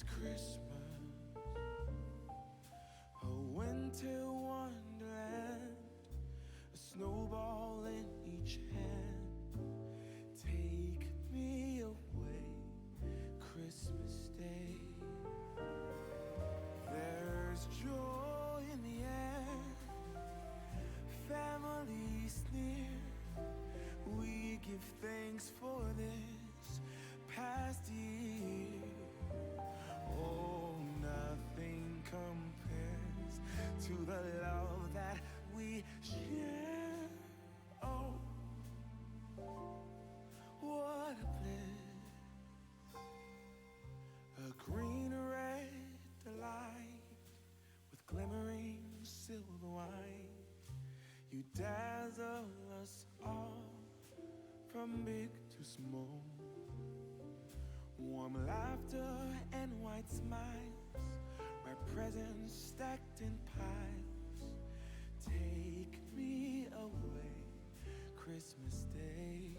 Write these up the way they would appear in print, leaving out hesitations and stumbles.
Christmas, a winter wonderland, a snowball in each hand. Take me away, Christmas Day. There's joy in the air, family's near. We give thanks for this past year. Oh, nothing compares to the love that we share. Oh, what a bliss. A green red delight with glimmering silver wine. You dazzle us all from big to small. Warm laughter and white smiles, my presents stacked in piles. Take me away, Christmas Day.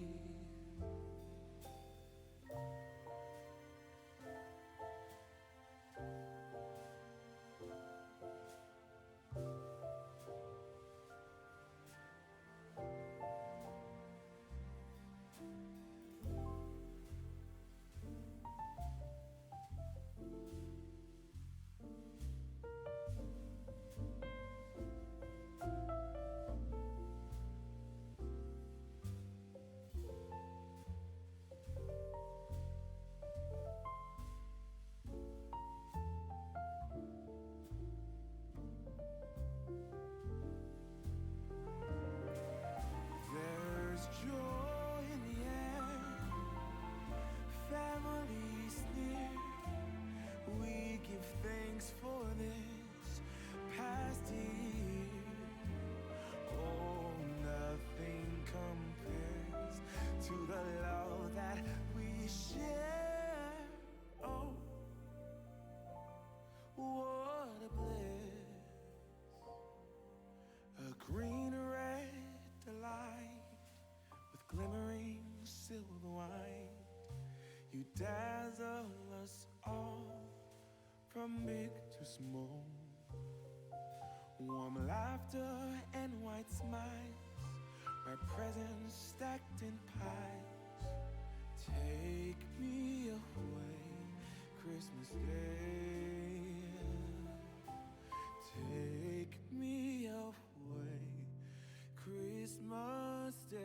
There's joy in the air, family's near. We give thanks for this past year. Oh, nothing compares to the love that we share. Oh, what a bliss. A green red delight with glimmering silver wine. You dazzle us all from big to small. Warm laughter and white smiles, my presents stacked in piles. Take me away, Christmas Day. Take me away, Christmas Day.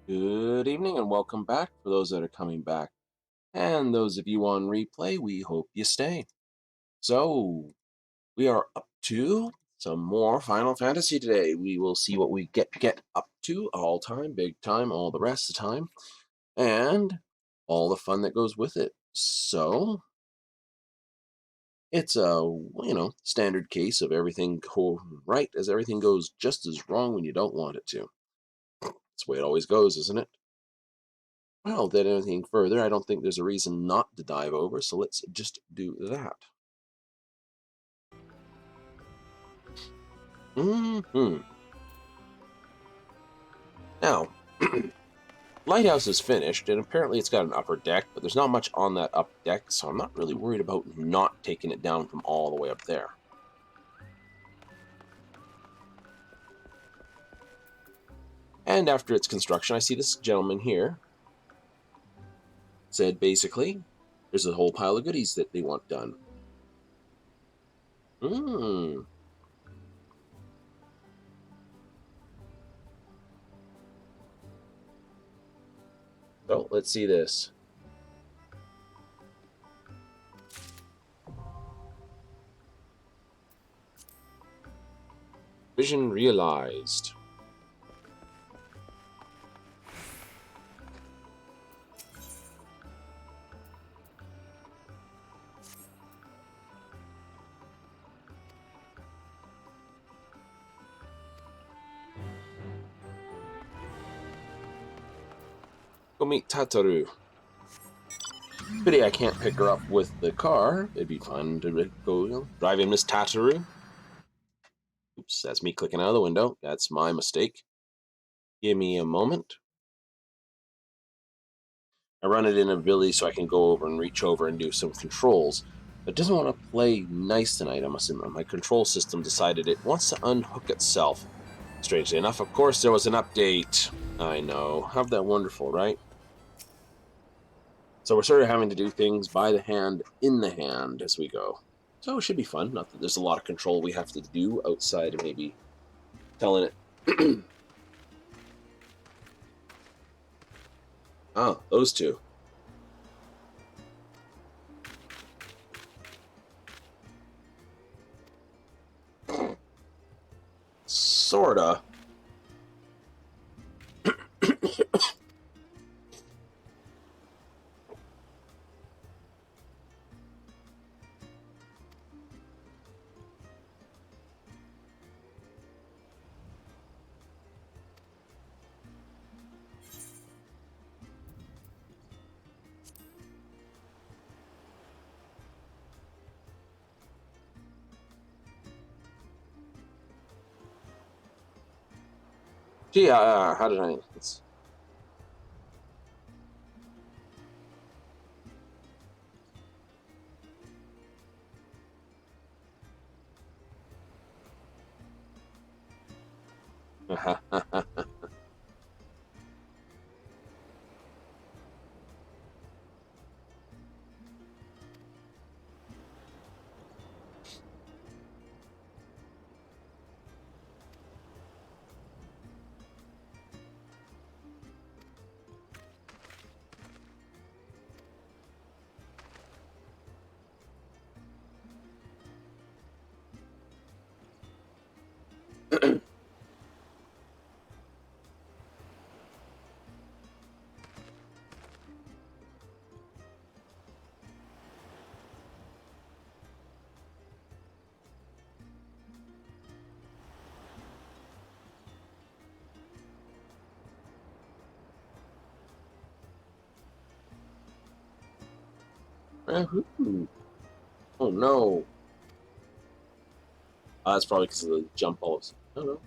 Good evening and welcome back for those that are coming back. And those of you on replay, we hope you stay. So, we are up to some more Final Fantasy today. We will see what we get up to, all time, big time, all the rest of the time, and all the fun that goes with it. So, it's a, standard case of everything go right as everything goes just as wrong when you don't want it to. That's the way it always goes, isn't it? Well, without anything further, I don't think there's a reason not to dive over, so let's just do that. Now, Lighthouse is finished, and apparently it's got an upper deck, but there's not much on that up deck, so I'm not really worried about not taking it down from all the way up there. And after its construction, I see this gentleman here said basically, there's a whole pile of goodies that they want done. So let's see this. Vision realized. Go meet Tataru. Pity I can't pick her up with the car. It'd be fun to go, driving Miss Tataru. Oops, that's me clicking out of the window. That's my mistake. Give me a moment. I run it in ability so I can go over and reach over and do some controls. It doesn't want to play nice tonight, I must admit. My control system decided it wants to unhook itself. Strangely enough, of course, there was an update. I know. How's that wonderful, right? So we're sort of having to do things by the hand, in the hand as we go. So it should be fun. Not that there's a lot of control we have to do outside of maybe telling it. Oh, those two. Sorta. Gee, how did I... Oh no. That's probably because of the jump balls. I don't know.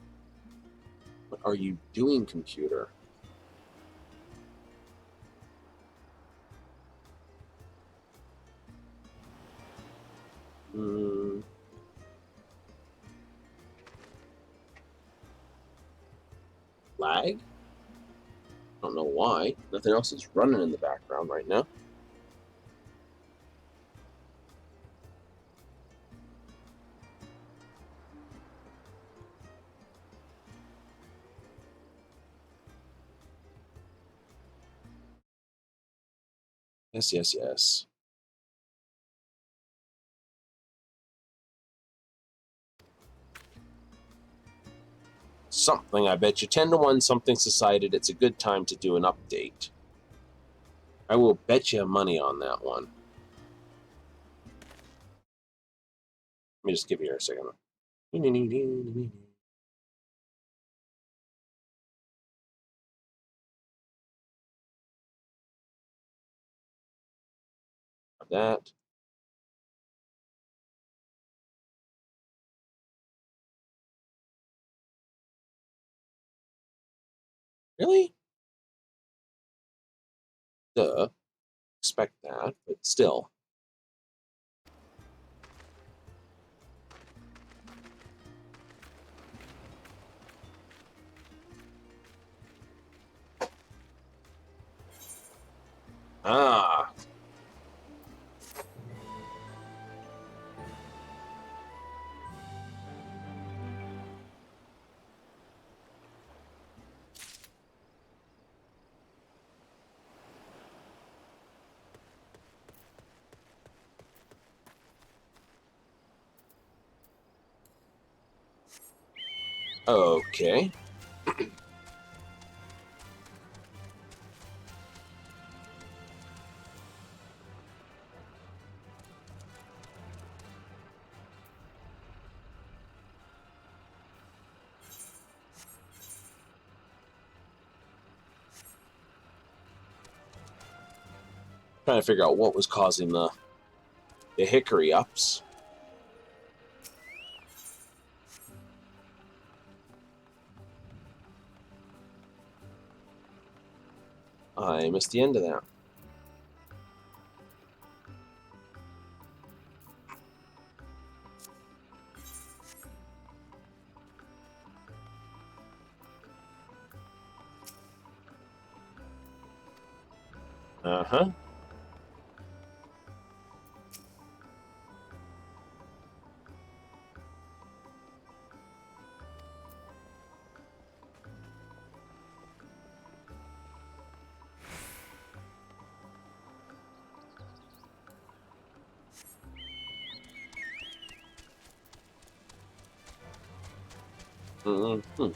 What are you doing, computer? Lag? Don't know why. Nothing else is running in the background right now. Yes, yes, yes. Something, I bet you 10 to 1 something's decided it's a good time to do an update. I will bet you money on that one. Let me just give you a second. That. Really? Duh. Expect that, but still. Ah. Okay. Trying to figure out what was causing the hickory ups. I missed the end of that. Uh-huh. Mm-hmm.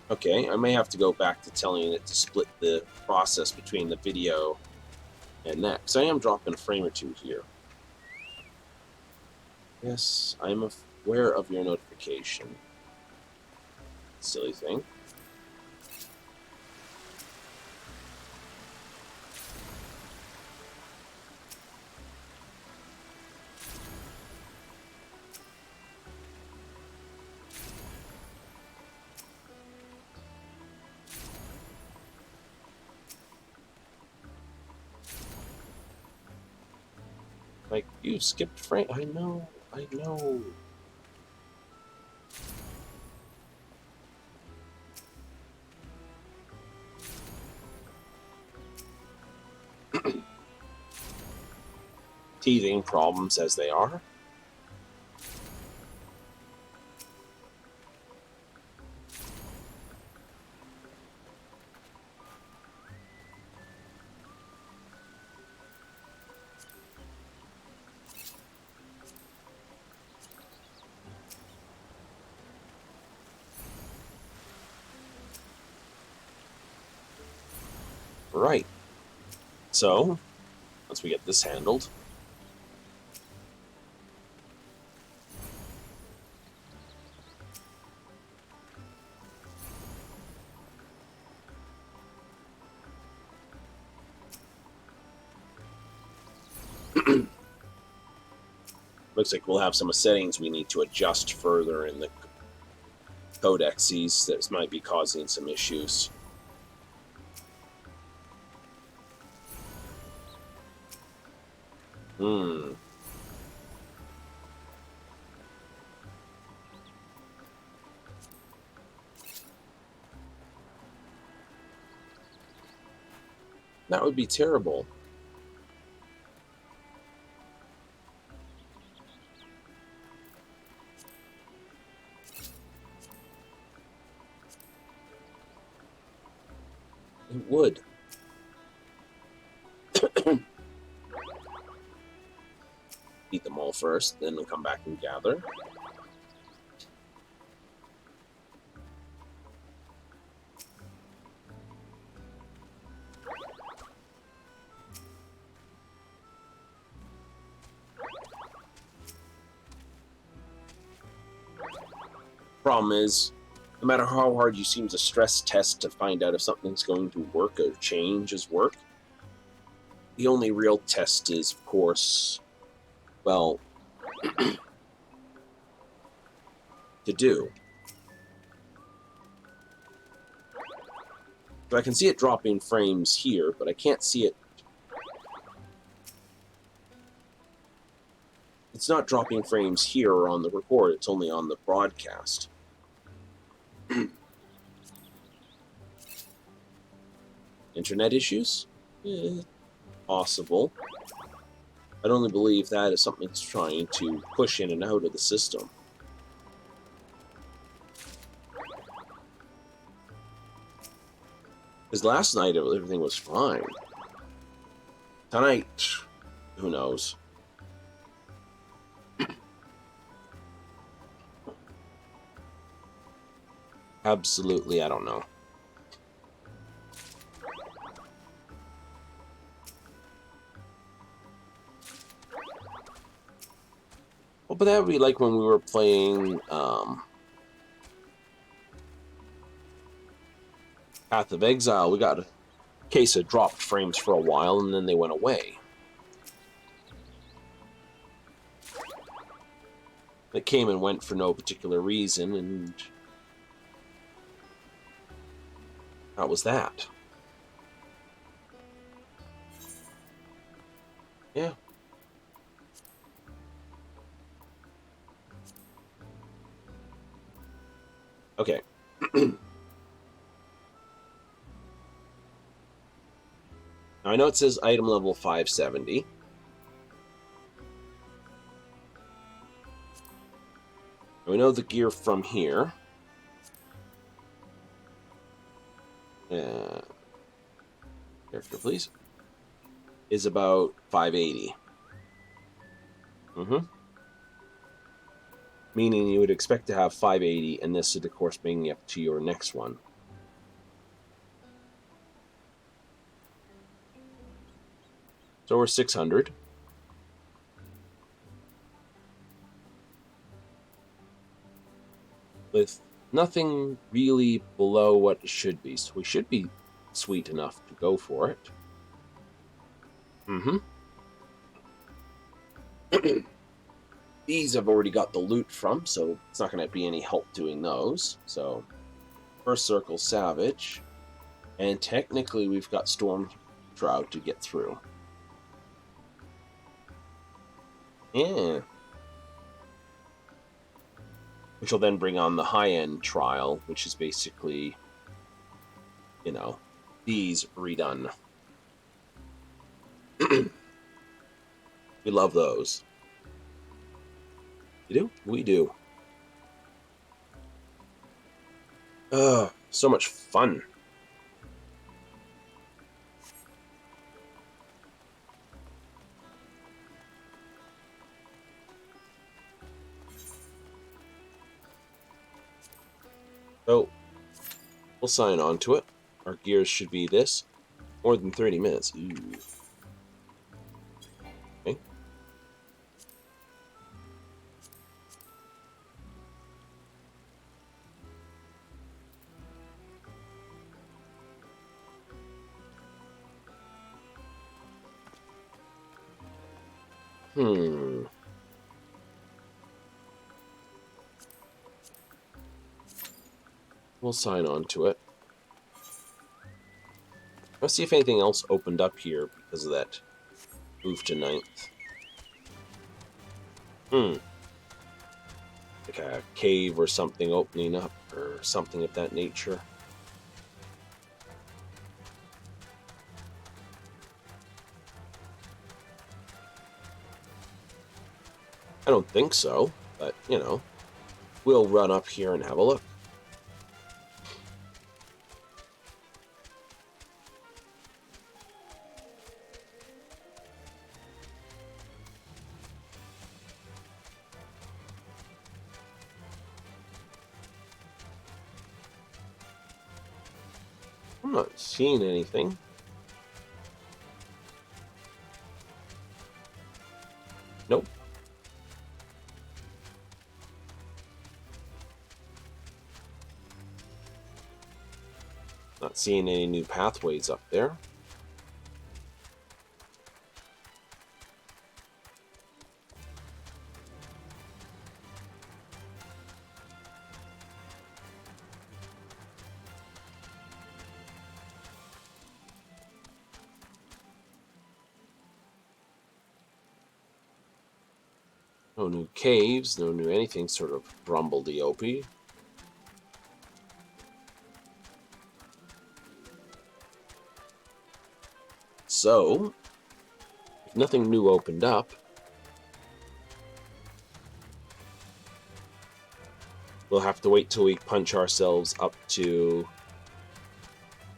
Okay, I may have to go back to telling it to split the process between the video and that, because I am dropping a frame or two here. Yes, I am aware of your notification. Silly thing. Like, you skipped frame. I know, I know. Teething problems as they are. Right. So, once we get this handled. Looks like we'll have some settings we need to adjust further in the codexes that might be causing some issues. That would be terrible. wood. Eat them all first, then we'll come back and gather. Problem is, no matter how hard you seem to stress test to find out if something's going to work or change as work, the only real test is, of course, well, to do. So I can see it dropping frames here, but I can't see it. It's not dropping frames here or on the record, it's only on the broadcast. Internet issues? Possible. I'd only believe that is something that's trying to push in and out of the system. Because last night everything was fine. Tonight, who knows? Absolutely, I don't know. Well, but that would be like when we were playing Path of Exile. We got a case of dropped frames for a while, and then they went away. It came and went for no particular reason, and that was that. Yeah. Okay. Now I know it says item level 570. We know the gear from here. Character, please. Is about 580. Meaning you would expect to have 580, and this would, of course, bring you up to your next one. So we're 600. With nothing really below what it should be. So we should be sweet enough to go for it. These I've already got the loot from, so it's not going to be any help doing those. So, first circle Savage. And technically we've got Storm Shroud to get through. Yeah. Which will then bring on the high-end trial, which is basically, you know, these redone. We love those. You do? We do. So much fun. So, we'll sign on to it. Our gears should be this. More than 30 minutes. Ooh. Okay. We'll sign on to it. Let's see if anything else opened up here because of that move to 9th. Like a cave or something opening up or something of that nature. I don't think so, but, you know, we'll run up here and have a look. not seeing anything. Nope. Not seeing any new pathways up there. No new caves, no new anything, sort of rumble-de-opy. So, if nothing new opened up, we'll have to wait till we punch ourselves up to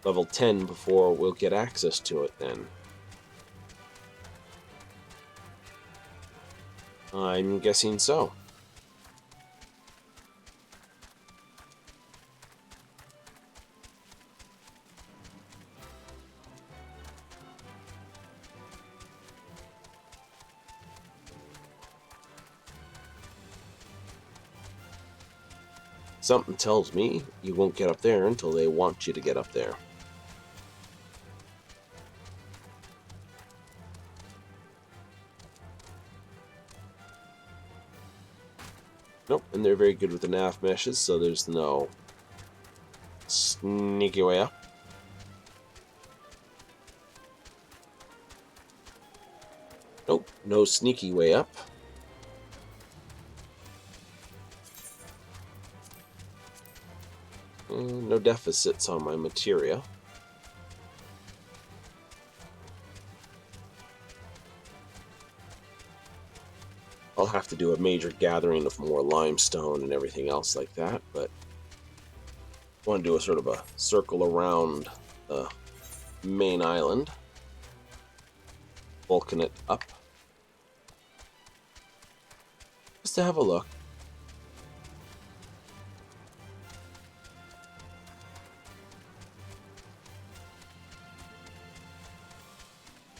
level 10 before we'll get access to it then. I'm guessing so. Something tells me you won't get up there until they want you to get up there. Nope, and they're very good with the nav meshes, so there's no sneaky way up. Nope, no sneaky way up. No deficits on my materia. I'll have to do a major gathering of more limestone and everything else like that, but I want to do a sort of a circle around the main island, bulking it up, just to have a look.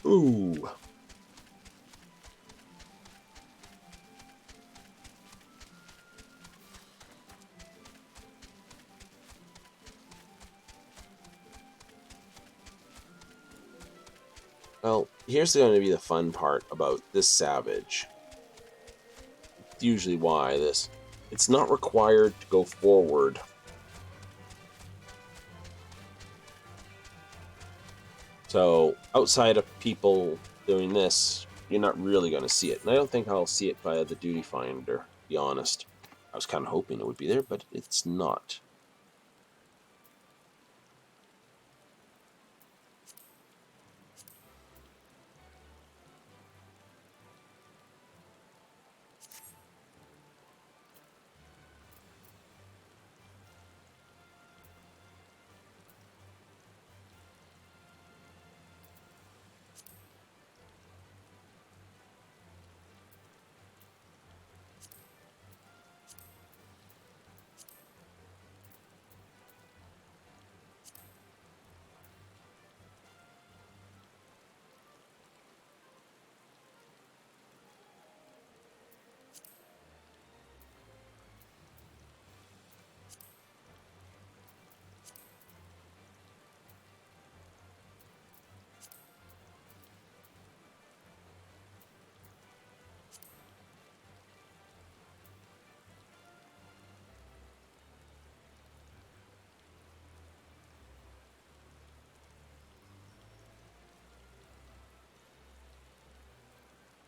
Ooh. Well, here's going to be the fun part about this Savage. It's usually why it's not required to go forward. So, outside of people doing this, you're not really going to see it. And I don't think I'll see it via the duty finder, to be honest. I was kind of hoping it would be there, but it's not.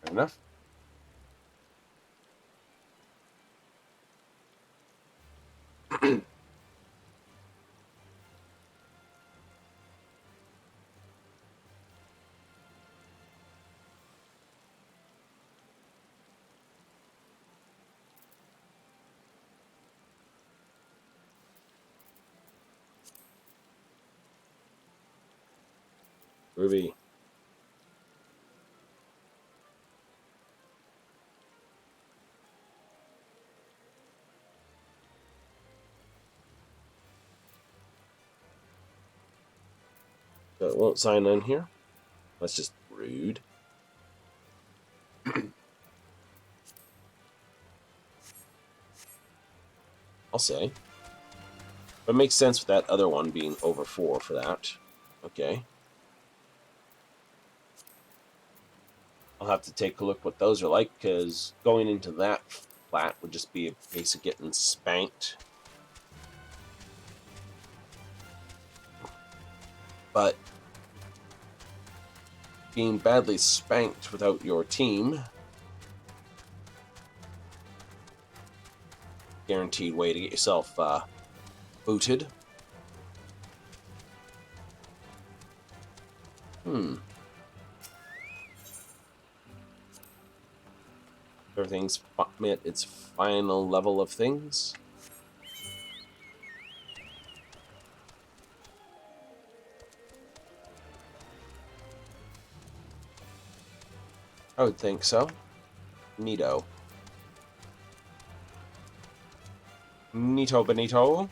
Fair enough. Ruby. So it won't sign in here. That's just rude. I'll say. But it makes sense with that other one being over 4 for that. Okay. I'll have to take a look what those are like, because going into that flat would just be a case of getting spanked. But being badly spanked without your team, guaranteed way to get yourself booted. Everything's at its final level of things. I would think so. Neato. Neato Benito.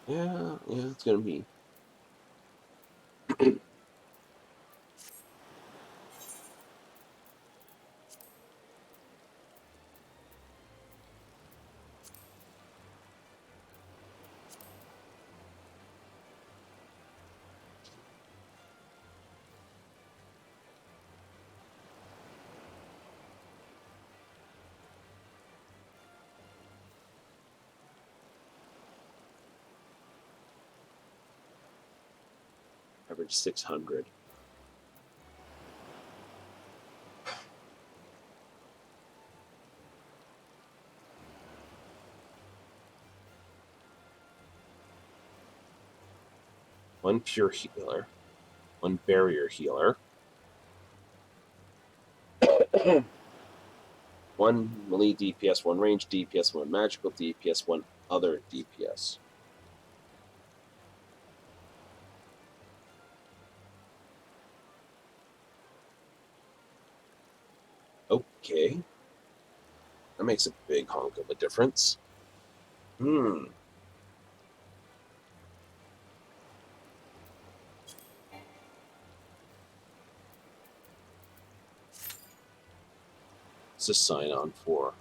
Yeah, it's gonna be. Average 600. One pure healer. One barrier healer. One melee DPS, one range DPS, one magical DPS, one other DPS. Okay. That makes a big honk of a difference. Let's just sign on for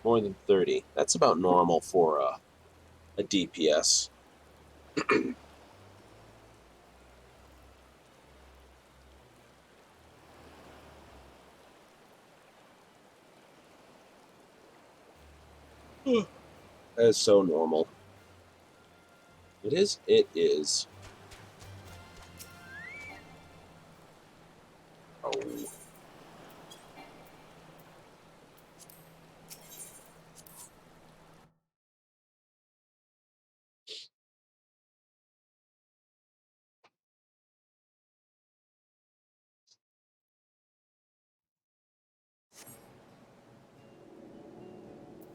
more than 30. That's about normal for a DPS. That is so normal. It is? It is. Oh.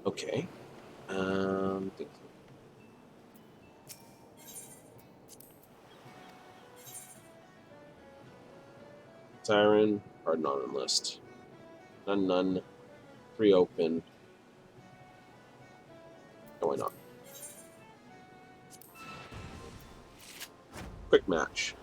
Okay. Siren, hard non list. None. Free open. No, why not? Quick match.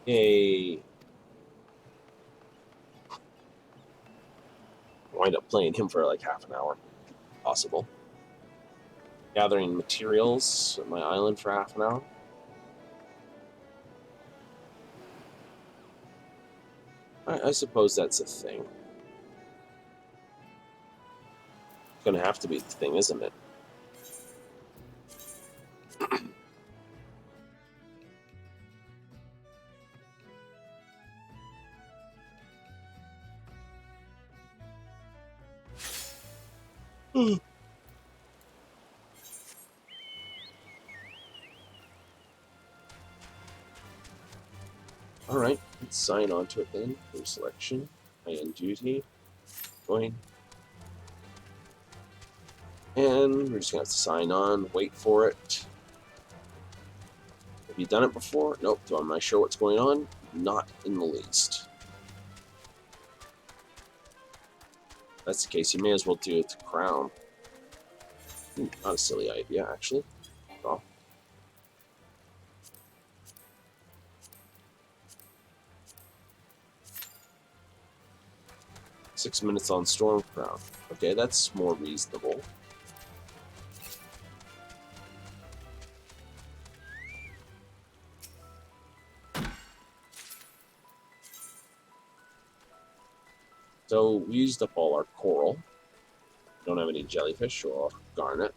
a wind up playing him for like half an hour, possible. Gathering materials at my island for half an hour. I suppose that's a thing. It's gonna have to be the thing, isn't it? Alright, let's sign on to it then. New selection. High-end duty. Join. And we're just gonna have to sign on, wait for it. Have you done it before? Nope. Am I sure what's going on? Not in the least. If that's the case, you may as well do it to crown. Not a silly idea, actually. Oh. Six minutes on Storm Crown. Okay, that's more reasonable. So we used up all our coral. Don't have any jellyfish or garnet.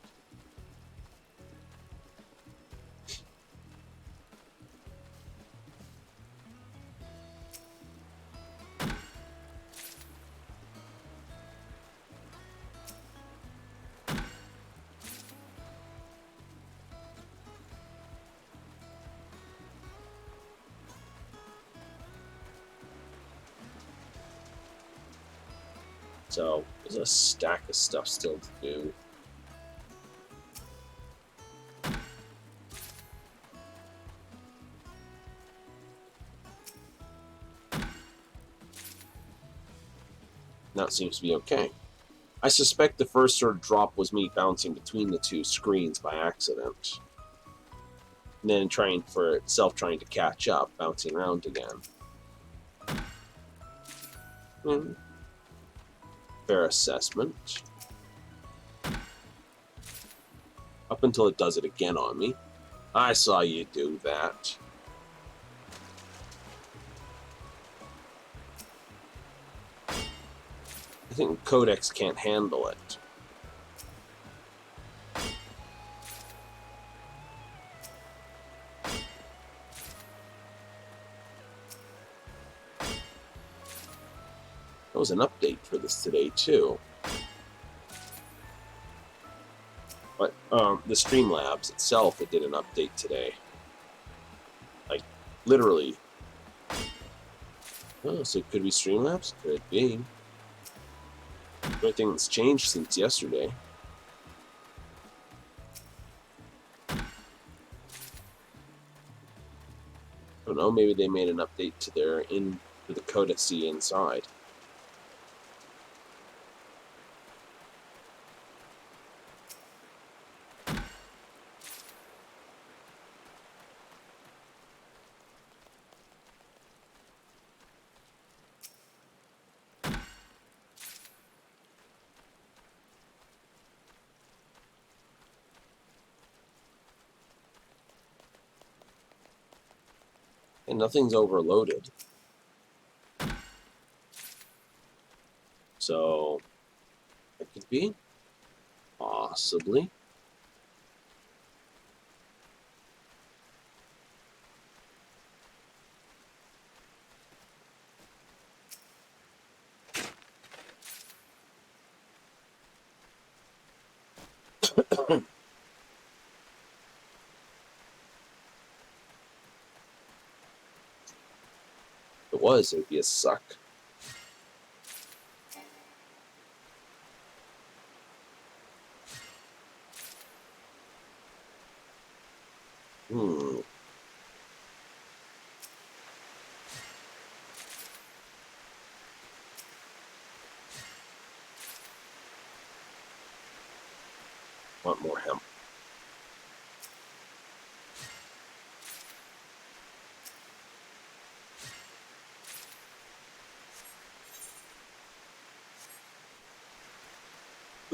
So there's a stack of stuff still to do. That seems to be okay. I suspect the first sort of drop was me bouncing between the two screens by accident. And then trying to catch up, bouncing around again. Fair assessment. Up until it does it again on me. I saw you do that. I think Codex can't handle it. There was an update for this today, too. But the Streamlabs itself, it did an update today. Like, literally. Oh, so it could be Streamlabs? Could be. The only thing that's changed since yesterday. I don't know, maybe they made an update to the codice inside. And nothing's overloaded. So, it could be. Possibly. If it was, it would be a suck. Want more hemp.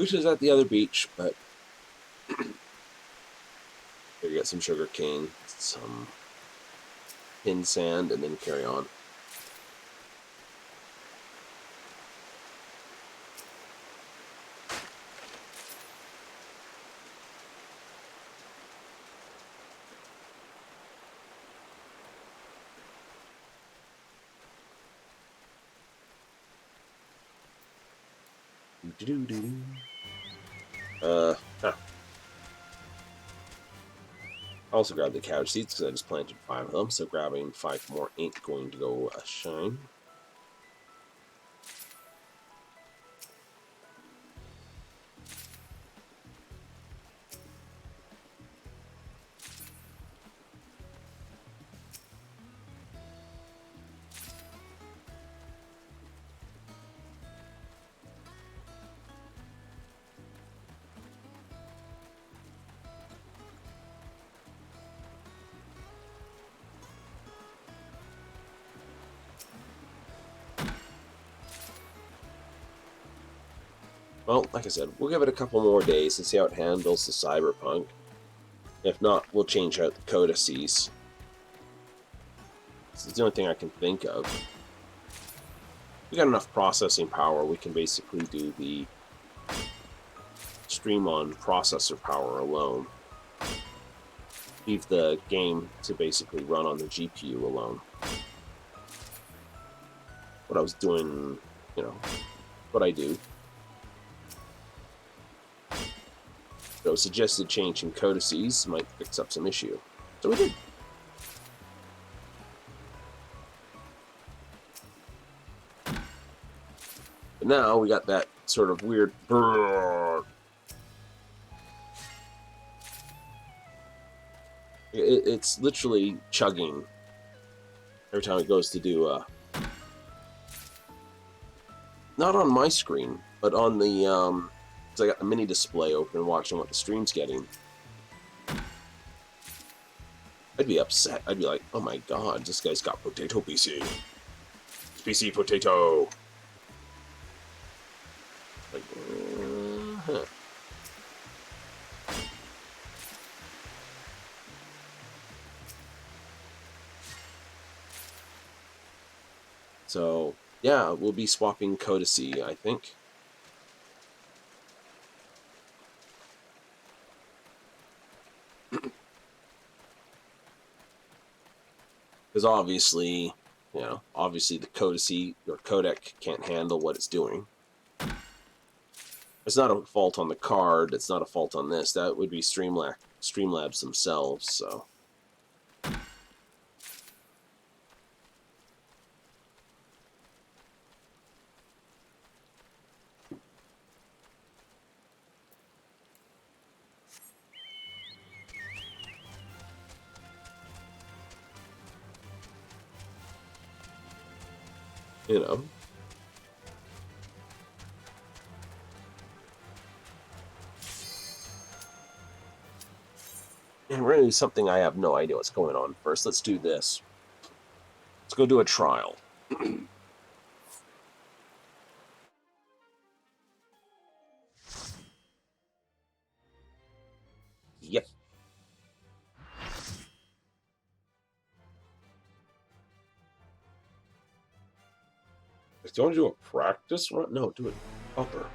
which is at the other beach, but here you get some sugar cane, some pin sand, and then carry on. Huh. I also grabbed the cabbage seeds because I just planted 5 of them, so grabbing 5 more ain't going to go a shine. Well, like I said, we'll give it a couple more days and see how it handles the cyberpunk. If not, we'll change out the codices. This is the only thing I can think of. We got enough processing power, we can basically do the stream on processor power alone. Leave the game to basically run on the GPU alone. What I was doing, you know, what I do. So suggested change in codices might fix up some issue. So we did. But now we got that sort of weird brrr. It's literally chugging every time it goes to do not on my screen, but on the because I got the mini display open watching what the stream's getting. I'd be upset. I'd be like, oh my god, this guy's got potato PC. It's PC potato. Like, huh. So, yeah, we'll be swapping codice, I think. Because obviously, you know, obviously the codice or codec can't handle what it's doing. It's not a fault on the card, it's not a fault on this. That would be Streamlabs themselves, so. You know. And we're going to do something I have no idea what's going on. First, let's do this. Let's go do a trial. Yep. Do you want to do a practice run? No, do it upper.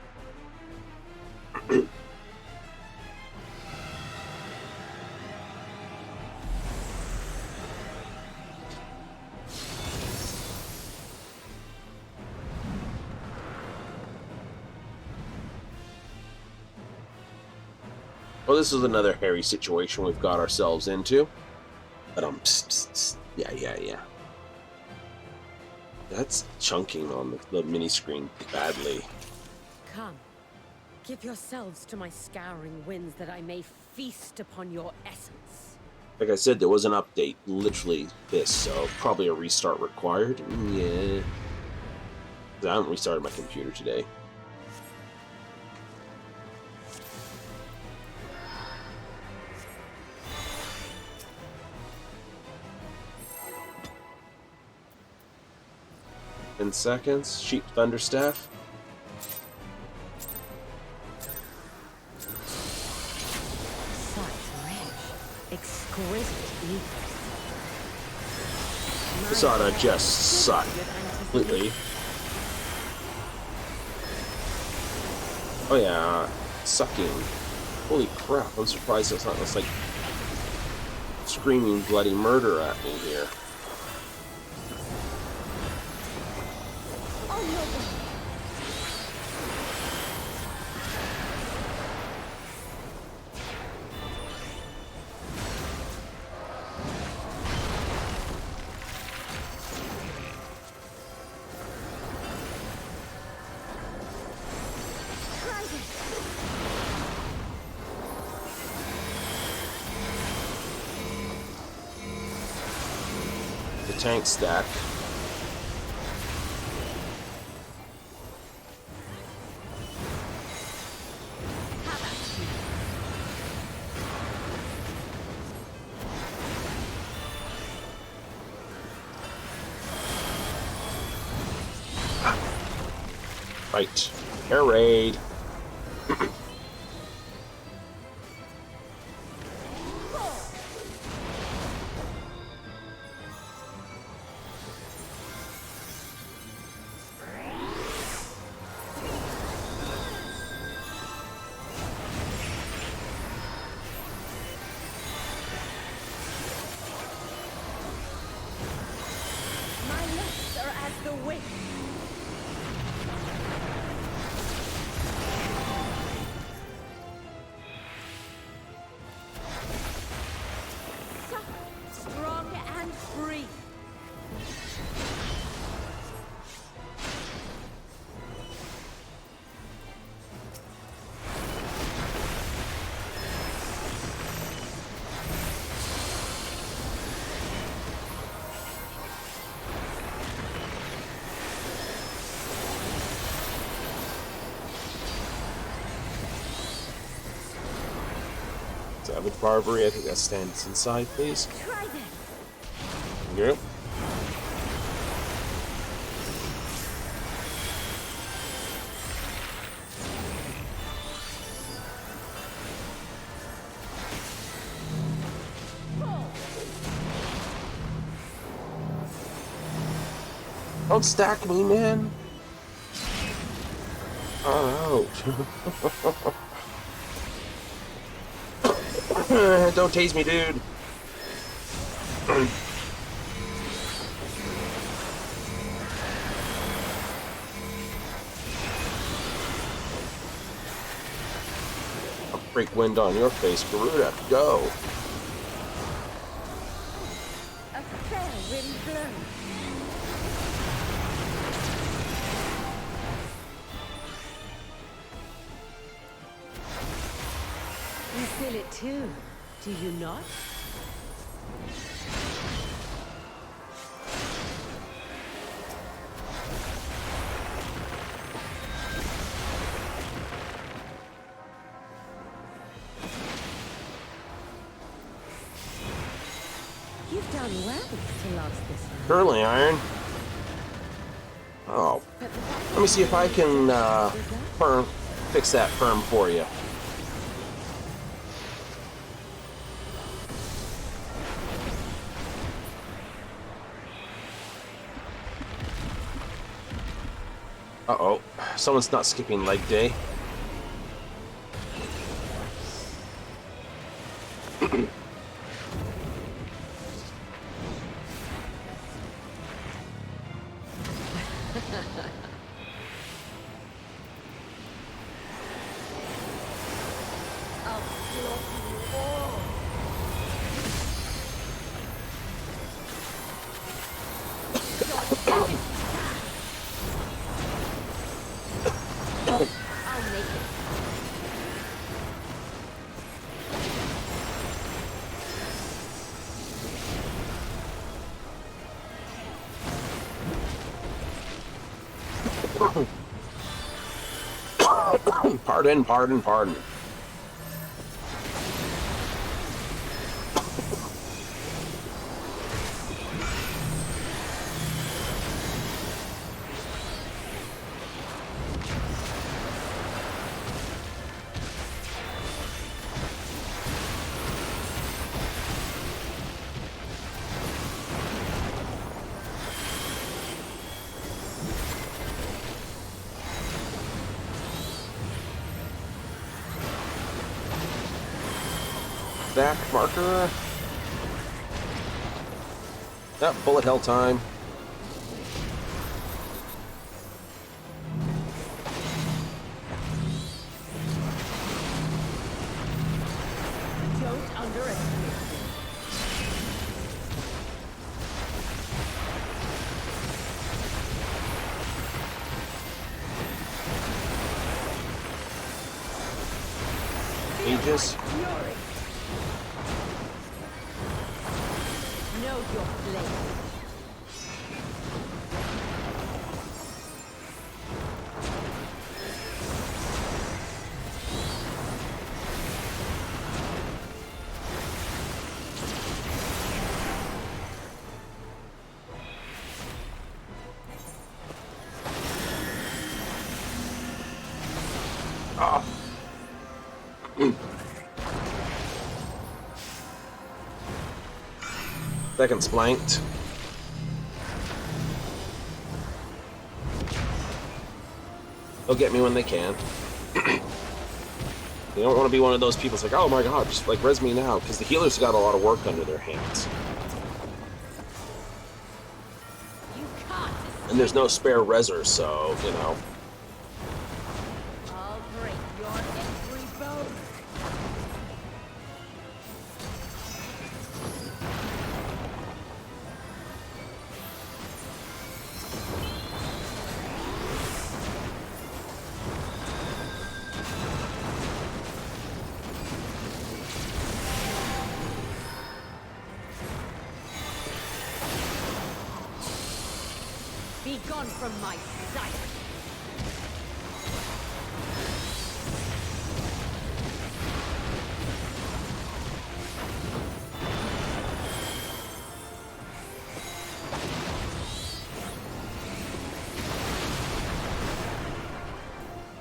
Well, this is another hairy situation we've got ourselves into. But yeah. That's chunking on the mini screen badly. Come, give yourselves to my scouring winds that I may feast upon your essence. Like I said, there was an update, literally this, so probably a restart required. Yeah. I haven't restarted my computer today. In seconds, sheep thunderstaff. This ought to just suck completely. Oh yeah, sucking. Holy crap, I'm surprised it's not just like screaming bloody murder at me here. Tank stack. Right. Air raid. Savage Barbary, I think that stands inside, please. Yep. Don't stack me, man. Oh. Don't tase me, dude. I'll break wind on your face, Garuda. Go. A fair wind blows. You feel it too, do you not? You've done well to last this long. Curling iron. Oh. Let me see if I can fix that perm for you. Uh-oh. Someone's not skipping leg day. Pardon. back marker. That bullet hell time. Don't underestimate me. Aegis. Fury. Know your place. Ah. Second splanked. They'll get me when they can. They don't want to be one of those people that's like, oh my god, just like res me now, because the healers got a lot of work under their hands. You can't. And there's no spare reser, so, you know. I'll break your every bone. Be gone from my sight.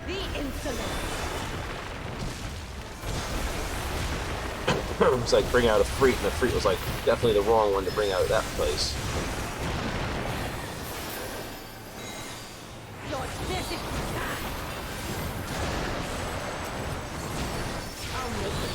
Be insolent. It was like bring out a Freet, and the Freet was like definitely the wrong one to bring out of that place. Your death is bad. I'll make it.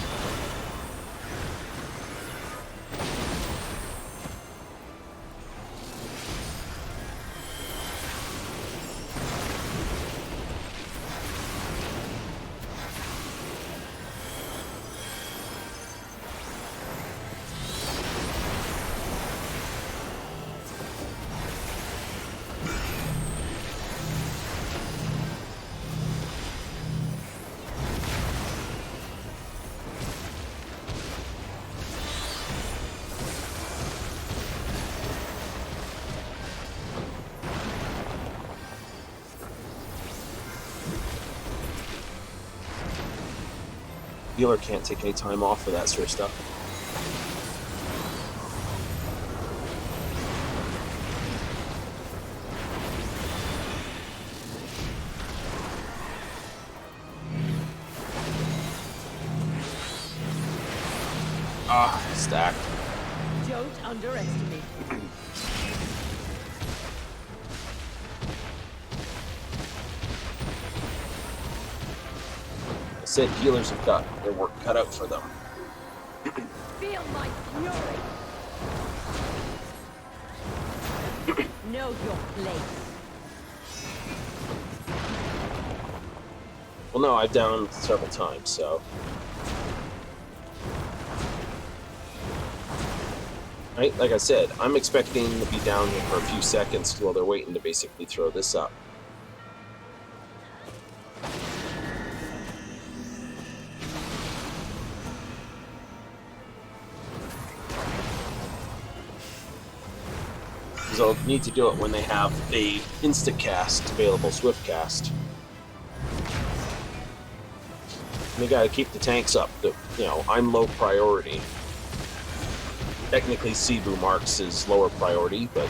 Healer can't take any time off for that sort of stuff. Ah, stacked. Don't underestimate me. I said healers have got their work cut out for them. Feel my fury. Know your place. Well, no, I've downed several times, so. Right, like I said, I'm expecting to be down here for a few seconds while they're waiting to basically throw this up. Because I'll need to do it when they have a instant cast available, swift cast. They gotta keep the tanks up. You know, I'm low priority. Technically, Cebu marks is lower priority, but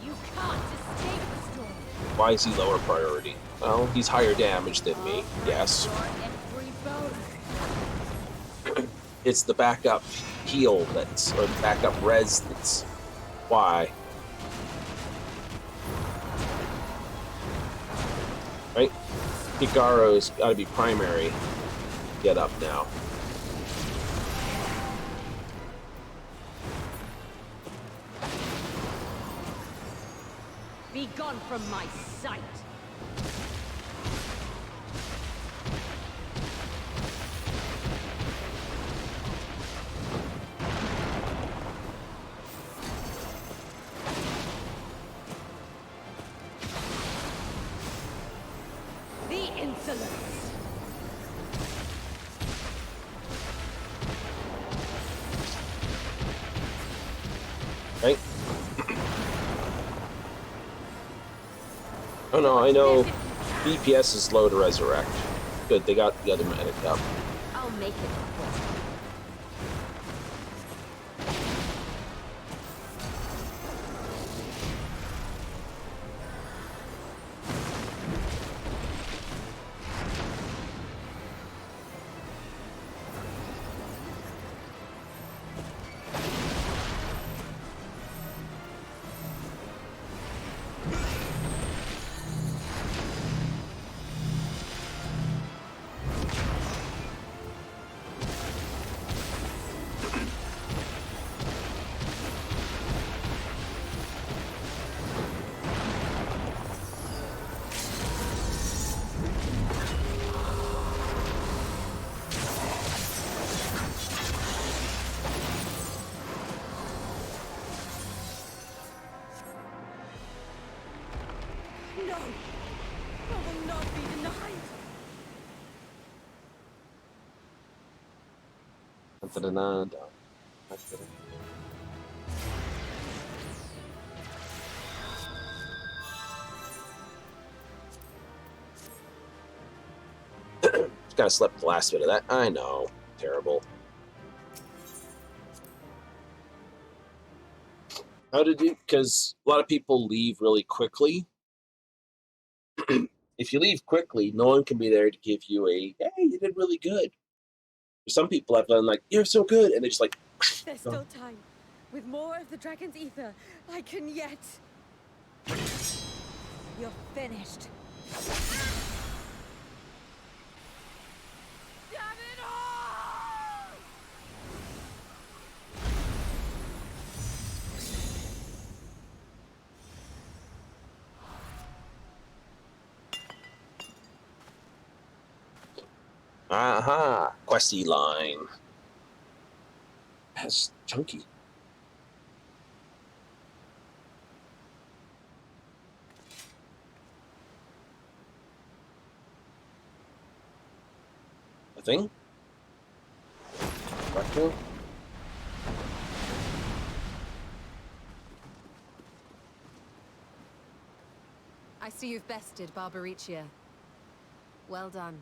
You can't escape the storm. why is he lower priority? Well, he's higher damage than me, yes. Your every bone. It's the backup heal that's, or the backup res that's why. Right? Higaro's gotta be primary. get up now. Be gone from my sight! The insolence! Right? Oh no, I know DPS is low to resurrect. Good, they got the other medic up. I'll make it quick. No! I will not be denied! Kind of slept the last bit of that. I know. Terrible. How did you? Because a lot of people leave really quickly. If you leave quickly, no one can be there to give you a, hey, you did really good. Some people have done like, you're so good, and they just like, There's still time. With more of the dragon's ether, I can yet... You're finished. Damn it all! aha, questy line. That's chunky. A thing? Rectal? I see you've bested Barbaricia. Well done.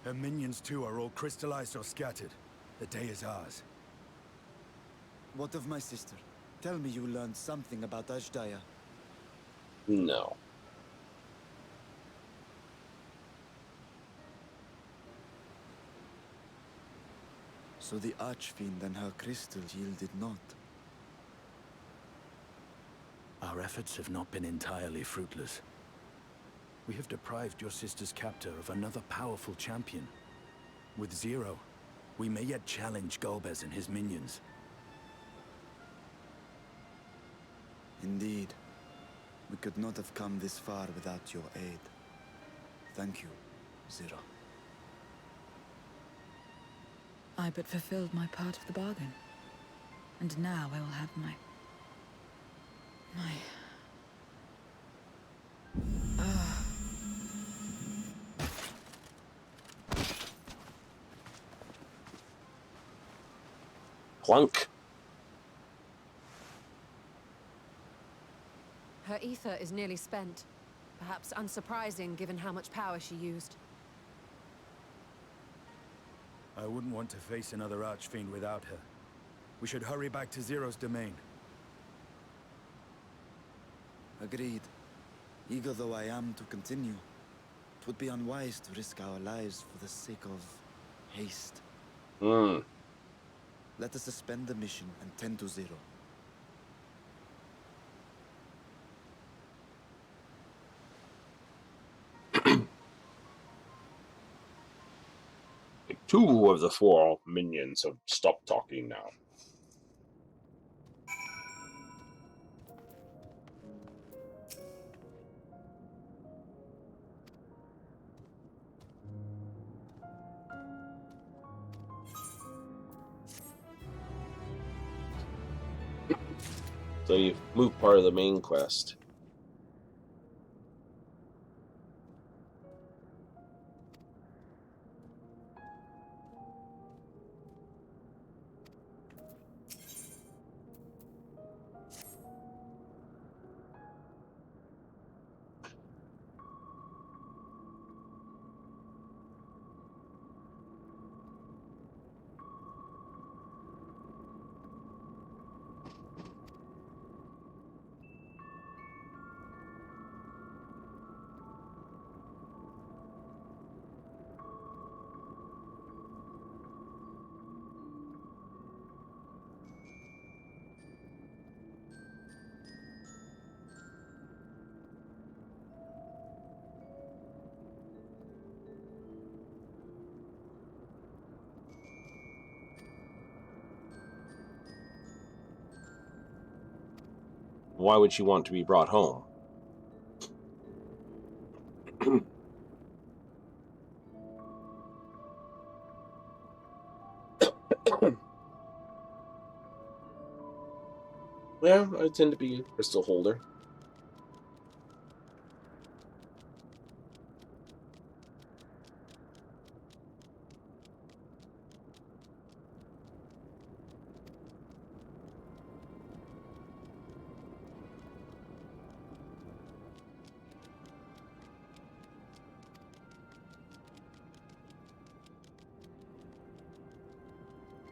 Her minions too are all crystallized or scattered. The day is ours. What of my sister? Tell me you learned something about Ashdaya. No. So the Archfiend and her crystal yielded not. Our efforts have not been entirely fruitless. We have deprived your sister's captor of another powerful champion. With Zero, we may yet challenge Golbez and his minions. Indeed. We could not have come this far without your aid. Thank you, Zero. I but fulfilled my part of the bargain. And now I will have my... Clunk. Her ether is nearly spent. Perhaps unsurprising given how much power she used. I wouldn't want to face another Archfiend without her. We should hurry back to Zero's domain. Agreed. Eager though I am to continue, it would be unwise to risk our lives for the sake of haste. Let us suspend the mission and tend to Zero. 2 of the 4 minions have stopped talking now. So you've moved part of the main quest. Why would she want to be brought home? Yeah, I tend to be a crystal holder.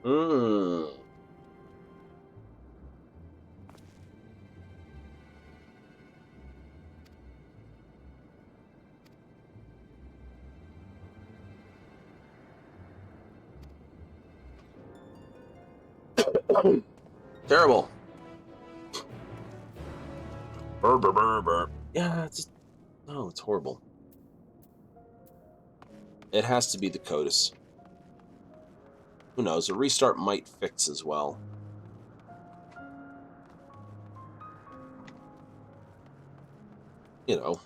Hmm. Terrible. Burr, burr, burr, burr. Yeah, it's just, no, it's horrible. It has to be the CODIS. Who knows? A restart might fix as well. You know,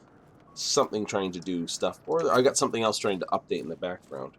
something trying to do stuff, or I got something else trying to update in the background.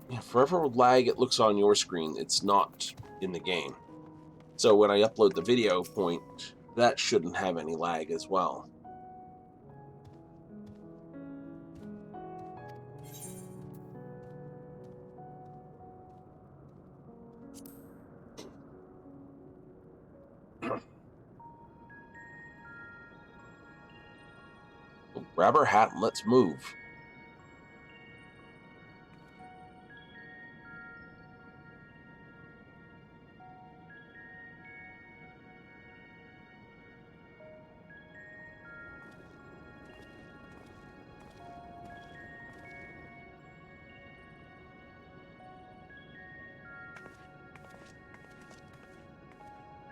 Yeah, forever lag it looks on your screen, it's not in the game. So when I upload the video point, that shouldn't have any lag as well. So grab our hat and let's move.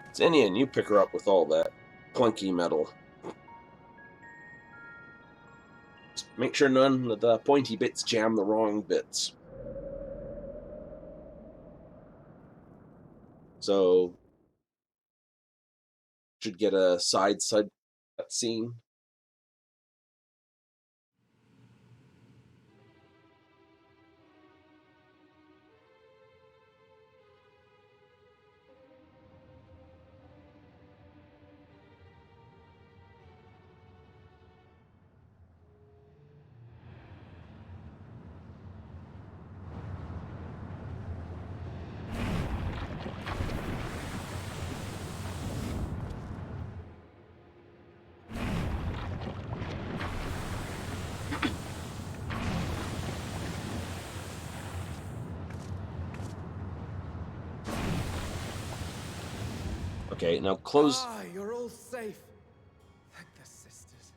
It's Indian, you pick her up with all that clunky metal. Just make sure none of the pointy bits jam the wrong bits. So, should get a side scene. Okay, now close. Ah, you're all safe. Thank the sisters.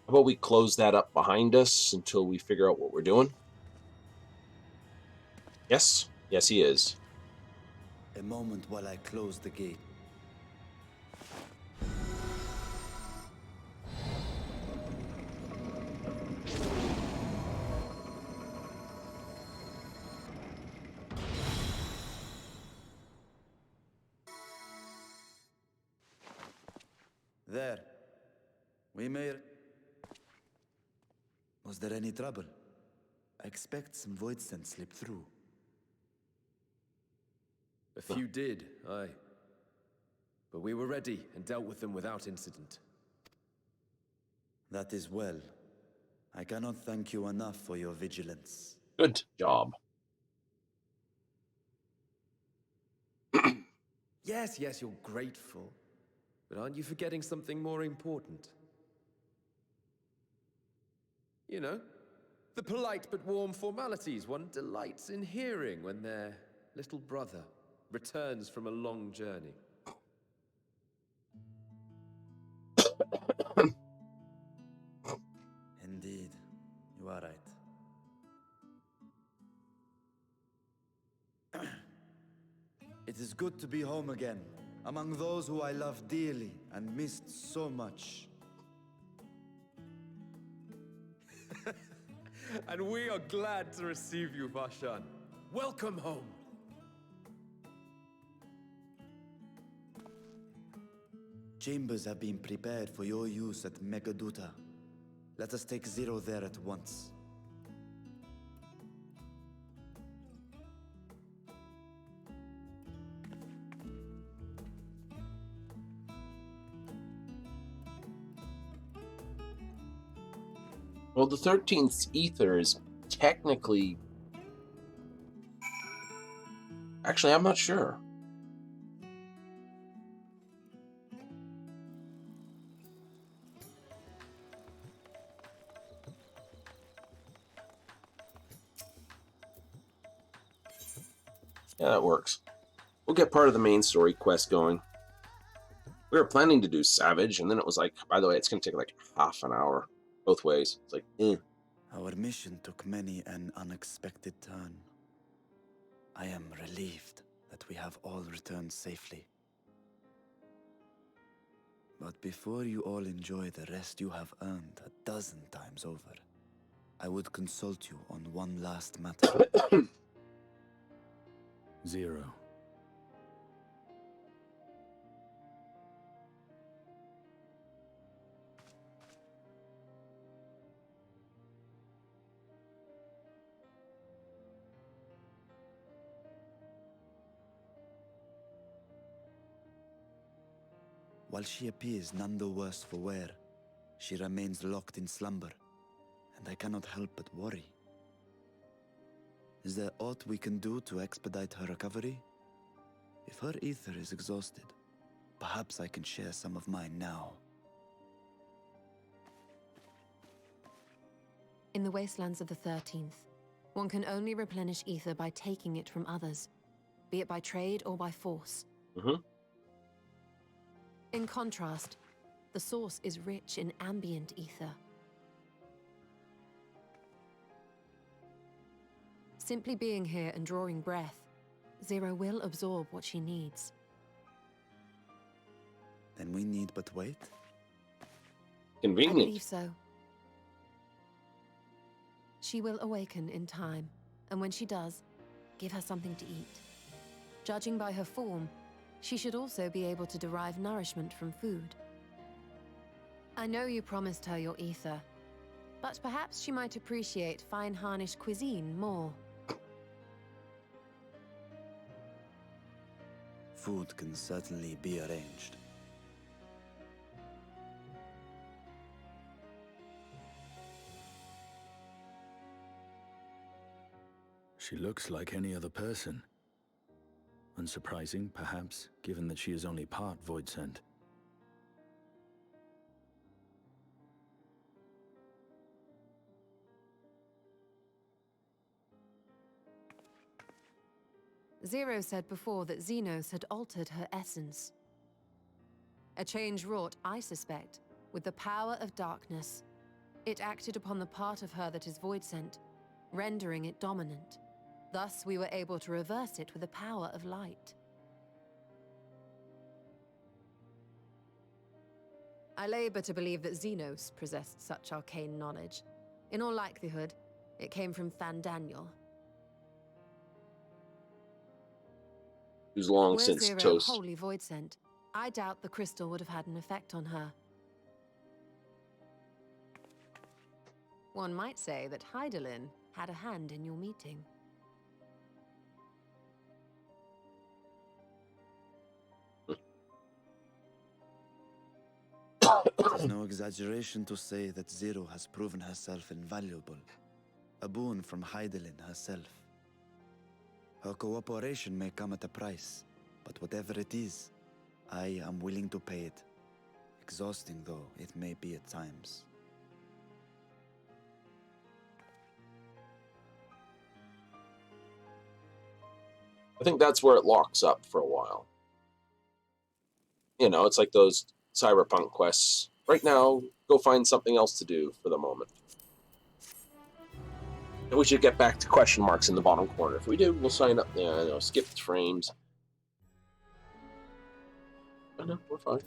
How about we close that up behind us until we figure out what we're doing? Yes? Yes, he is. A moment while I close the gate. There. We made... Was there any trouble? I expect some void scent slipped through. A few did, aye. But we were ready and dealt with them without incident. That is well. I cannot thank you enough for your vigilance. Good job. Yes, yes, you're grateful. But aren't you forgetting something more important? You know, the polite but warm formalities one delights in hearing when their little brother returns from a long journey. Indeed, you are right. It is good to be home again, among those who I love dearly and missed so much. And we are glad to receive you, Vashan. Welcome home. Chambers have been prepared for your use at Megaduta. Let us take Zero there at once. Well, the 13th ether is technically... Actually, I'm not sure. Yeah, that works. We'll get part of the main story quest going. We were planning to do Savage, and then it was like, by the way, it's going to take like half an hour both ways. It's like, Our mission took many an unexpected turn. I am relieved that we have all returned safely. But before you all enjoy the rest you have earned 12 times over, I would consult you on one last matter. Zero. While she appears none the worse for wear, she remains locked in slumber, and I cannot help but worry. Is there aught we can do to expedite her recovery? If her ether is exhausted, perhaps I can share some of mine now. In the wastelands of the 13th, one can only replenish ether by taking it from others, be it by trade or by force. In contrast, the source is rich in ambient ether. Simply being here and drawing breath, Zero will absorb what she needs. Then we need but wait? I convenient. believe so. She will awaken in time, and when she does, give her something to eat. Judging by her form, she should also be able to derive nourishment from food. I know you promised her your ether, but perhaps she might appreciate fine Harnish cuisine more. Food can certainly be arranged. She looks like any other person. Unsurprising, perhaps, given that she is only part void sent. Zero said before that Xenos had altered her essence. A change wrought, I suspect, with the power of darkness. It acted upon the part of her that is void-sent, rendering it dominant. Thus, we were able to reverse it with the power of light. I labor to believe that Xenos possessed such arcane knowledge. In all likelihood, it came from Fandaniel. Who's long Were since Zero toast. wholly void-sent, I doubt the crystal would have had an effect on her. One might say that Hydaelyn had a hand in your meeting. It is no exaggeration to say that Zero has proven herself invaluable. A boon from Hydaelyn herself. Her cooperation may come at a price, but whatever it is, I am willing to pay it. Exhausting though it may be at times. I think that's where it locks up for a while. You know, it's like those cyberpunk quests. Right now, go find something else to do for the moment. And we should get back to question marks in the bottom corner. If we do, we'll sign up. Yeah, I know, skip the frames. I know, we're fine.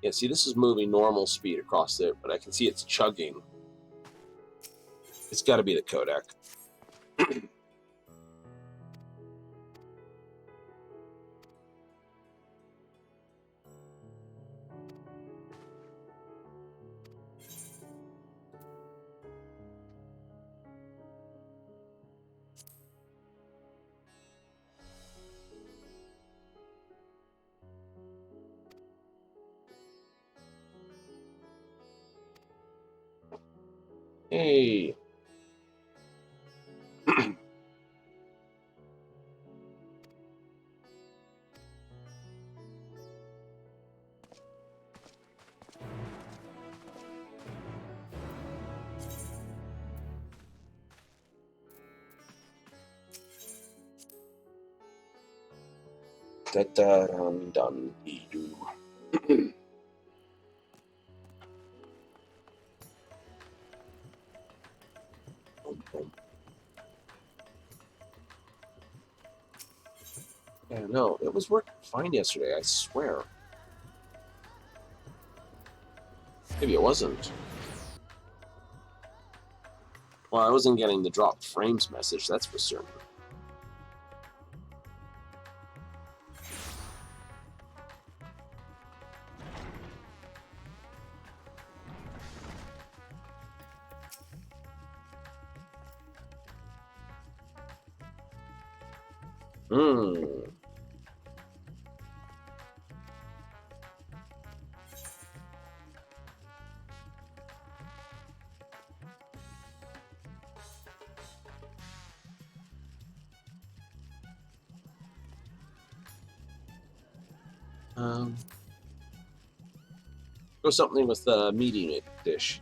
Yeah, see, this is moving normal speed across there, but I can see it's chugging. It's got to be the codec. Hey. Da-da-dun-dun, Edu. Yeah, no, it was working fine yesterday, I swear. Maybe it wasn't. Well, I wasn't getting the dropped frames message, that's for certain. Hmm. Go something with the meaty dish.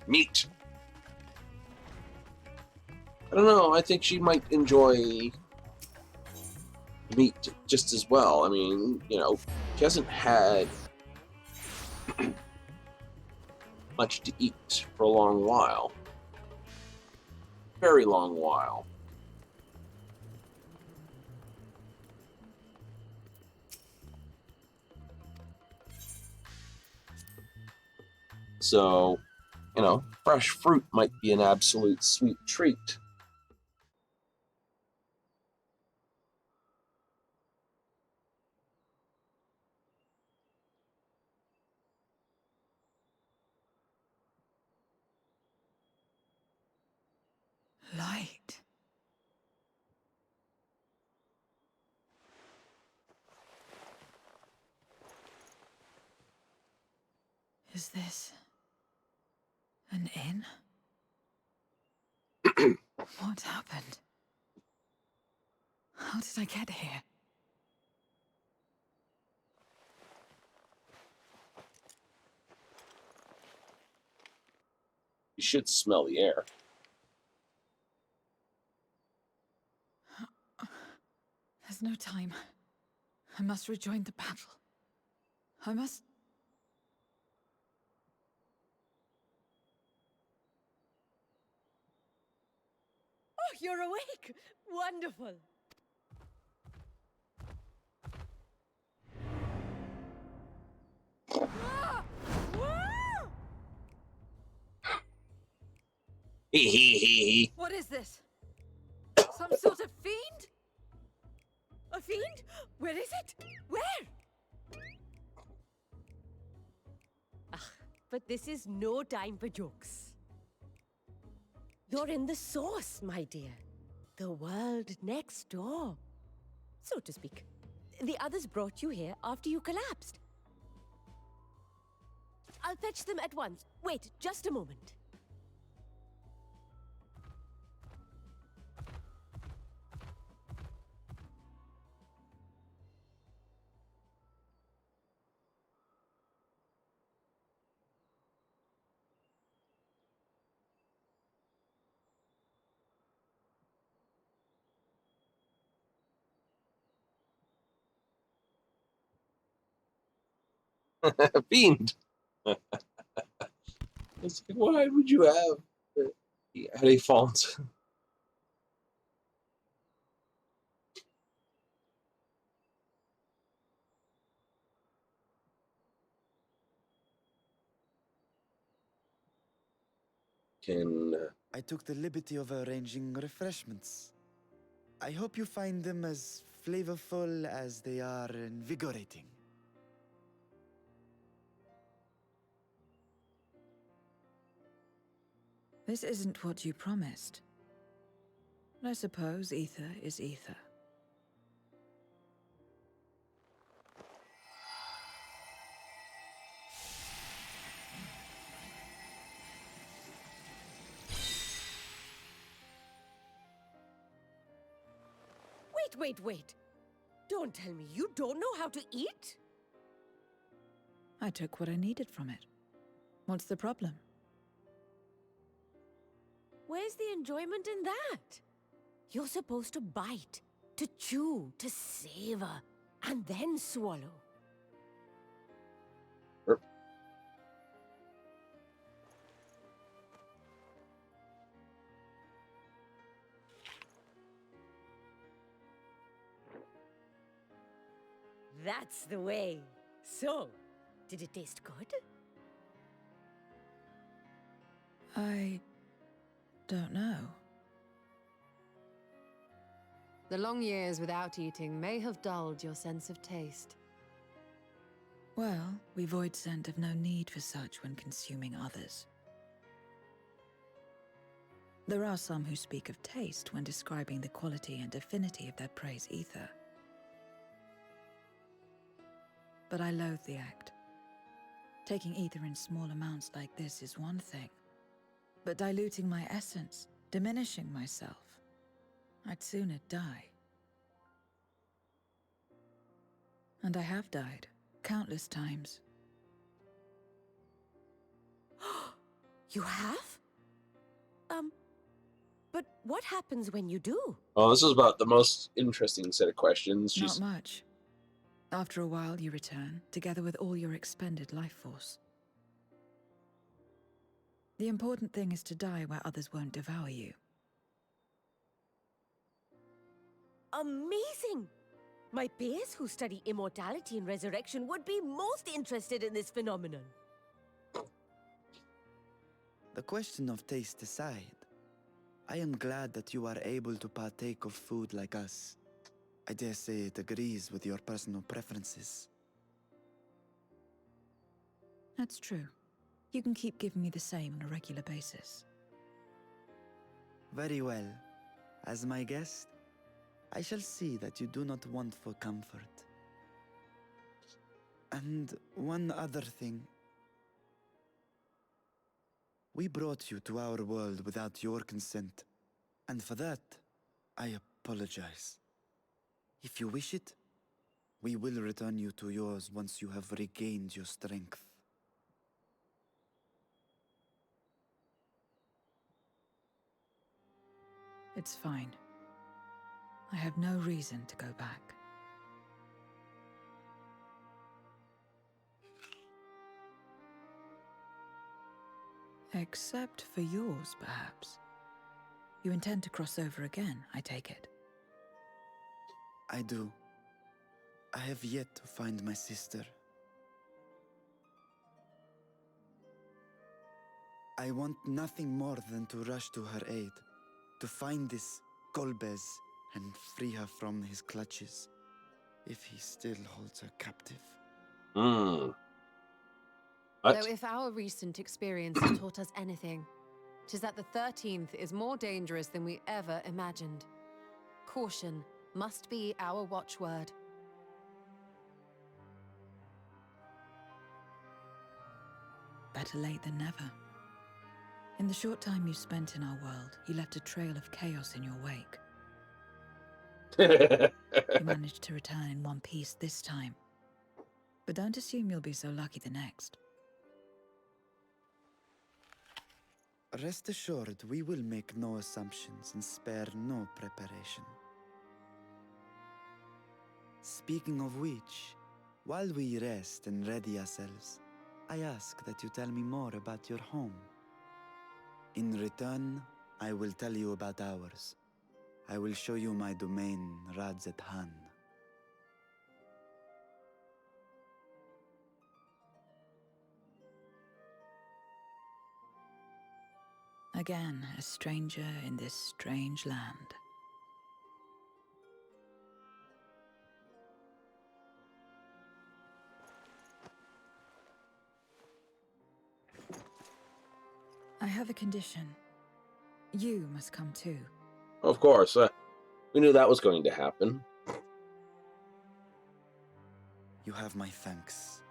Meat. I don't know. I think she might enjoy meat just as well. I mean, you know, she hasn't had much to eat for a long while. Very long while. So, you know, fresh fruit might be an absolute sweet treat. Light. Is this an inn? What happened? How did I get here? You should smell the air. There's no time. I must rejoin the battle. I must... Oh, you're awake! Wonderful! Ah! Ah! Hee hee hee hee. What is this? Some sort of fiend? A fiend? Where is it? Where? Ah, but this is no time for jokes. You're in the source, my dear. The world next door, so to speak. The others brought you here after you collapsed. I'll fetch them at once. Wait, just a moment. Fiend. It's like, why would you have a font? Can I took the liberty of arranging refreshments. I hope you find them as flavorful as they are invigorating. This isn't what you promised. I suppose ether is ether. Wait. Don't tell me you don't know how to eat? I took what I needed from it. What's the problem? Where's the enjoyment in that? You're supposed to bite, to chew, to savor, and then swallow. That's the way. So, did it taste good? I don't know. The long years without eating may have dulled your sense of taste. Well, we void scent have no need for such when consuming others. There are some who speak of taste when describing the quality and affinity of their prey's ether. But I loathe the act. Taking ether in small amounts like this is one thing. But diluting my essence, diminishing myself, I'd sooner die. And I have died, countless times. You have? But what happens when you do? Oh, this is about the most interesting set of questions. Not much. After a while, you return, together with all your expended life force. The important thing is to die where others won't devour you. Amazing! My peers who study immortality and resurrection would be most interested in this phenomenon. The question of taste aside, I am glad that you are able to partake of food like us. I dare say it agrees with your personal preferences. That's true. You can keep giving me the same on a regular basis. Very well. As my guest, I shall see that you do not want for comfort. And one other thing. We brought you to our world without your consent, and for that, I apologize. If you wish it, we will return you to yours once you have regained your strength. It's fine. I have no reason to go back. Except for yours, perhaps. You intend to cross over again, I take it. I do. I have yet to find my sister. I want nothing more than to rush to her aid, to find this Golbez and free her from his clutches, if he still holds her captive. What? Though if our recent experience has taught us anything, 'tis that the 13th is more dangerous than we ever imagined. Caution must be our watchword. Better late than never. In the short time you spent in our world, you left a trail of chaos in your wake. You managed to return in one piece this time. But don't assume you'll be so lucky the next. Rest assured, we will make no assumptions and spare no preparation. Speaking of which, while we rest and ready ourselves, I ask that you tell me more about your home. In return, I will tell you about ours. I will show you my domain, Radzet Han. Again, a stranger in this strange land. I have a condition. You must come too. Of course. We knew that was going to happen. You have my thanks.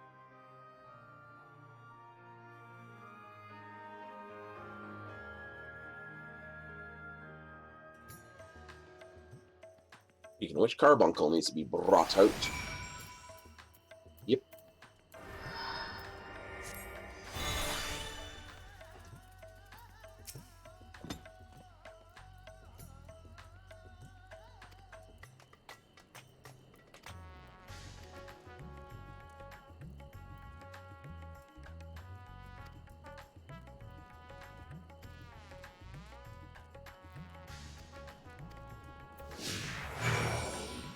Speaking of which, Carbuncle needs to be brought out. Yep.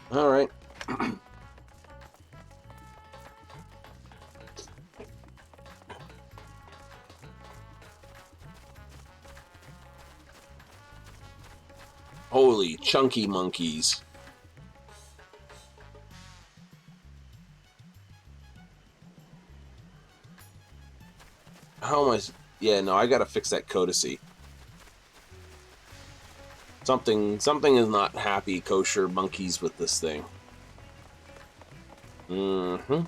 All right. Holy chunky monkeys. How am I? Yeah, no, I gotta fix that codicy. Something is not happy, kosher monkeys, with this thing. Mm-hmm.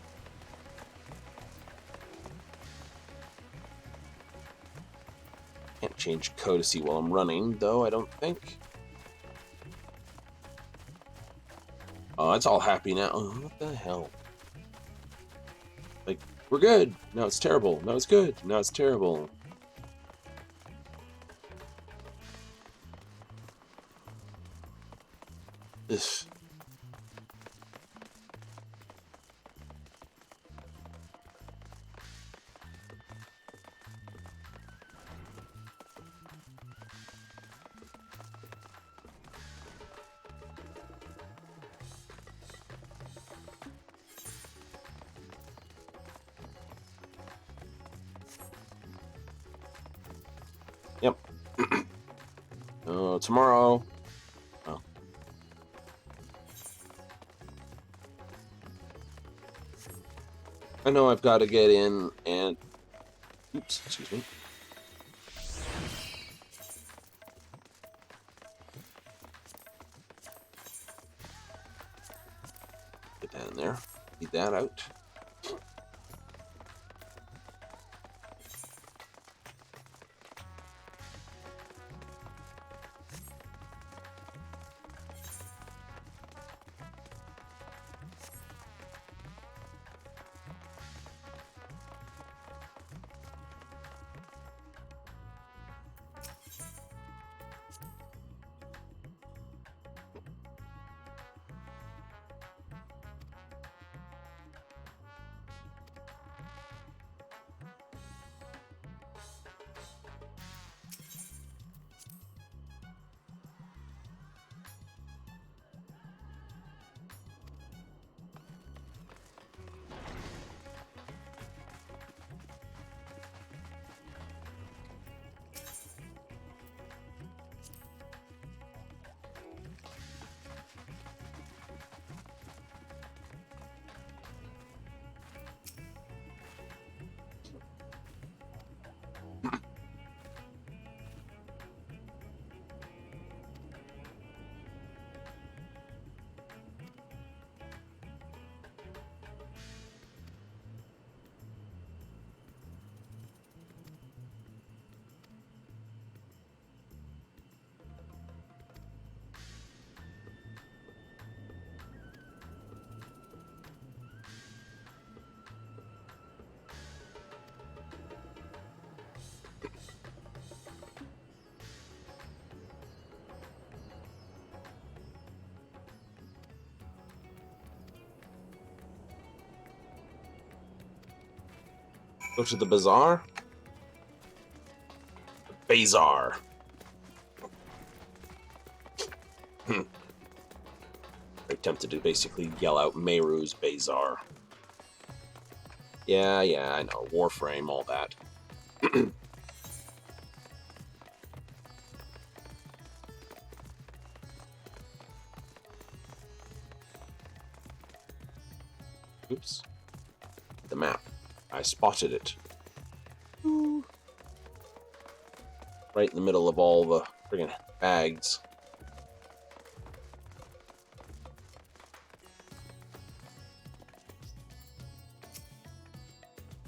Can't change codicy while I'm running, though, I don't think. Oh, it's all happy now. Oh, what the hell? Like, we're good. No, it's terrible. No, it's good. No, it's terrible. Ugh. Yep. Tomorrow. Oh. I know I've got to get in and... Oops, excuse me. Get that in there. Get that out. Go to the bazaar? Bazaar. Very tempted to basically yell out Meru's Bazaar. Yeah, I know. Warframe, all that. Oops. The map. I spotted it. Ooh. Right in the middle of all the friggin' bags.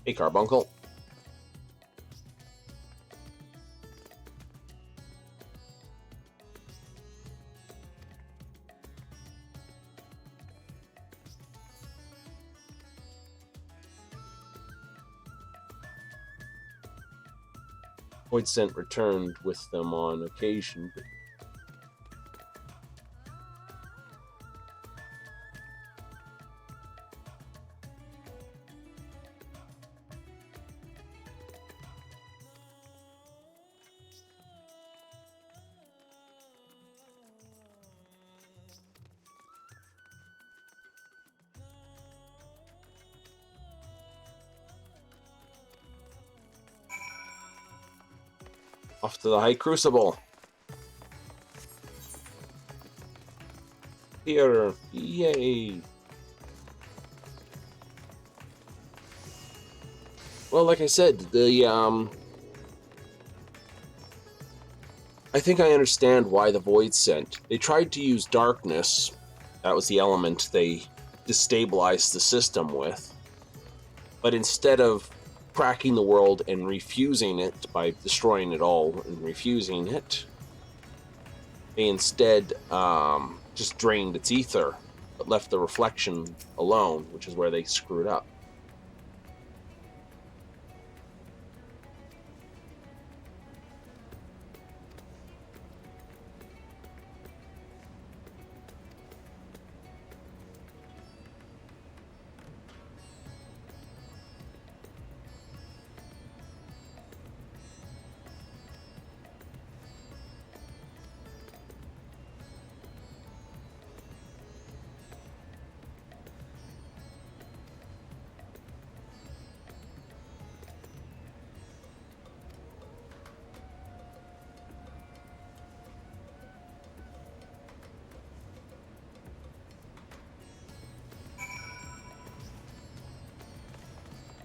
Hey, Carbuncle. Void Scent returned with them on occasion, but off to the High Crucible. Here, yay! Well, like I said, I think I understand why the Void Scent. They tried to use darkness. That was the element they destabilized the system with. But instead of cracking the world and refusing it by destroying it all and refusing it, they instead just drained its ether, but left the reflection alone, which is where they screwed up.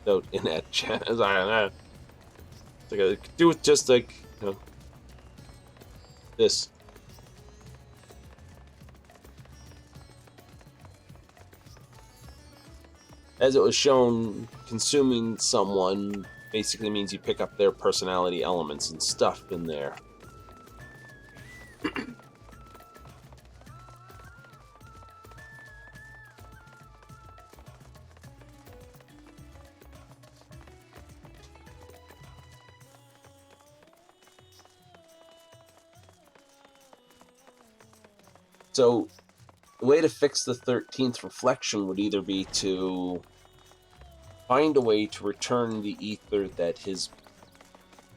Out in that chat, as I don't know. Like I could do with just like, you know, this. As it was shown, consuming someone basically means you pick up their personality elements and stuff in there. So, the way to fix the 13th reflection would either be to find a way to return the ether that his...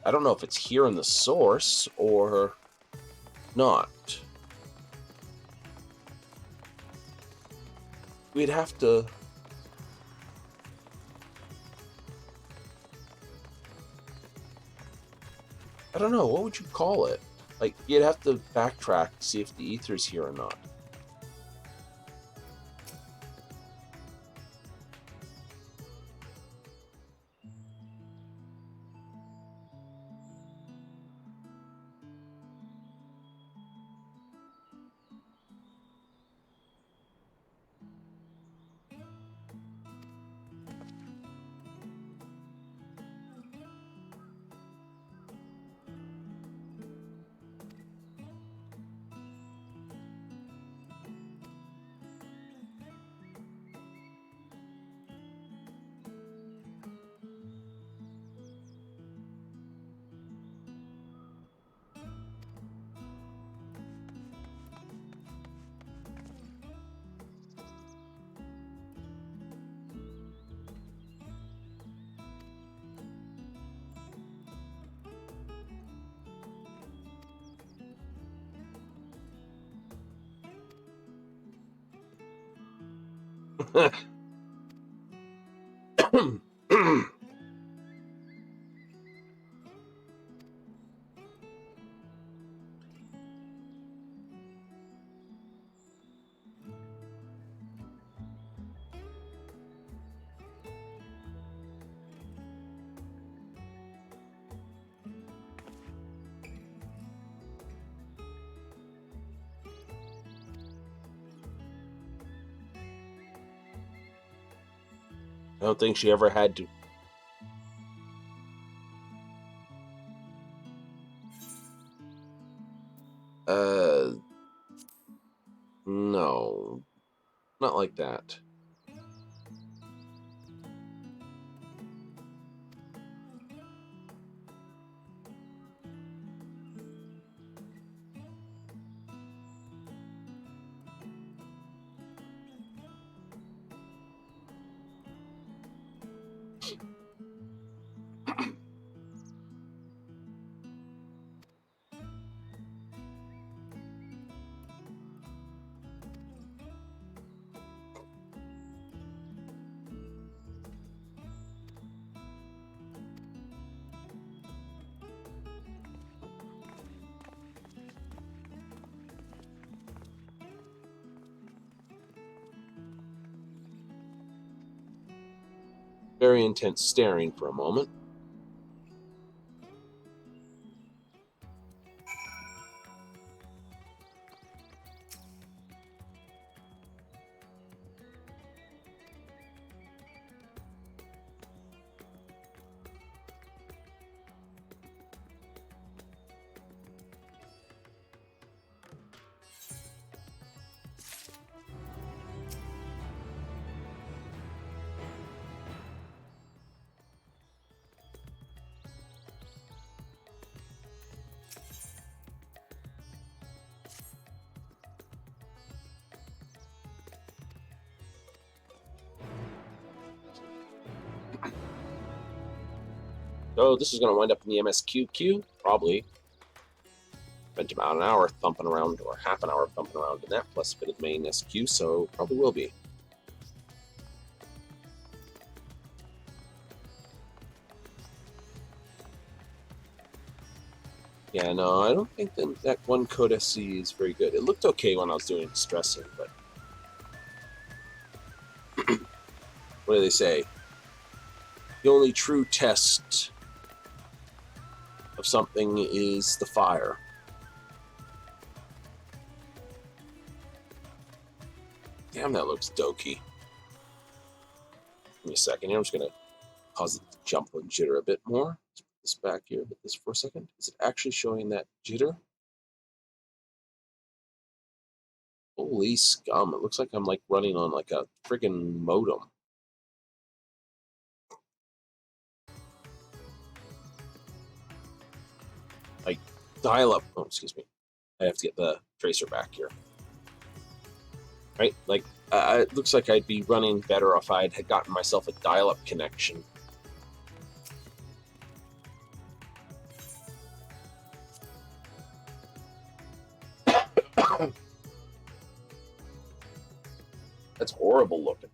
I don't know if it's here in the source or not. We'd have to... I don't know, what would you call it? Like, you'd have to backtrack to see if the ether's here or not. I don't think she ever had to. No. Not like that. Very intense staring for a moment. So this is going to wind up in the MSQ queue, probably. Spent about an hour thumping around, or half an hour thumping around in that, plus a bit of the main SQ, so probably will be. Yeah, no, I don't think that one code SC is very good. It looked okay when I was doing stressing, but what do they say? The only true test of something is the fire. Damn, that looks dokey. Give me a second here. I'm just going to pause the jump and jitter a bit more. Let's put this back here, hit this for a second. Is it actually showing that jitter? Holy scum. It looks like I'm like running on like a friggin' modem. Like dial up. Oh, excuse me. I have to get the tracer back here. Right? Like, it looks like I'd be running better if I had gotten myself a dial-up connection. That's horrible looking.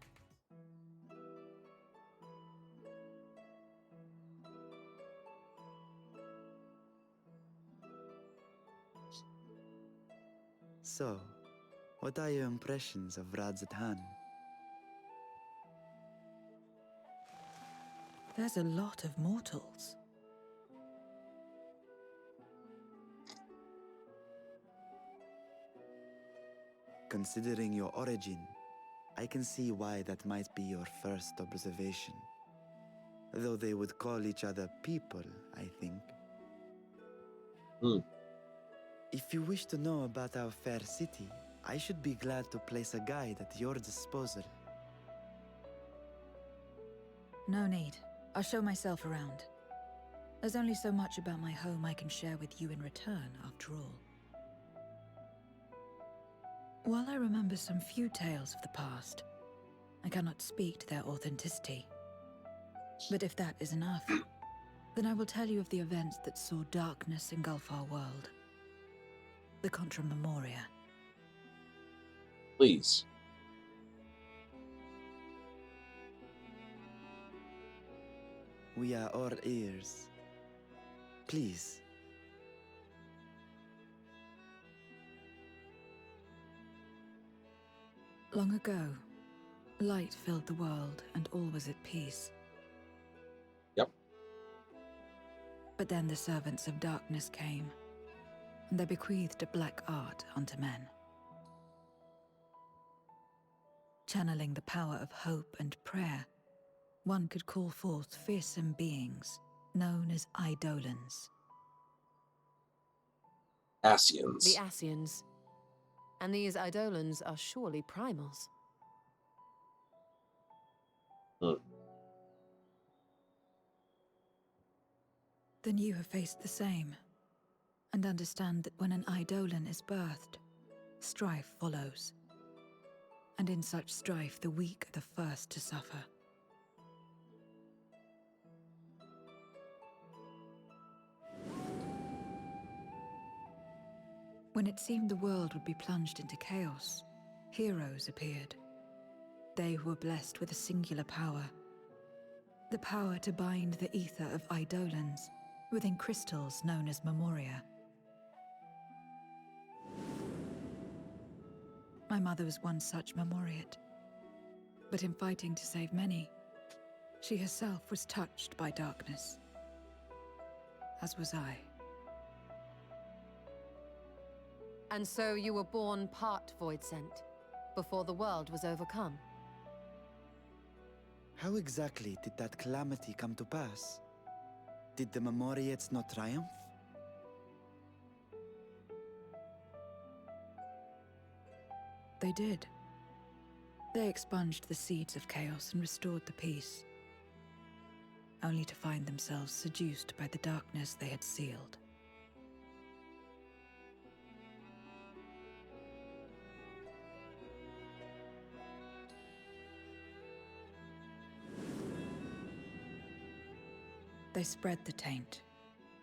So, what are your impressions of Radzatan? There's a lot of mortals. Considering your origin, I can see why that might be your first observation. Though they would call each other people, I think. If you wish to know about our fair city, I should be glad to place a guide at your disposal. No need. I'll show myself around. There's only so much about my home I can share with you in return, after all. While I remember some few tales of the past, I cannot speak to their authenticity. But if that is enough, then I will tell you of the events that saw darkness engulf our world. The Contra Memoria. Please. We are all ears. Please. Long ago, light filled the world and all was at peace. Yep. But then the servants of darkness came, and they bequeathed a black art unto men. Channeling the power of hope and prayer, one could call forth fearsome beings known as Eidolons. Asians. The Asians. And these Eidolons are surely primals. Then you have faced the same, and understand that when an Eidolon is birthed, strife follows. And in such strife, the weak are the first to suffer. When it seemed the world would be plunged into chaos, heroes appeared. They who were blessed with a singular power. The power to bind the ether of Eidolons within crystals known as memoria. My mother was one such memoriate. But in fighting to save many, she herself was touched by darkness. As was I. And so you were born part void sent, before the world was overcome. How exactly did that calamity come to pass? Did the Memoriates not triumph? They did. They expunged the seeds of chaos and restored the peace, only to find themselves seduced by the darkness they had sealed. They spread the taint,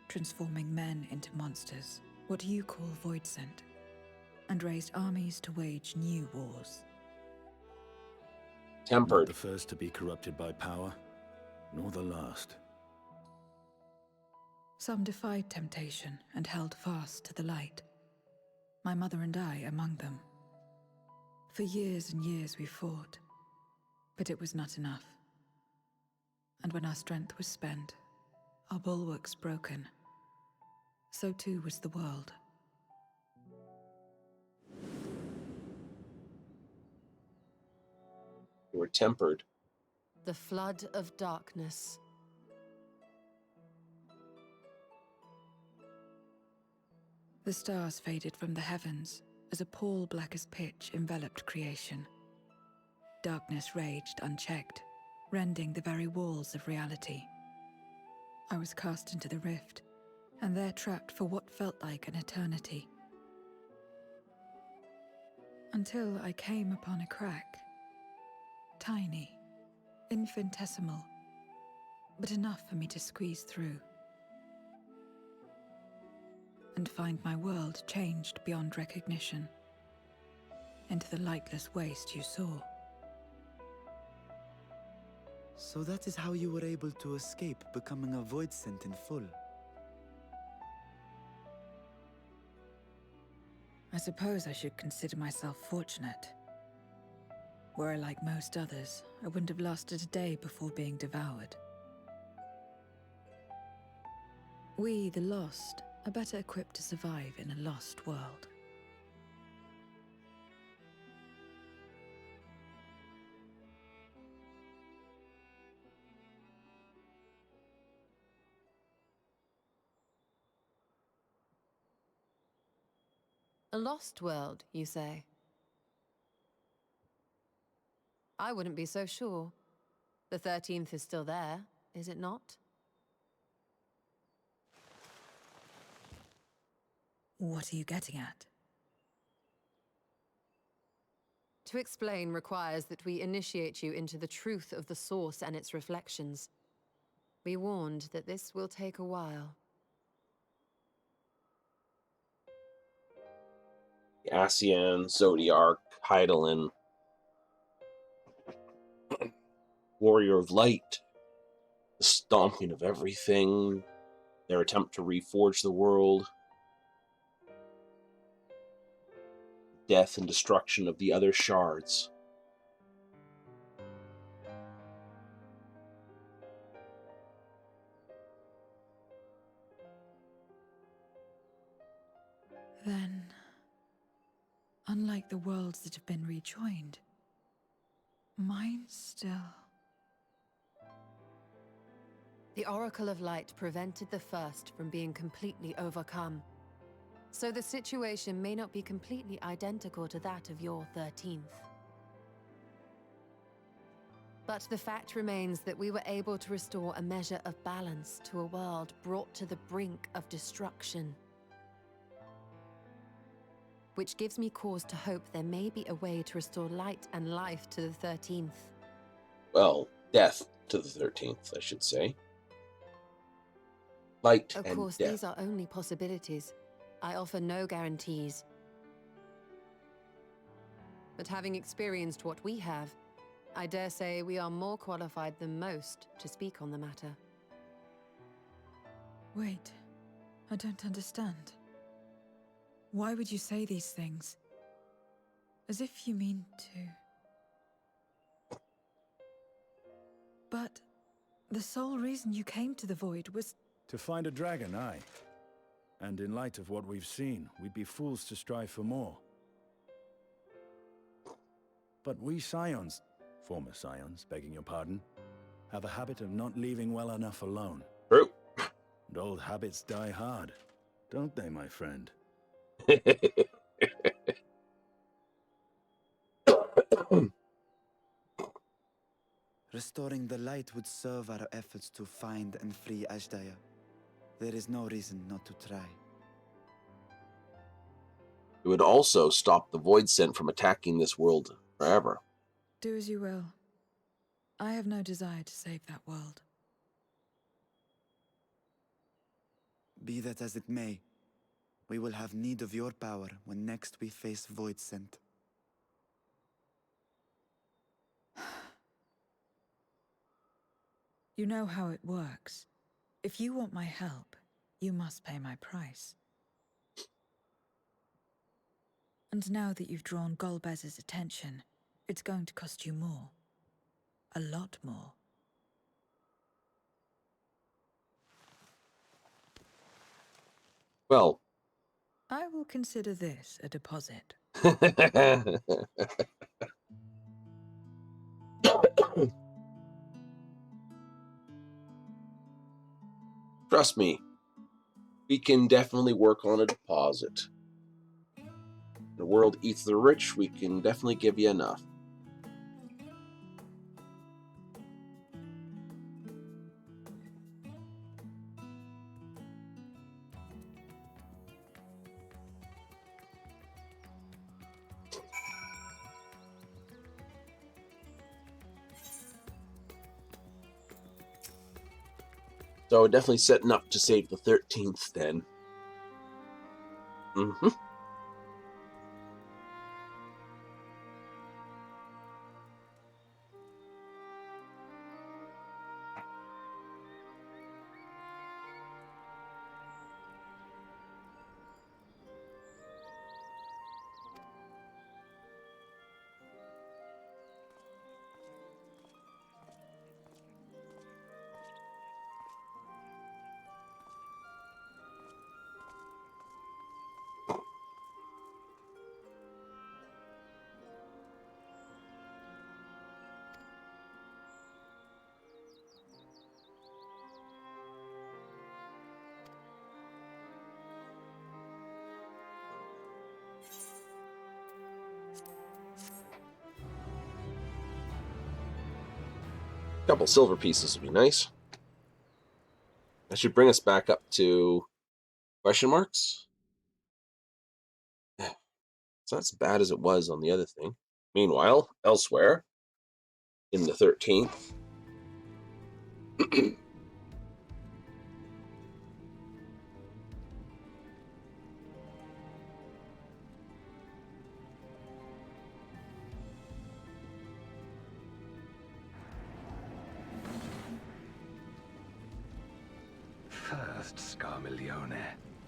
transforming men into monsters, what you call void sent, and raised armies to wage new wars. Not Tempered. the first to be corrupted by power, nor the last. Some defied temptation and held fast to the light. My mother and I among them. For years and years we fought, but it was not enough. And when our strength was spent, our bulwarks broken, so too was the world. They were tempered. The flood of darkness. The stars faded from the heavens as a pall black as pitch enveloped creation. Darkness raged unchecked, rending the very walls of reality. I was cast into the rift, and there trapped for what felt like an eternity. Until I came upon a crack. Tiny, infinitesimal, but enough for me to squeeze through. And find my world changed beyond recognition, into the lightless waste you saw. So that is how you were able to escape becoming a void sent in full. I suppose I should consider myself fortunate. Were I like most others, I wouldn't have lasted a day before being devoured. We, the lost, are better equipped to survive in a lost world. A lost world, you say? I wouldn't be so sure. The 13th is still there, is it not? What are you getting at? To explain requires that we initiate you into the truth of the source and its reflections. Be warned that this will take a while. The Asian, Zodiarch, Hydaelyn. Warrior of Light. the stomping of everything, their attempt to reforge the world, death and destruction of the other shards. Then, unlike the worlds that have been rejoined, mine still... The Oracle of Light prevented the first from being completely overcome. So the situation may not be completely identical to that of your 13th. But the fact remains that we were able to restore a measure of balance to a world brought to the brink of destruction. Which gives me cause to hope there may be a way to restore light and life to the 13th. Well, death to the 13th, I should say. Light and death. Of course, these are only possibilities. I offer no guarantees. But having experienced what we have, I dare say we are more qualified than most to speak on the matter. Wait, I don't understand. Why would you say these things? As if you mean to... But the sole reason you came to the Void was... To find a dragon, aye. And in light of what we've seen, we'd be fools to strive for more. But we Scions, former Scions, begging your pardon, have a habit of not leaving well enough alone. True. And old habits die hard, don't they, my friend? Restoring the light would serve our efforts to find and free Ashdaya. There is no reason not to try. It would also stop the Void Scent from attacking this world forever. Do as you will. I have no desire to save that world. Be that as it may, we will have need of your power when next we face Void Scent. You know how it works. If you want my help, you must pay my price. And now that you've drawn Golbez's attention, it's going to cost you more. A lot more. Well. I will consider this a deposit. Trust me, we can definitely work on a deposit. The world eats the rich, we can definitely give you enough. So definitely setting up to save the 13th then. Mm-hmm. Couple silver pieces would be nice. That should bring us back up to question marks. It's not as bad as it was on the other thing. Meanwhile, elsewhere, in the 13th, First Scarmiglione,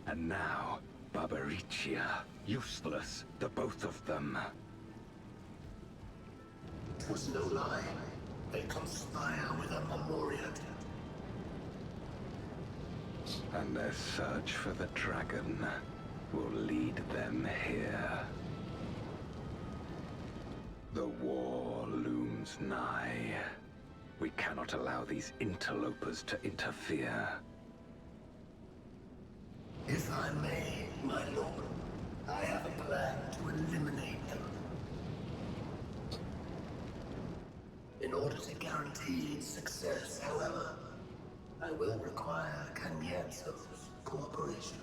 and now Barbariccia. Useless, the both of them. It was no lie. They conspire with a Memoriat. And their search for the dragon will lead them here. The war looms nigh. We cannot allow these interlopers to interfere. If I may, my lord, I have a plan to eliminate them. In order to guarantee its success, however, I will require Cagnazzo's cooperation.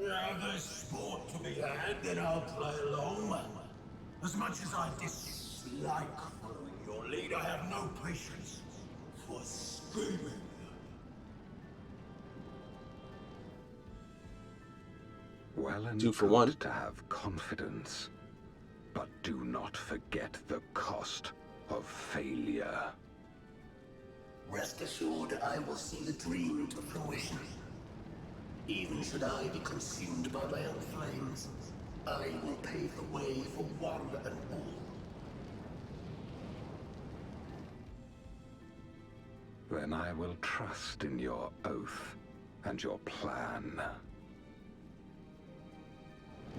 Now there's sport to be had, then I'll play along. As much as I dislike following your lead, I have no patience for screaming. Well and 2 for good 1. to have confidence, but do not forget the cost of failure. Rest assured, I will see the dream to fruition. Even should I be consumed by my own flames, I will pave the way for one and all. Then I will trust in your oath and your plan.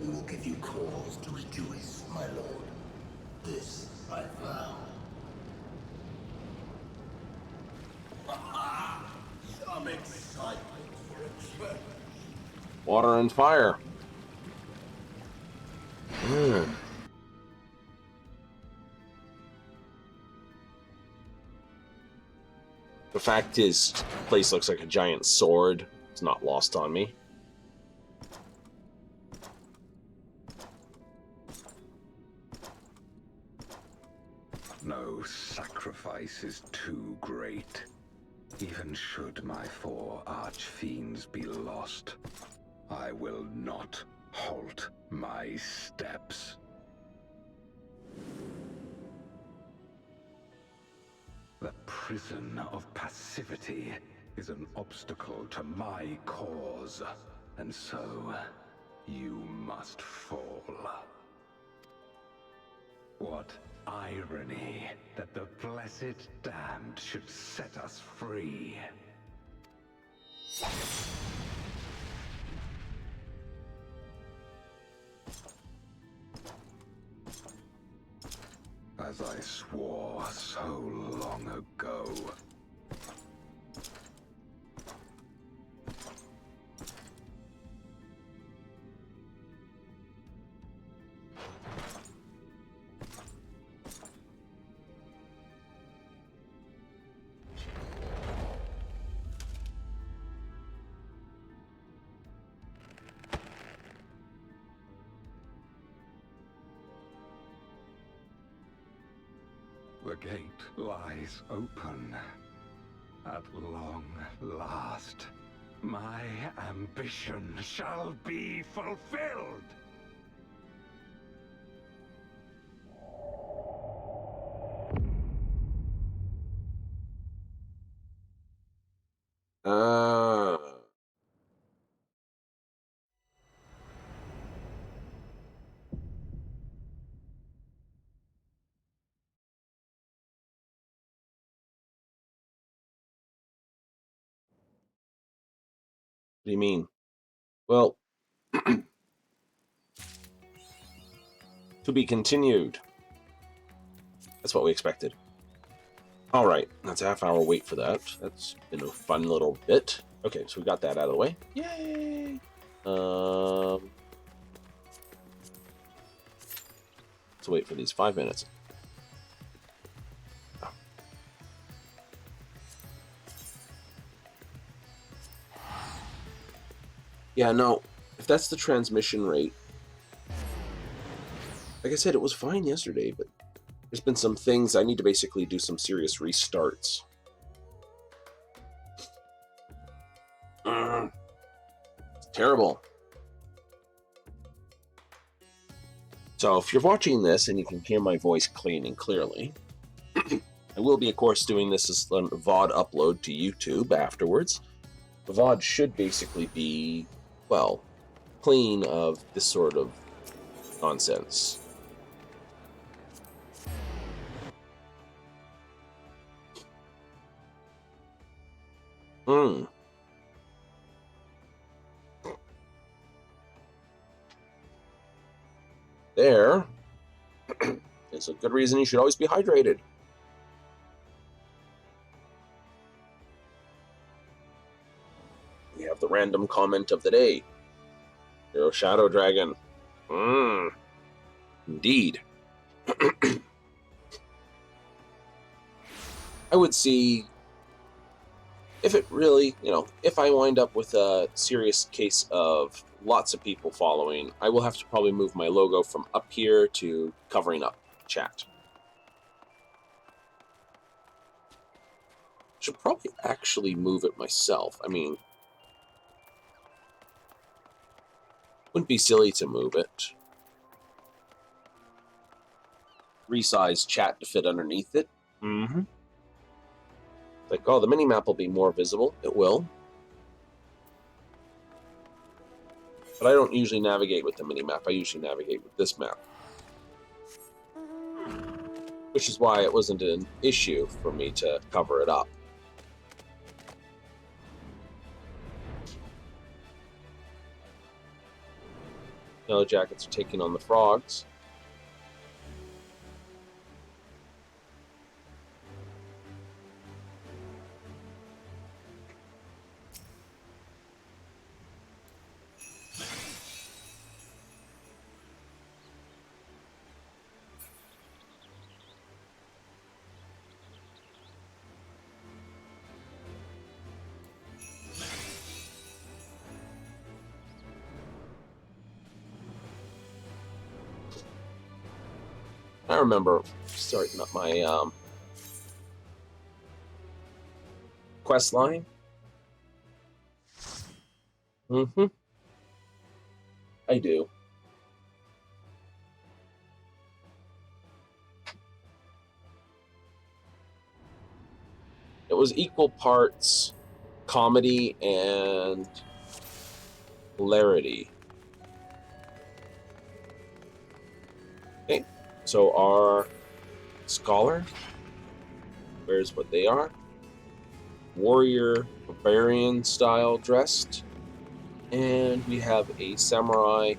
We will give you cause to rejoice, my lord. This I vow. Some excitement for a church. Water and fire. The fact is, the place looks like a giant sword. It's not lost on me. No sacrifice is too great. Even should my 4 archfiends be lost, I will not halt my steps. The prison of passivity is an obstacle to my cause, and so you must fall. What irony that the blessed damned should set us free. As I swore so long ago. The gate lies open. At long last, my ambition shall be fulfilled! What do you mean? Well, to be continued. That's what we expected. Alright, that's a half-hour wait for that. That's been a fun little bit. Okay, so we got that out of the way. Yay! Let's wait for these 5 minutes. Yeah, no, if that's the transmission rate, like I said, it was fine yesterday, but there's been some things I need to basically do some serious restarts. It's terrible. So if you're watching this and you can hear my voice clean and clearly, I will be, of course, doing this as a VOD upload to YouTube afterwards. The VOD should basically be, well, clean of this sort of nonsense. There is a good reason you should always be hydrated. We have the random comment of the day. Hero Shadow Dragon. Indeed. I would see if it really, if I wind up with a serious case of lots of people following, I will have to probably move my logo from up here to covering up chat. Should probably actually move it myself. I mean, wouldn't be silly to move it. Resize chat to fit underneath it. Like, oh, the mini-map will be more visible. It will. But I don't usually navigate with the mini-map. I usually navigate with this map. Which is why it wasn't an issue for me to cover it up. Yellow Jackets are taking on the Frogs. I remember starting up my quest line. I do. It was equal parts comedy and hilarity. Okay, so our scholar, where's what they are? Warrior, barbarian style dressed. And we have a samurai.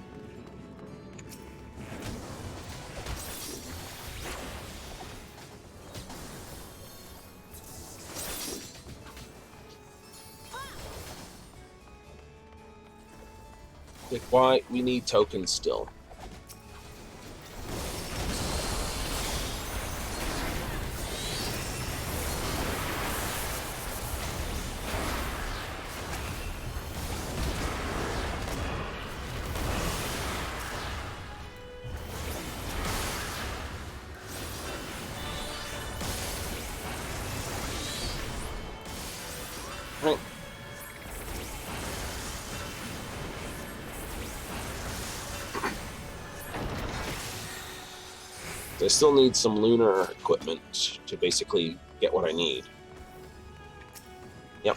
Like, why? We need tokens still. Right. I still need some lunar equipment to basically get what I need. Yep.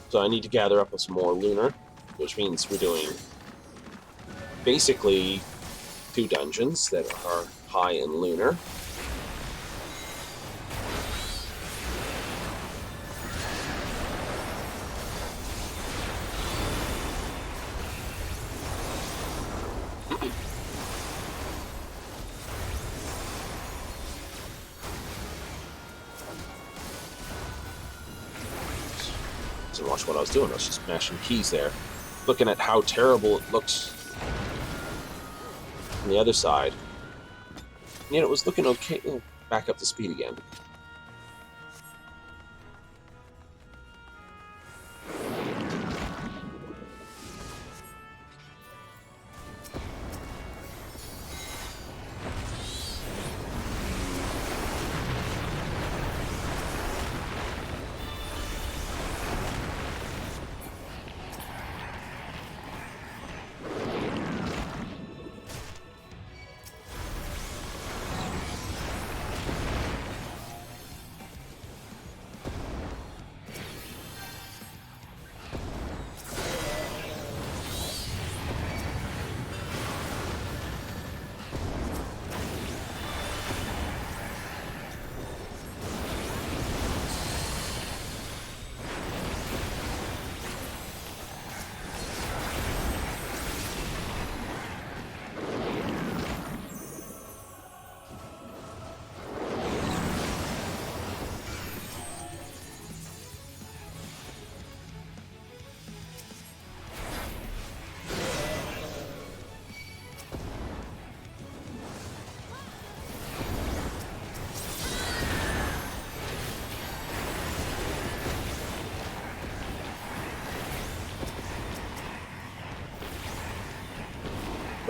So I need to gather up some more lunar, which means we're doing basically 2 dungeons that are high in lunar. And watch what I was doing. I was just mashing keys there, looking at how terrible it looks on the other side. And yet it was looking okay. Oh, back up to speed again.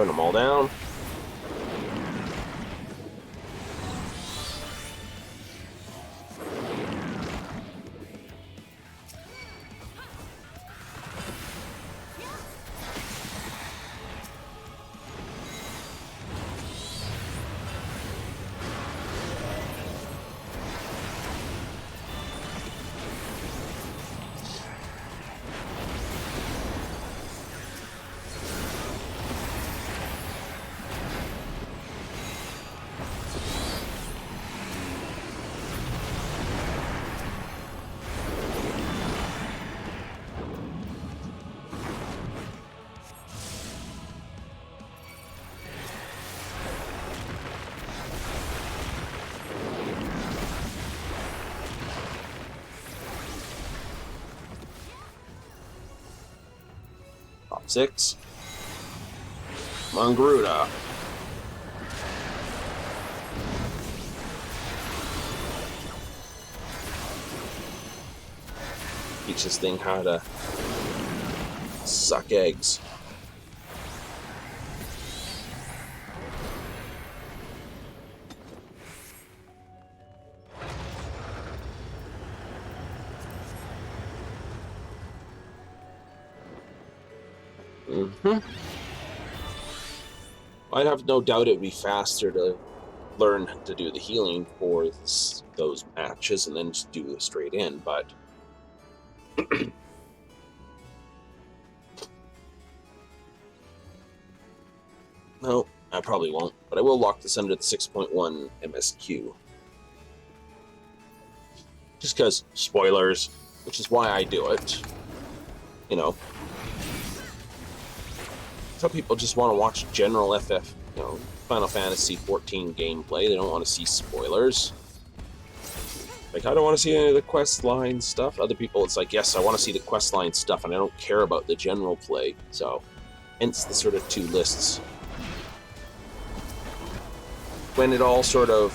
Burn them all down. Top 6. Mangruda. Teach this thing how to suck eggs. I'd have no doubt it would be faster to learn to do the healing for those matches and then just do it straight in, but no, I probably won't. But I will lock this under the 6.1 MSQ. Just because spoilers, which is why I do it. You know, some people just want to watch general FF, you know, Final Fantasy 14 gameplay. They don't want to see spoilers. Like, I don't want to see any of the quest line stuff. Other people, it's like, yes, I want to see the quest line stuff, and I don't care about the general play. So, hence the sort of two lists. When it all sort of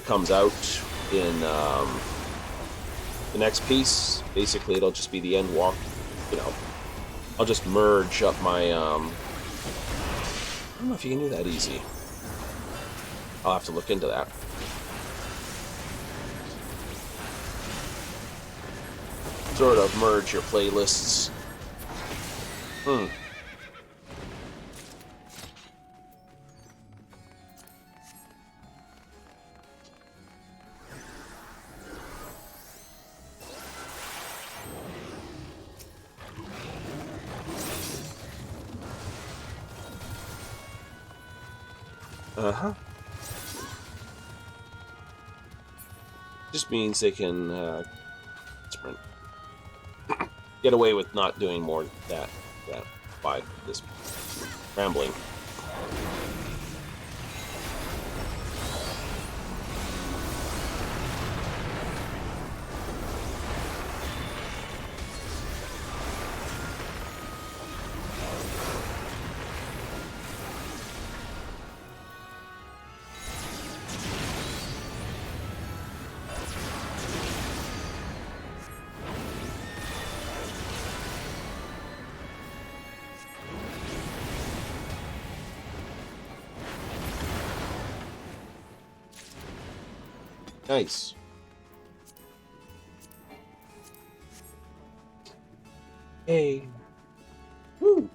comes out in the next piece, basically it'll just be the Endwalk. You know, I'll just merge up my I don't know if you can do that easy. I'll have to look into that. Sort of merge your playlists. Just means they can sprint. Get away with not doing more than that by this rambling. Nice. Hey. Woo.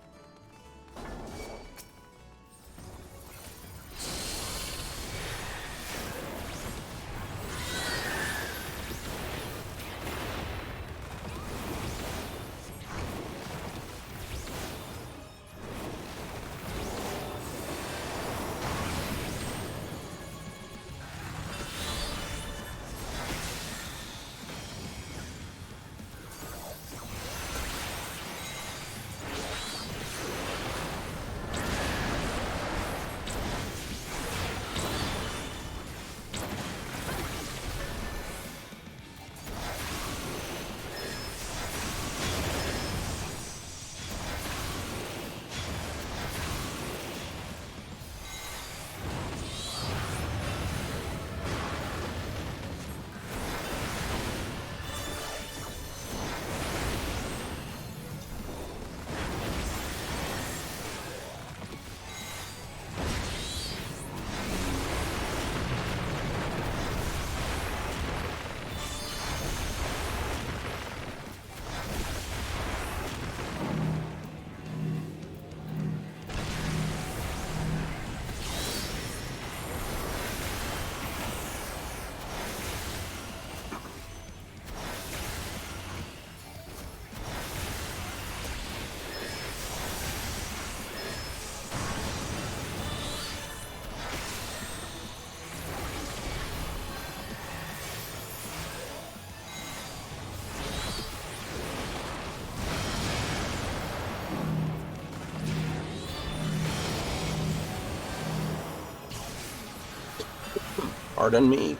Pardon me.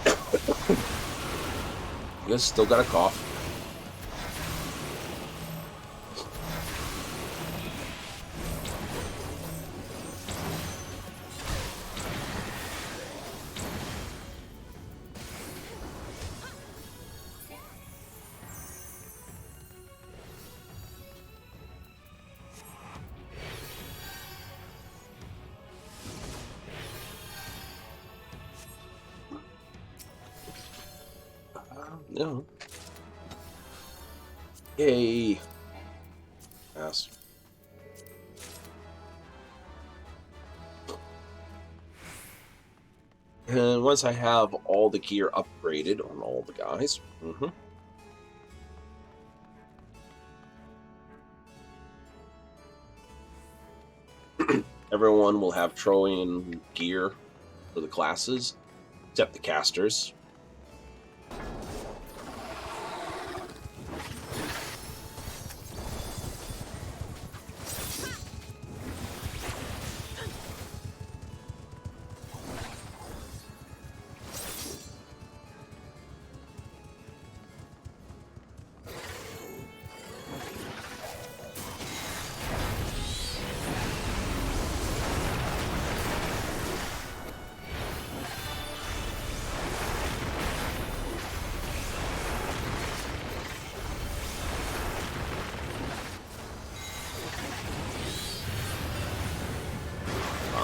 I guess still got a cough. No. Yay. Pass. And once I have all the gear upgraded on all the guys, everyone will have Trojan gear for the classes, except the casters.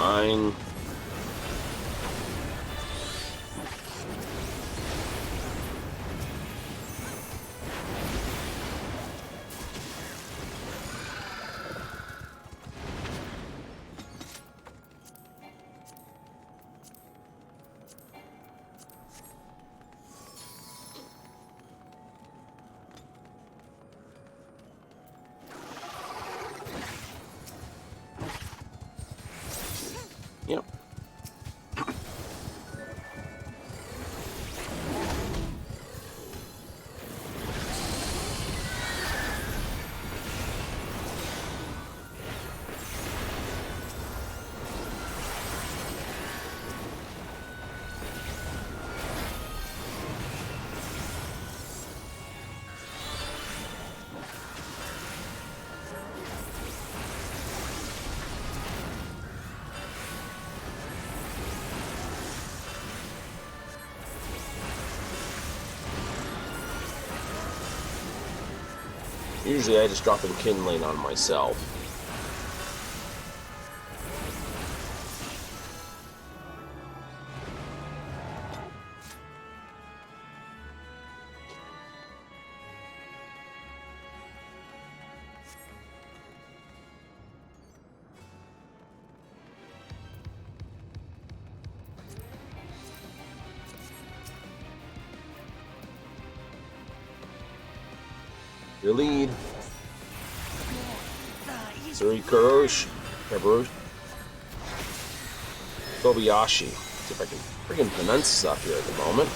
Fine. Yep. Usually I just drop in kindling on myself. Your lead. Karush. Kobayashi. See if I can freaking pronounce stuff here at the moment.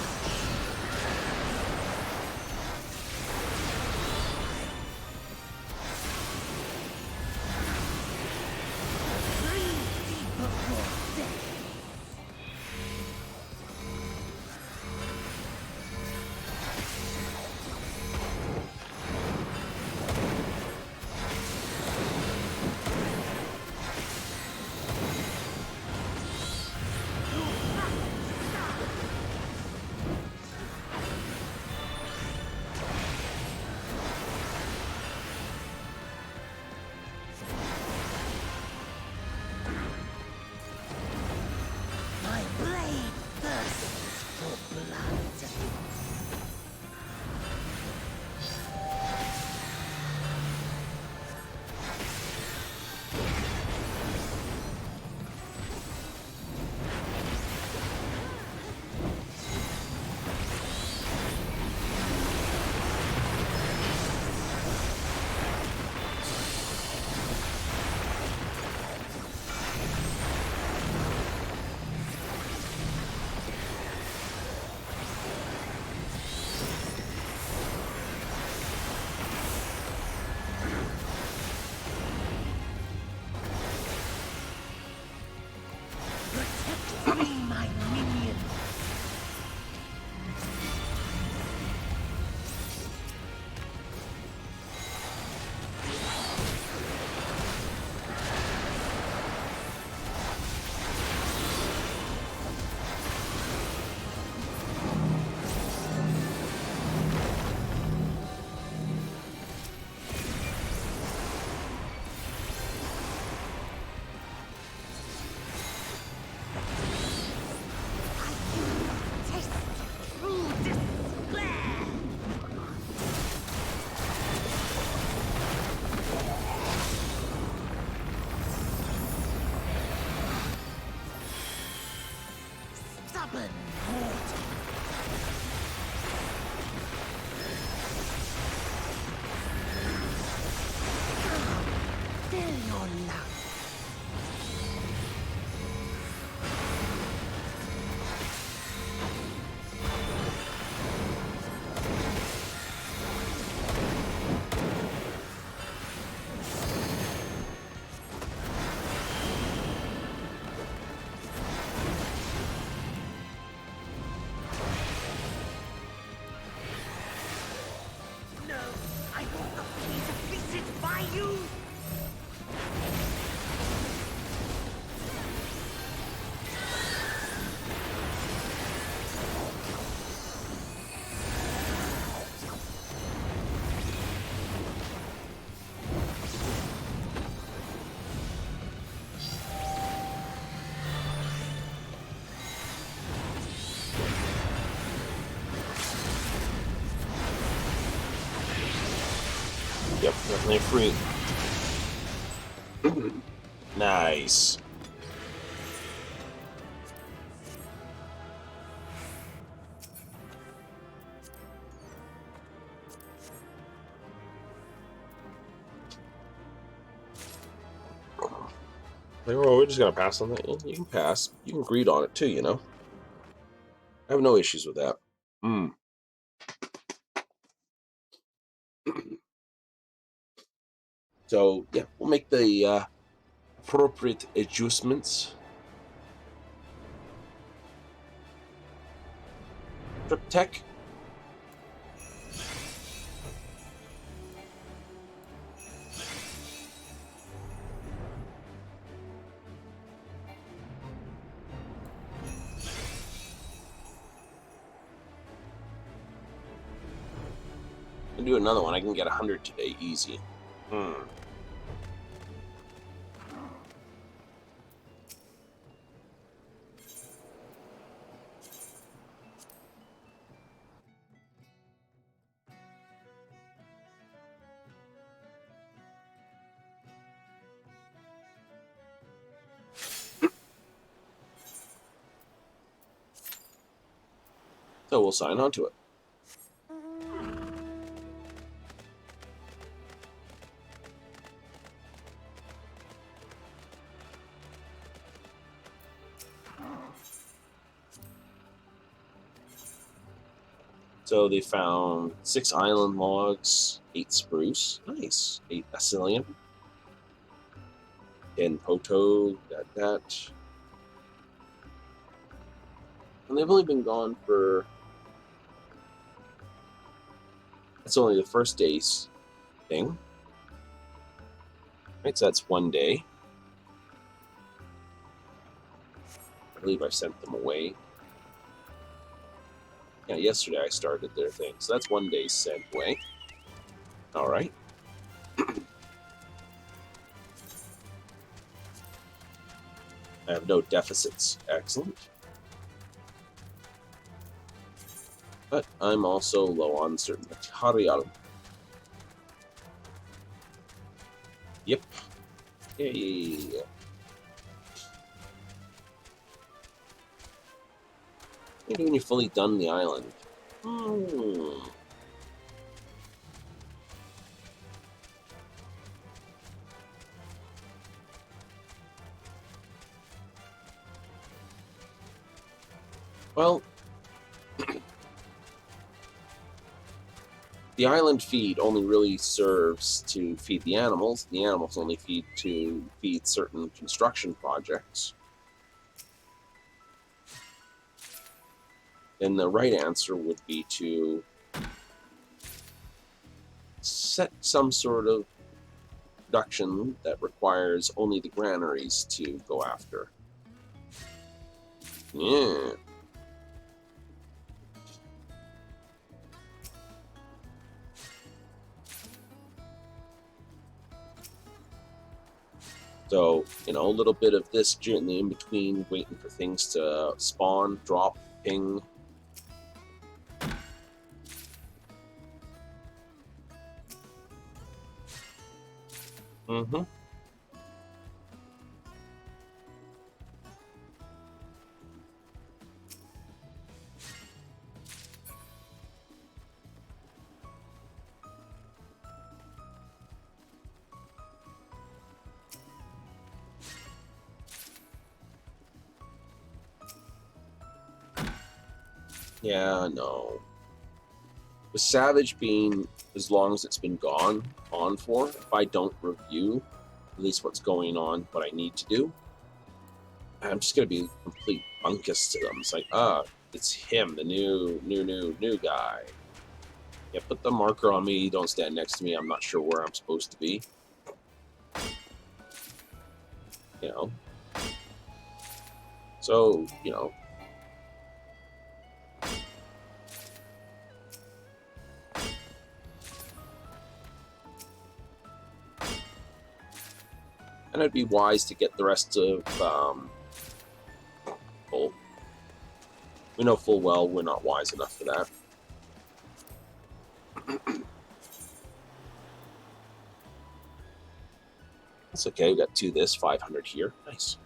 your love. No, I will not be defeated by you! Yep, definitely free. Nice. Like, oh, we're just gonna pass on that. You can pass. You can greed on it too, you know. I have no issues with that. So yeah, we'll make the appropriate adjustments. Trip tech. And do another one. I can get 100 today, easy. So we'll sign on to it. So they found 6 island logs, 8 spruce, nice, 8 Asilian, and Poto, that. And they've only been gone for. That's only the first day's thing. Right, so that's 1 day. I believe I sent them away. Yeah, yesterday I started their thing. So that's 1 day sent away. All right. I have no deficits. Excellent. But I'm also low on certain material. Yep. Yeah. Maybe when you're fully done the island. Well, the island feed only really serves to feed the animals. The animals only feed to feed certain construction projects. And the right answer would be to set some sort of production that requires only the granaries to go after. Yeah. So, you know, a little bit of this in the in-between, waiting for things to spawn, drop, ping. Mm-hmm. Yeah, no. With Savage being as long as it's been gone on for, if I don't review at least what's going on, what I need to do, I'm just gonna be complete bunkus to them. It's like, it's him, the new guy. Yeah, put the marker on me, don't stand next to me, I'm not sure where I'm supposed to be. You know. So, you know. And it'd be wise to get the rest of full. We know full well we're not wise enough for that. That's okay, we got 2 this, 500 here. Nice.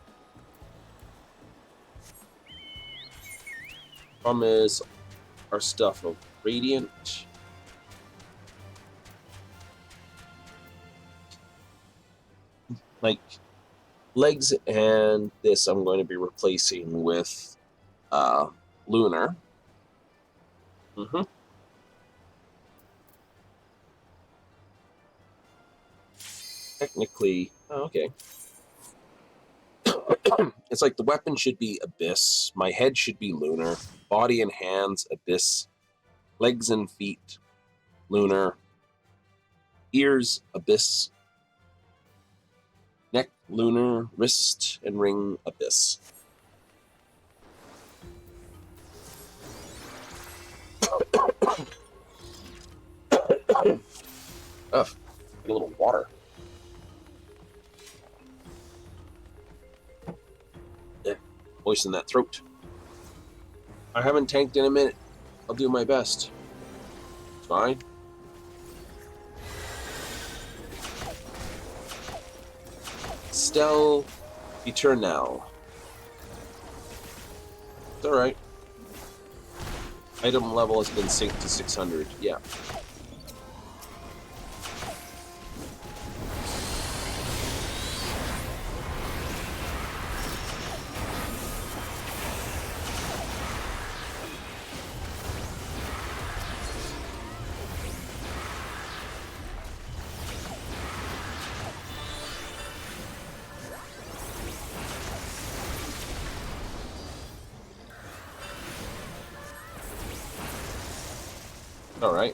Problem is our stuff of Radiant. Like legs and this I'm going to be replacing with Lunar. Technically, okay. It's like the weapon should be Abyss, my head should be Lunar, body and hands Abyss, legs and feet Lunar, ears Abyss, neck Lunar, wrist and ring Abyss. Ugh, get a little water. Yeah, moisten that throat. I haven't tanked in a minute. I'll do my best. It's fine. Stell Eternal. It's alright. Item level has been synced to 600. Yeah. All right.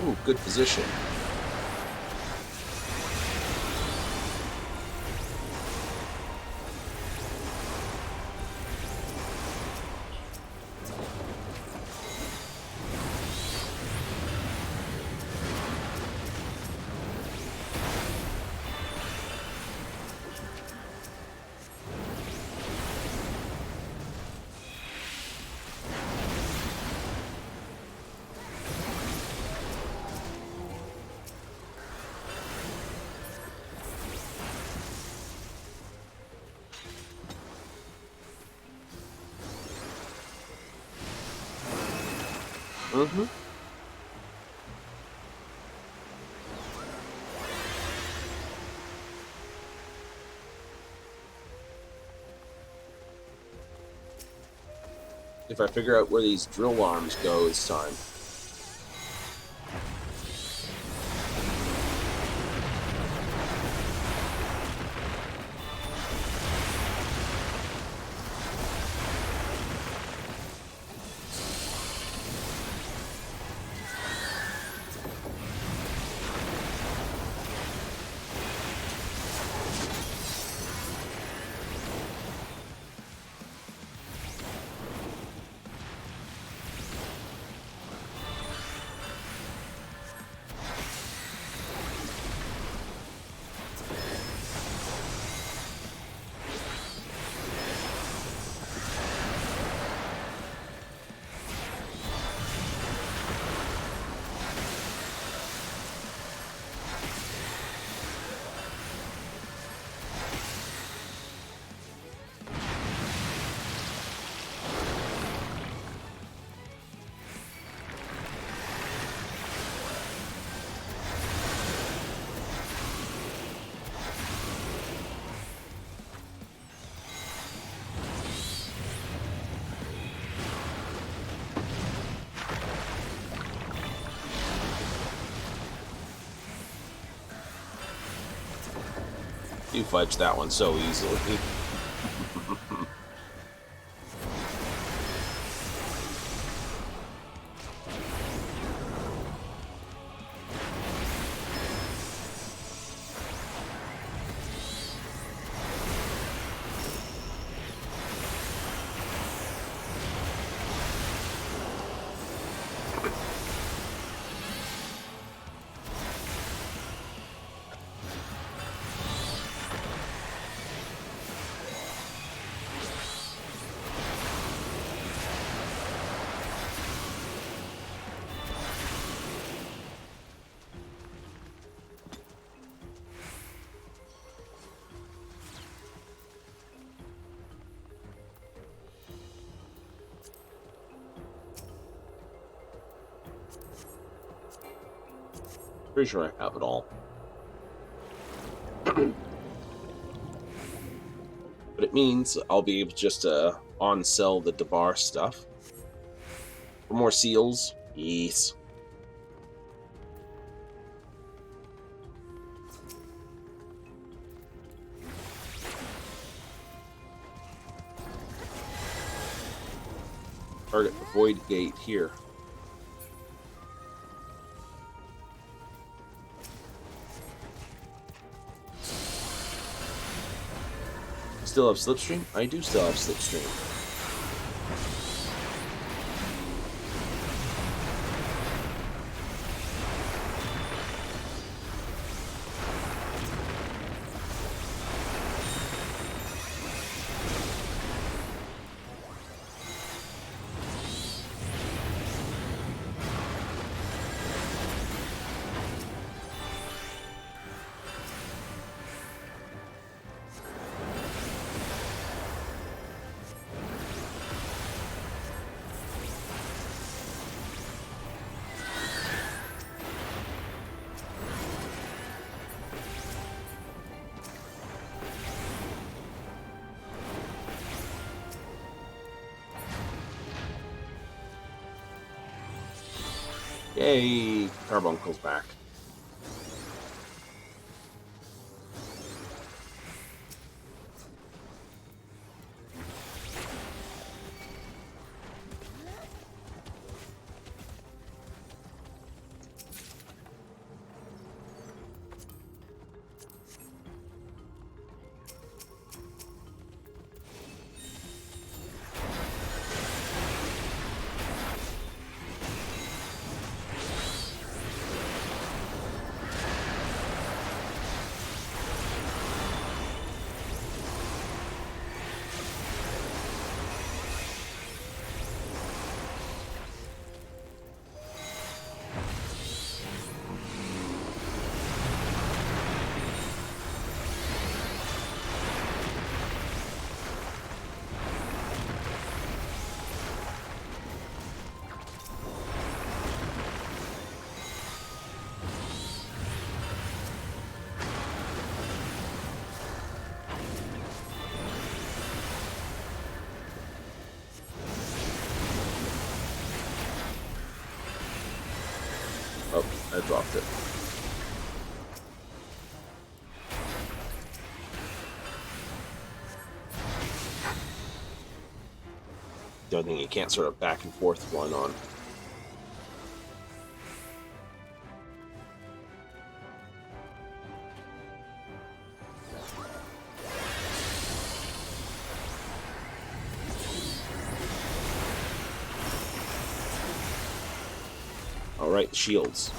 Ooh, good position. Mm-hmm. If I figure out where these drill arms go this time. You fudged that one so easily. Pretty sure I have it all. But it means I'll be able just to on-sell the Debar stuff. For more seals? Yes. Target the Void Gate here. Still have Slipstream? I do still have Slipstream. Yay! Carbuncle's back. Oh, I dropped it. The only thing you can't sort of back and forth one on. Alright, shields.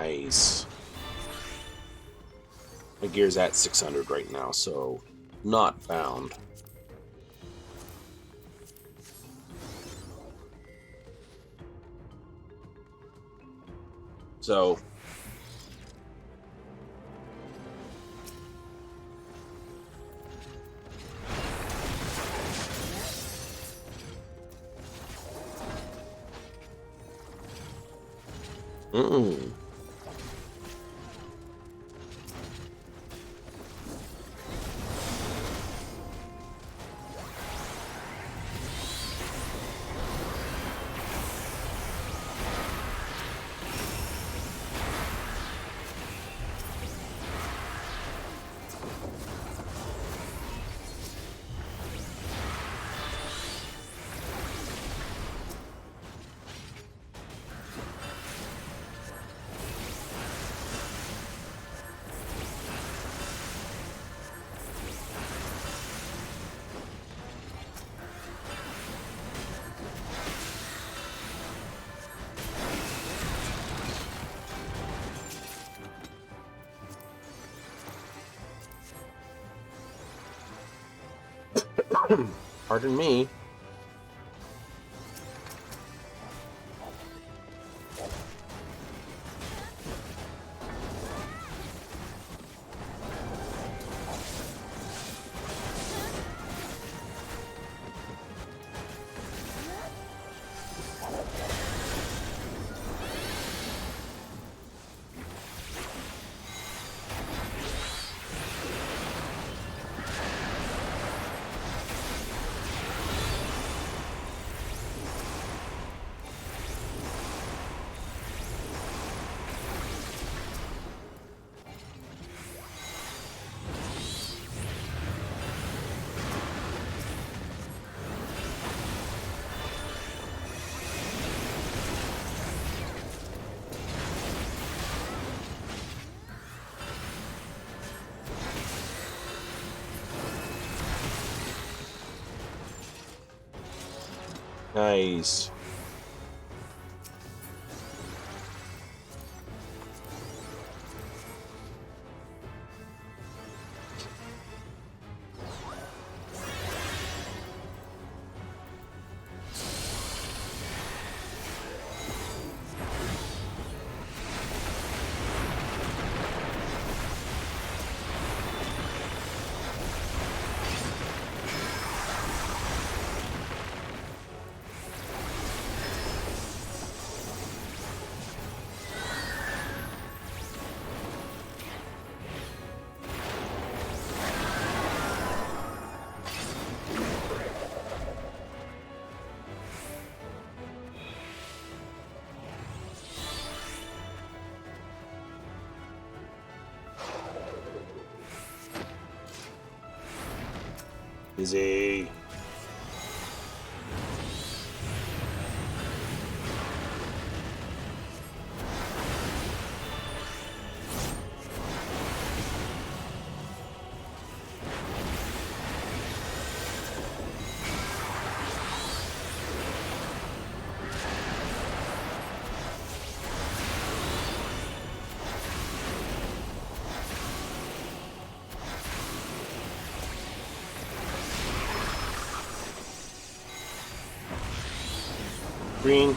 Nice. My gear's at 600 right now, so not bound. So Mm-mm. Pardon me. Nice. Easy. Green.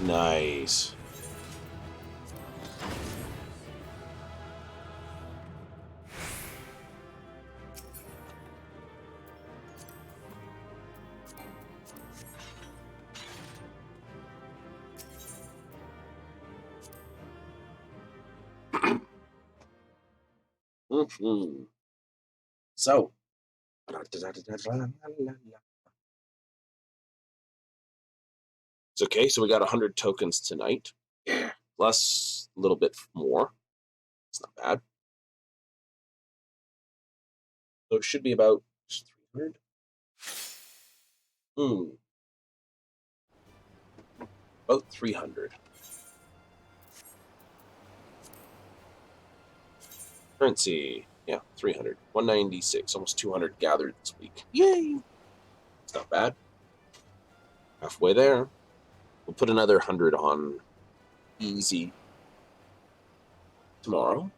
Nice. Mm-hmm. So, it's okay. So we got 100 tokens tonight. Plus a little bit more. It's not bad. So it should be about 300. About 300. Currency. Yeah, 300. 196. Almost 200 gathered this week. Yay! It's not bad. Halfway there. We'll put another 100 on easy tomorrow.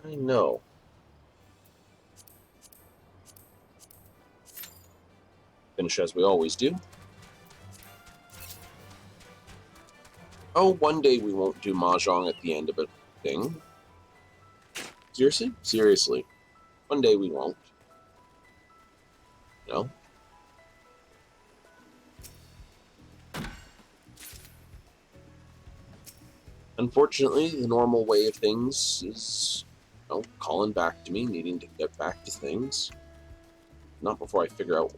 I know. Finish as we always do. Oh, one day we won't do Mahjong at the end of a thing. Seriously? Seriously. One day we won't. No? Unfortunately, the normal way of things is, you know, calling back to me, needing to get back to things. Not before I figure out,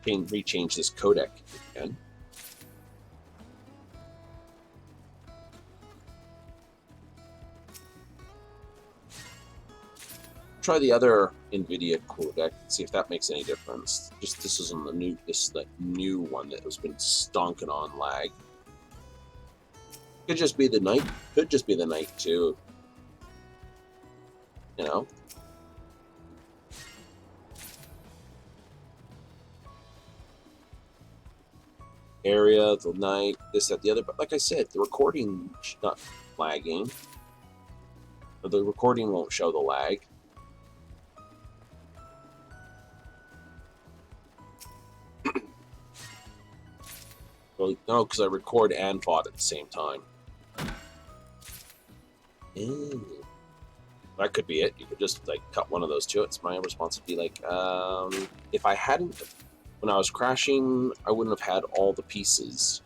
rechange this codec again. Try the other NVIDIA codec, see if that makes any difference. Just this is on the new one that has been stonking on lag. Could just be the night. Could just be the night too. You know. Area, the night, this, that, the other. But like I said, the recording not lagging. The recording won't show the lag. Well, no, because I record and VOD at the same time. That could be it. You could just like cut one of those two. It's my responsibility. Like, if I hadn't, when I was crashing, I wouldn't have had all the pieces.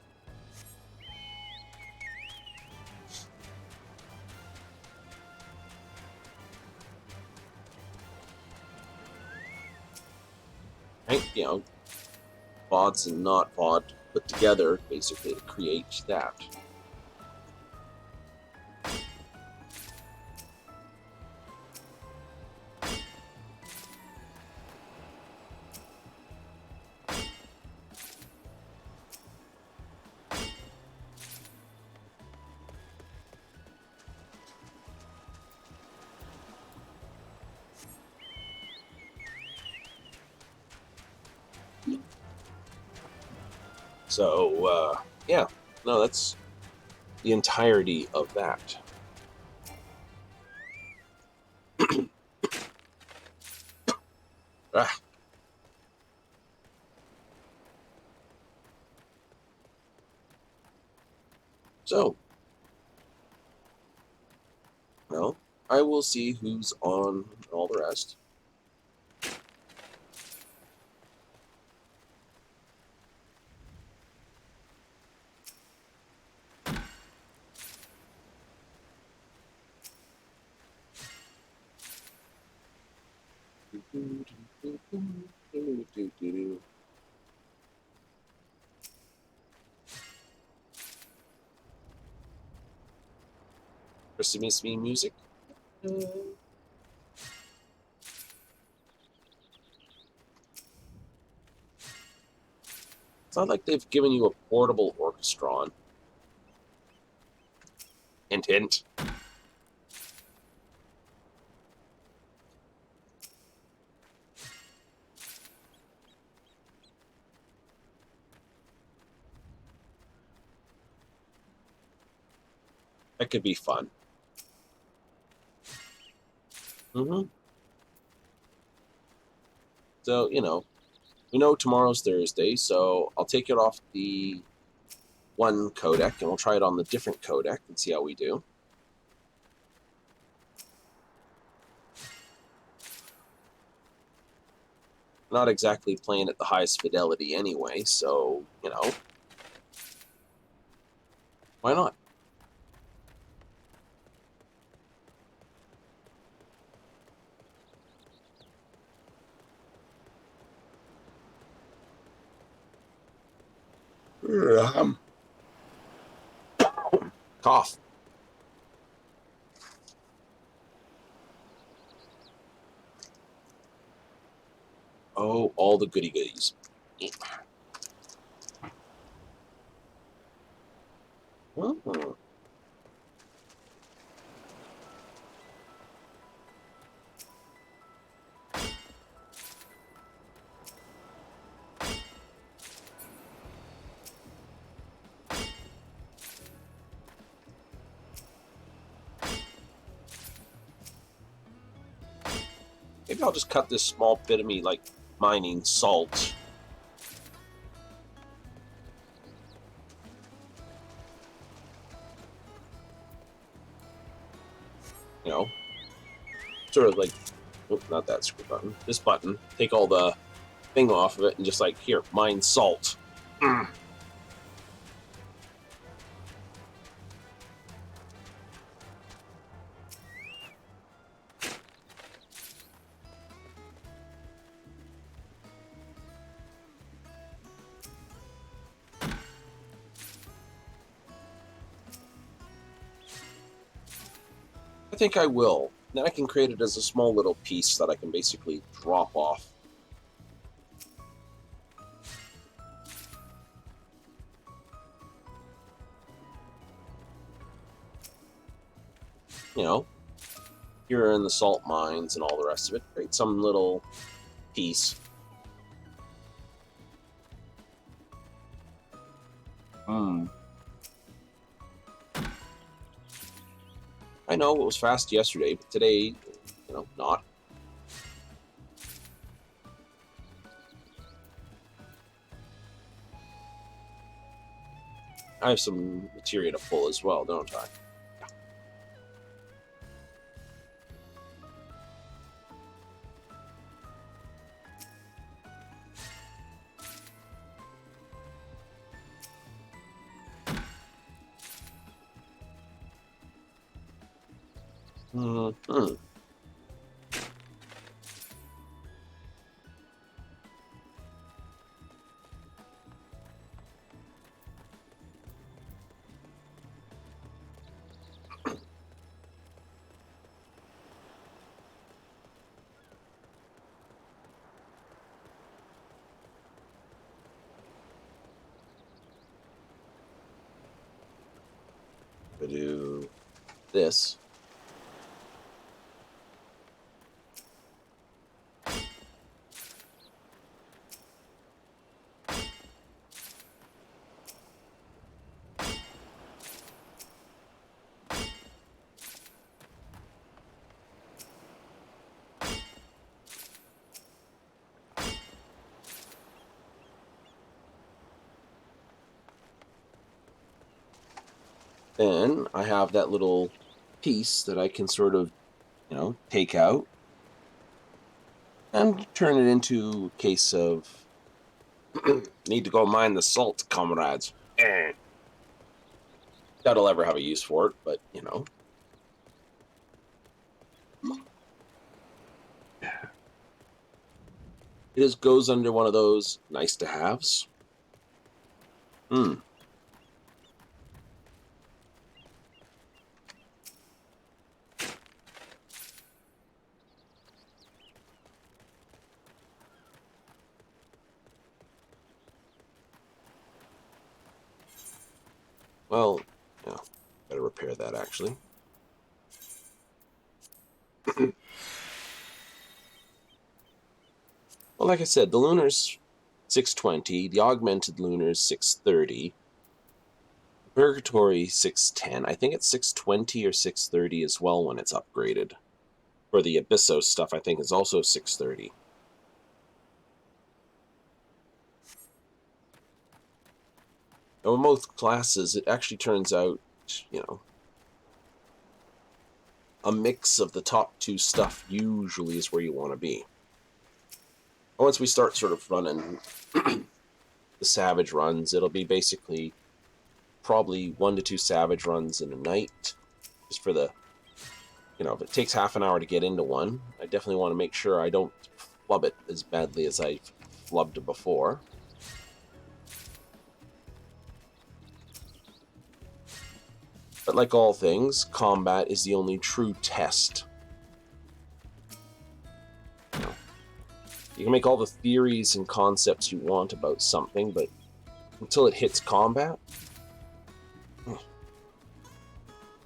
Right? You know, VODs and not VOD put together basically to create that. So, yeah, no, that's the entirety of that. Ah. So, well, I will see who's on and all the rest. Christmas music. It's not like they've given you a portable orchestron. Hint, hint. That could be fun. Mm-hmm. So, we know tomorrow's Thursday, so I'll take it off the one codec, and we'll try it on the different codec and see how we do. Not exactly playing at the highest fidelity anyway, so, why not? Cough. Oh, all the goody goodies. Oh. Maybe I'll just cut this small bit of me, like mining salt. Sort of like, not that screw button, this button. Take all the thing off of it and just like, here, mine salt. I think I will. Then I can create it as a small little piece that I can basically drop off. Here in the salt mines and all the rest of it. Create some little piece. I know it was fast yesterday, but today, not. I have some materia to pull as well, don't I? Mm-hmm. Do this. Then I have that little piece that I can sort of, take out and turn it into a case of need to go mine the salt, comrades. Doubt I'll ever have a use for it, but it just goes under one of those nice to haves. Well, yeah, better repair that actually. Well, like I said, the lunar's 620, the augmented lunar's 630, purgatory 610. I think it's 620 or 630 as well when it's upgraded. For the Abyssos stuff, I think it's also 630. And with most classes, it actually turns out, a mix of the top two stuff usually is where you want to be. Once we start sort of running the savage runs, it'll be basically probably 1 to 2 savage runs in a night, just for the, if it takes half an hour to get into one, I definitely want to make sure I don't flub it as badly as I've flubbed before. But like all things, combat is the only true test. You can make all the theories and concepts you want about something, but until it hits combat,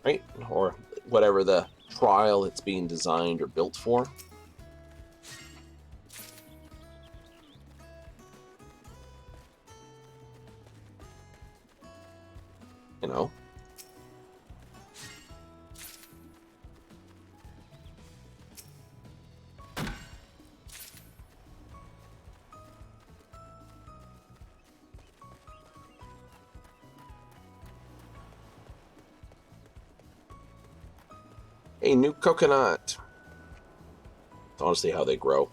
right? Or whatever the trial it's being designed or built for. A new coconut. It's honestly how they grow.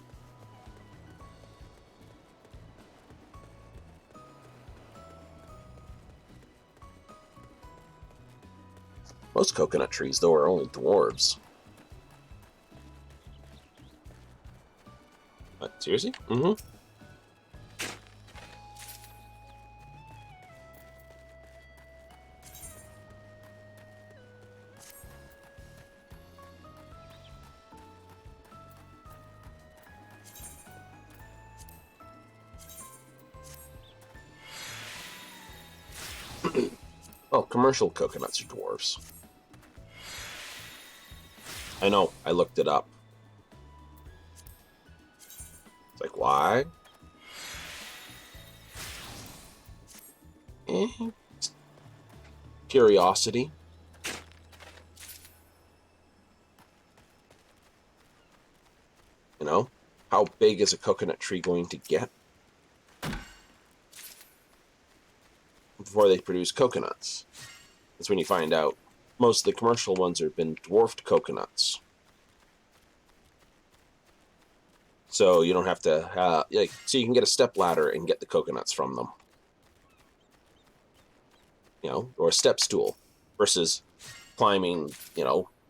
Most coconut trees, though, are only dwarves. What, seriously? Mm-hmm. Well, commercial coconuts are dwarves. I know, I looked it up. It's like, why? Curiosity. How big is a coconut tree going to get before they produce coconuts? That's when you find out. Most of the commercial ones have been dwarfed coconuts. So you don't have to, so you can get a step ladder and get the coconuts from them. Or a step stool versus climbing,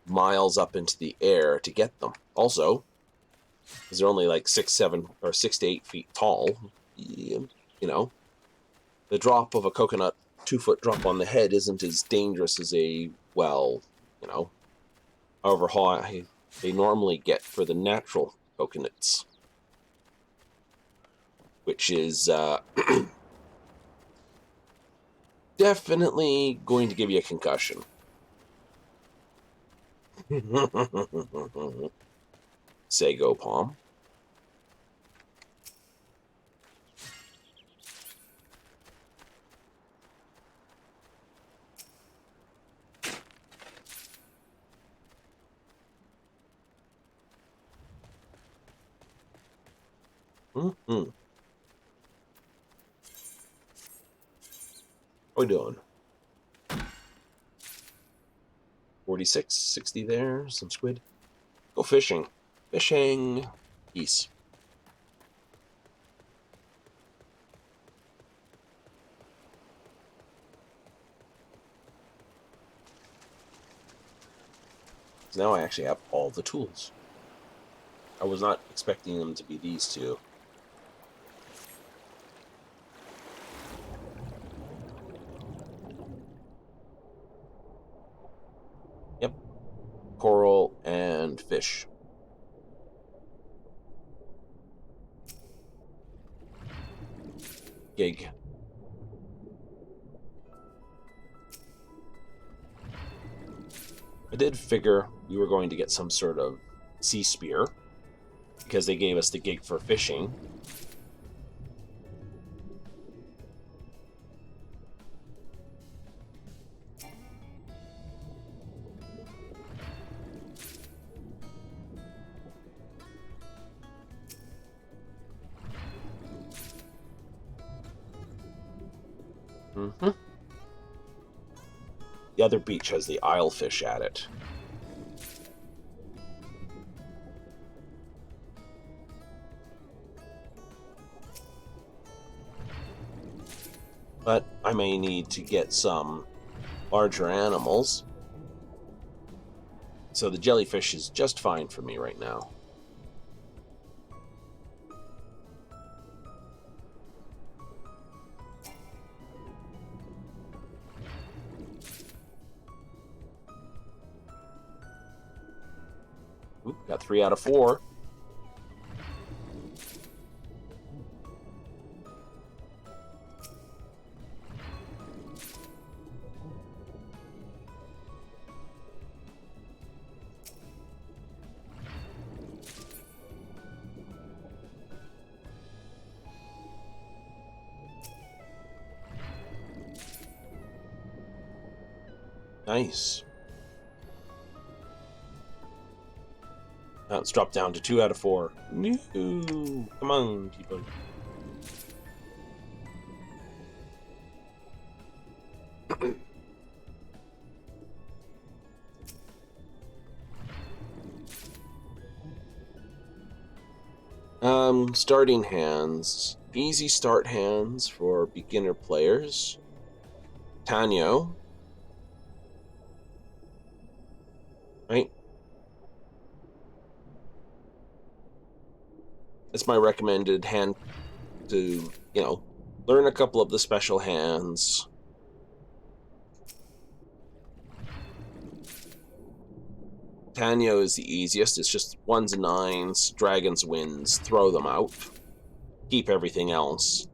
miles up into the air to get them. Also, because they're only like 6 to 8 feet tall, the drop of a coconut 2-foot drop on the head isn't as dangerous as however high they normally get for the natural coconuts, which is definitely going to give you a concussion. Sago palm. How we doing? 46, 60 there, some squid. Go fishing. Fishing. Peace. So now I actually have all the tools. I was not expecting them to be these two. Yep. Coral and fish. Gig. I did figure we were going to get some sort of sea spear because they gave us the gig for fishing. The other beach has the Islefish at it. But I may need to get some larger animals. So the jellyfish is just fine for me right now. Oop, got 3 out of 4. Nice. Now it's dropped down to 2 out of 4. No, come on, people. Starting hands. Easy start hands for beginner players. Tanyo. Right? It's my recommended hand to, learn a couple of the special hands. Tanyo is the easiest. It's just 1s and 9s, dragons, winds, throw them out. Keep everything else.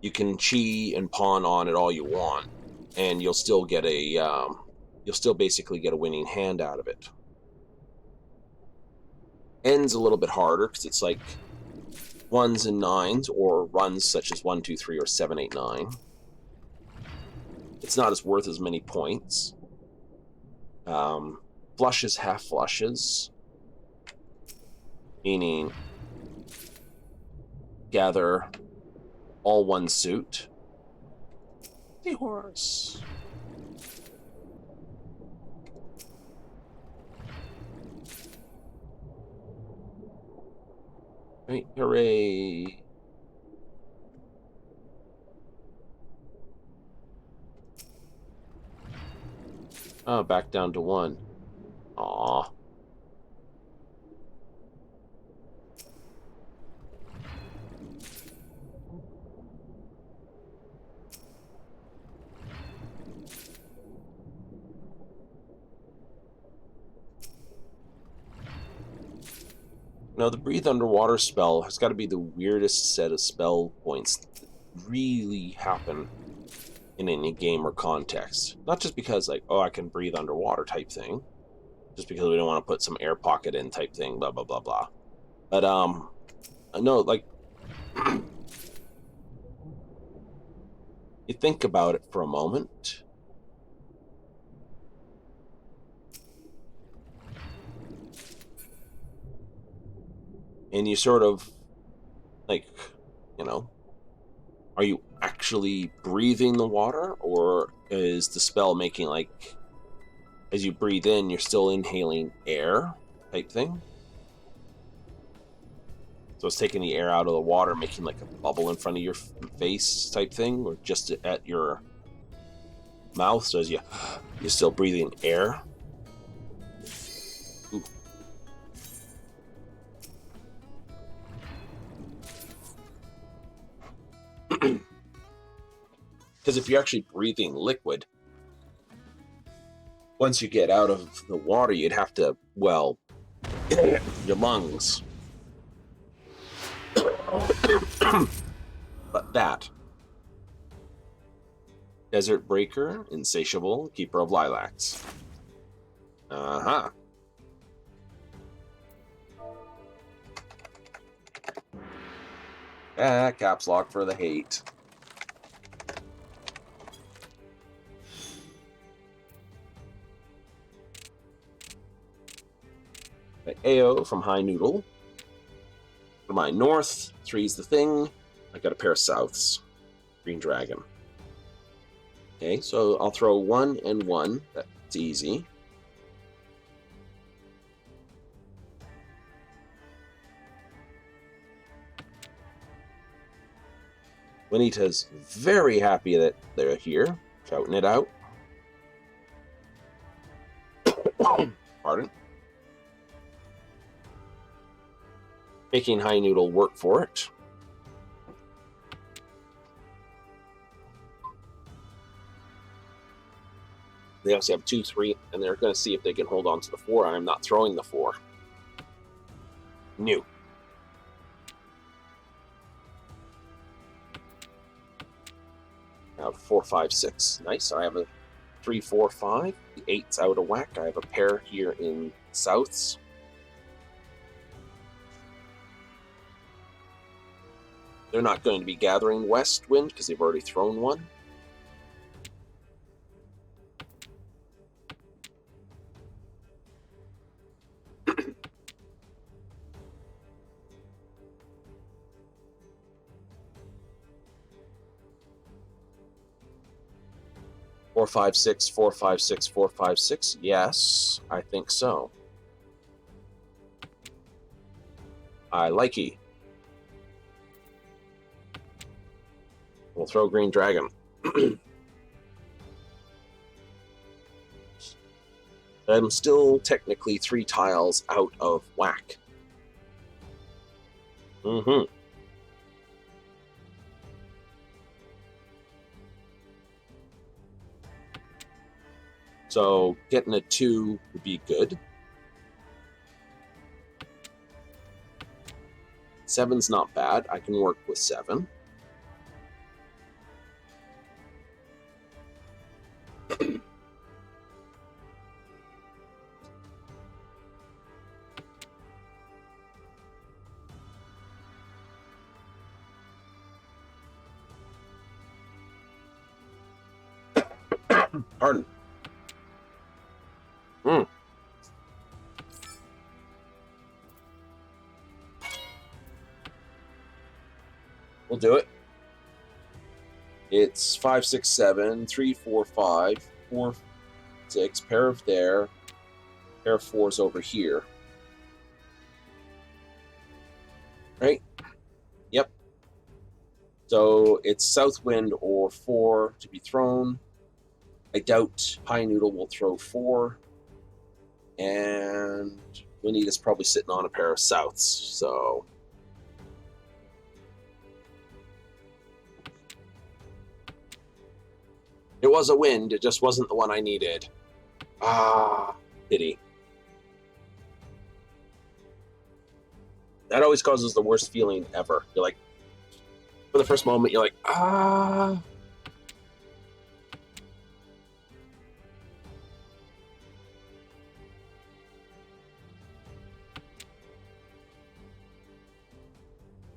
You can chi and pawn on it all you want, and you'll still get you'll still basically get a winning hand out of it. End's a little bit harder because it's like 1s and 9s, or runs such as 1, 2, 3, or 7, 8, 9. It's not as worth as many points. Flushes, half flushes, meaning gather all one suit. The horse. Right, hooray. Oh, back down to 1. Aww. Now, the breathe underwater spell has got to be the weirdest set of spell points that really happen in any game or context. Not just because, like, oh, I can breathe underwater type thing. Just because we don't want to put some air pocket in type thing, blah, blah, blah, blah. But, no, like, you think about it for a moment. And you sort of, like, are you actually breathing the water? Or is the spell making, like, as you breathe in, you're still inhaling air type thing? So it's taking the air out of the water, making like a bubble in front of your face type thing, or just at your mouth, so as you're still breathing air. Ooh. Because if you're actually breathing liquid, once you get out of the water, you'd have to, well, your lungs. But that. Desert Breaker, Insatiable, Keeper of Lilacs. Uh-huh. Caps lock for the hate. AO from High Noodle. For my north, 3's the thing. I got a pair of souths. Green Dragon. Okay, so I'll throw 1 and 1. That's easy. Juanita's very happy that they're here, shouting it out. Pardon. Making High Noodle work for it. They also have 2, 3, and they're going to see if they can hold on to the 4. I'm not throwing the 4. New. I have 4, 5, 6. Nice. I have a 3, 4, 5. The 8's out of whack. I have a pair here in Souths. They're not going to be gathering West Wind because they've already thrown 1. Four, 5, 6, 4, 5, 6, 4, 5, 6. Yes, I think so. I like it. We'll throw Green Dragon. I'm still technically 3 tiles out of whack. So getting a 2 would be good. 7's not bad. I can work with 7. Pardon. We'll do it. It's 5, 6, 7, 3, 4, 5, 4, 6, pair of there, pair of 4s over here. Right? Yep. So it's South Wind or 4 to be thrown. I doubt High Noodle will throw 4. And Juanita's probably sitting on a pair of Souths, so... It was a wind, it just wasn't the one I needed. Ah, pity. That always causes the worst feeling ever. You're like, for the first moment, you're like, ah.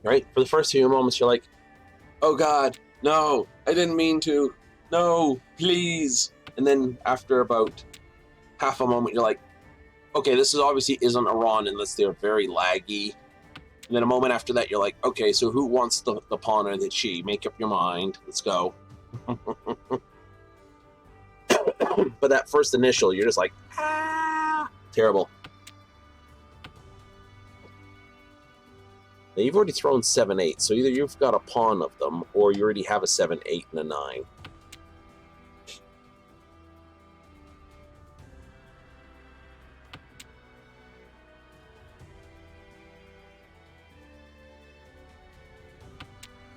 Right? For the first few moments, you're like, oh God, no, I didn't mean to. No, please. And then after about half a moment, you're like, okay, this is obviously isn't Iran unless they're very laggy. And then a moment after that, you're like, okay, so who wants the pawn or the chi? Make up your mind. Let's go. But that first initial, you're just like, ah, terrible. Now, you've already thrown 7, 8, so either you've got a pawn of them, or you already have a 7, 8, and a 9.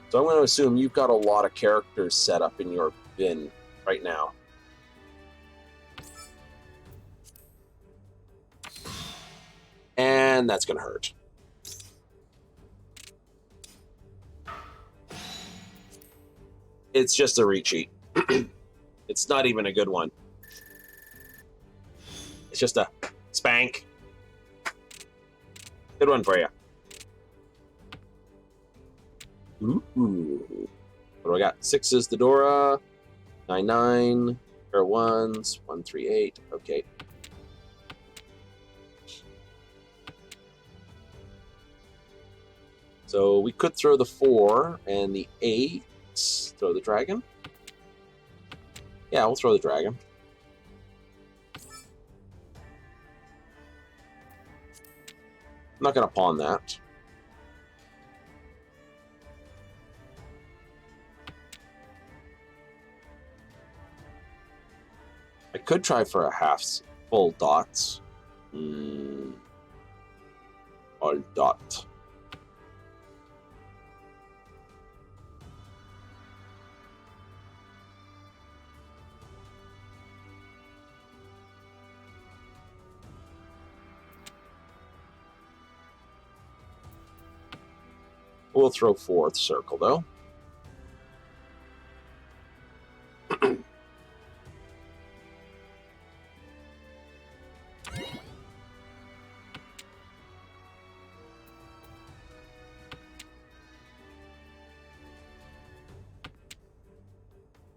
So I'm going to assume you've got a lot of characters set up in your bin right now. And that's going to hurt. It's just a retreat. It's not even a good one. It's just a spank. Good one for you. Ooh. What do I got? 6s, the Dora. 9, 9. Pair of 1s. 1, 3, 8. Okay. So we could throw the 4 and the 8. Throw the dragon. Yeah, we'll throw the dragon. I'm not going to pawn that. I could try for a half full dots. All dot. We'll throw fourth circle, though.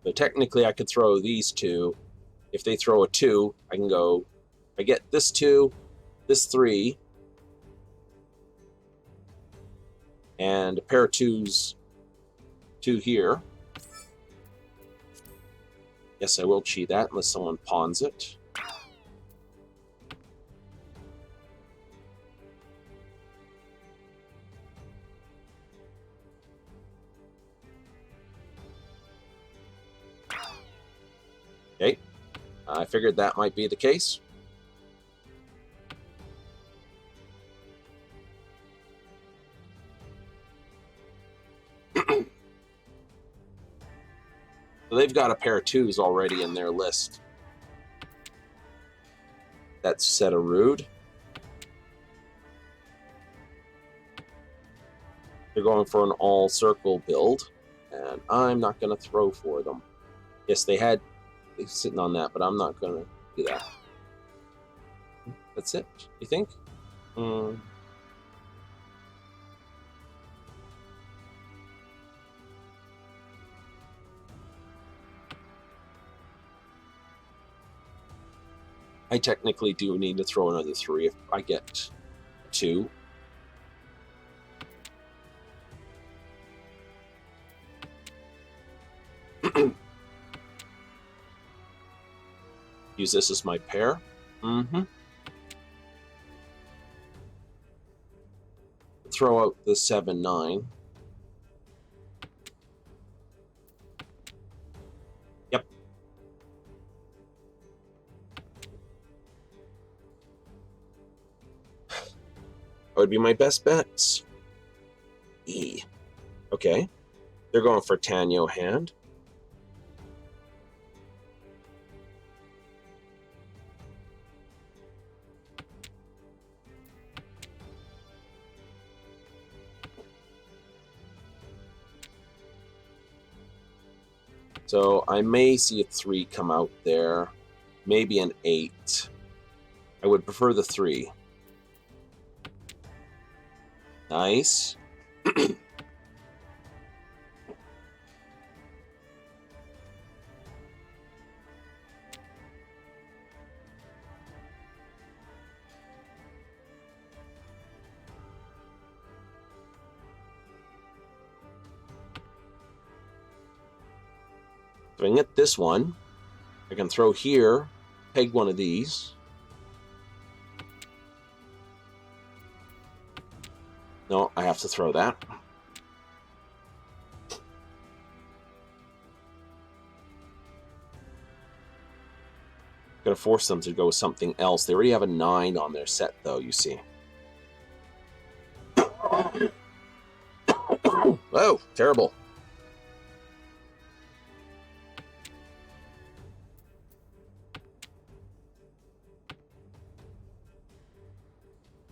So technically, I could throw these two. If they throw a 2, I can go, I get this 2, this 3, and a pair of 2s, 2 here. Yes, I will cheat that unless someone pawns it. Okay, I figured that might be the case. So they've got a pair of 2s already in their list. That's set a rude. They're going for an all-circle build, and I'm not going to throw for them. Yes, they're sitting on that, but I'm not going to do that. That's it, you think? I technically do need to throw another 3 if I get 2. Use this as my pair. Throw out the 7, 9. Yep. That would be my best bets. E. Okay. They're going for Tanyo hand. So I may see a 3 come out there. Maybe an 8. I would prefer the 3. Nice. If I can get this one, I can throw here, peg one of these. No, I have to throw that. Gonna force them to go with something else. They already have a 9 on their set, though, you see. Oh, terrible.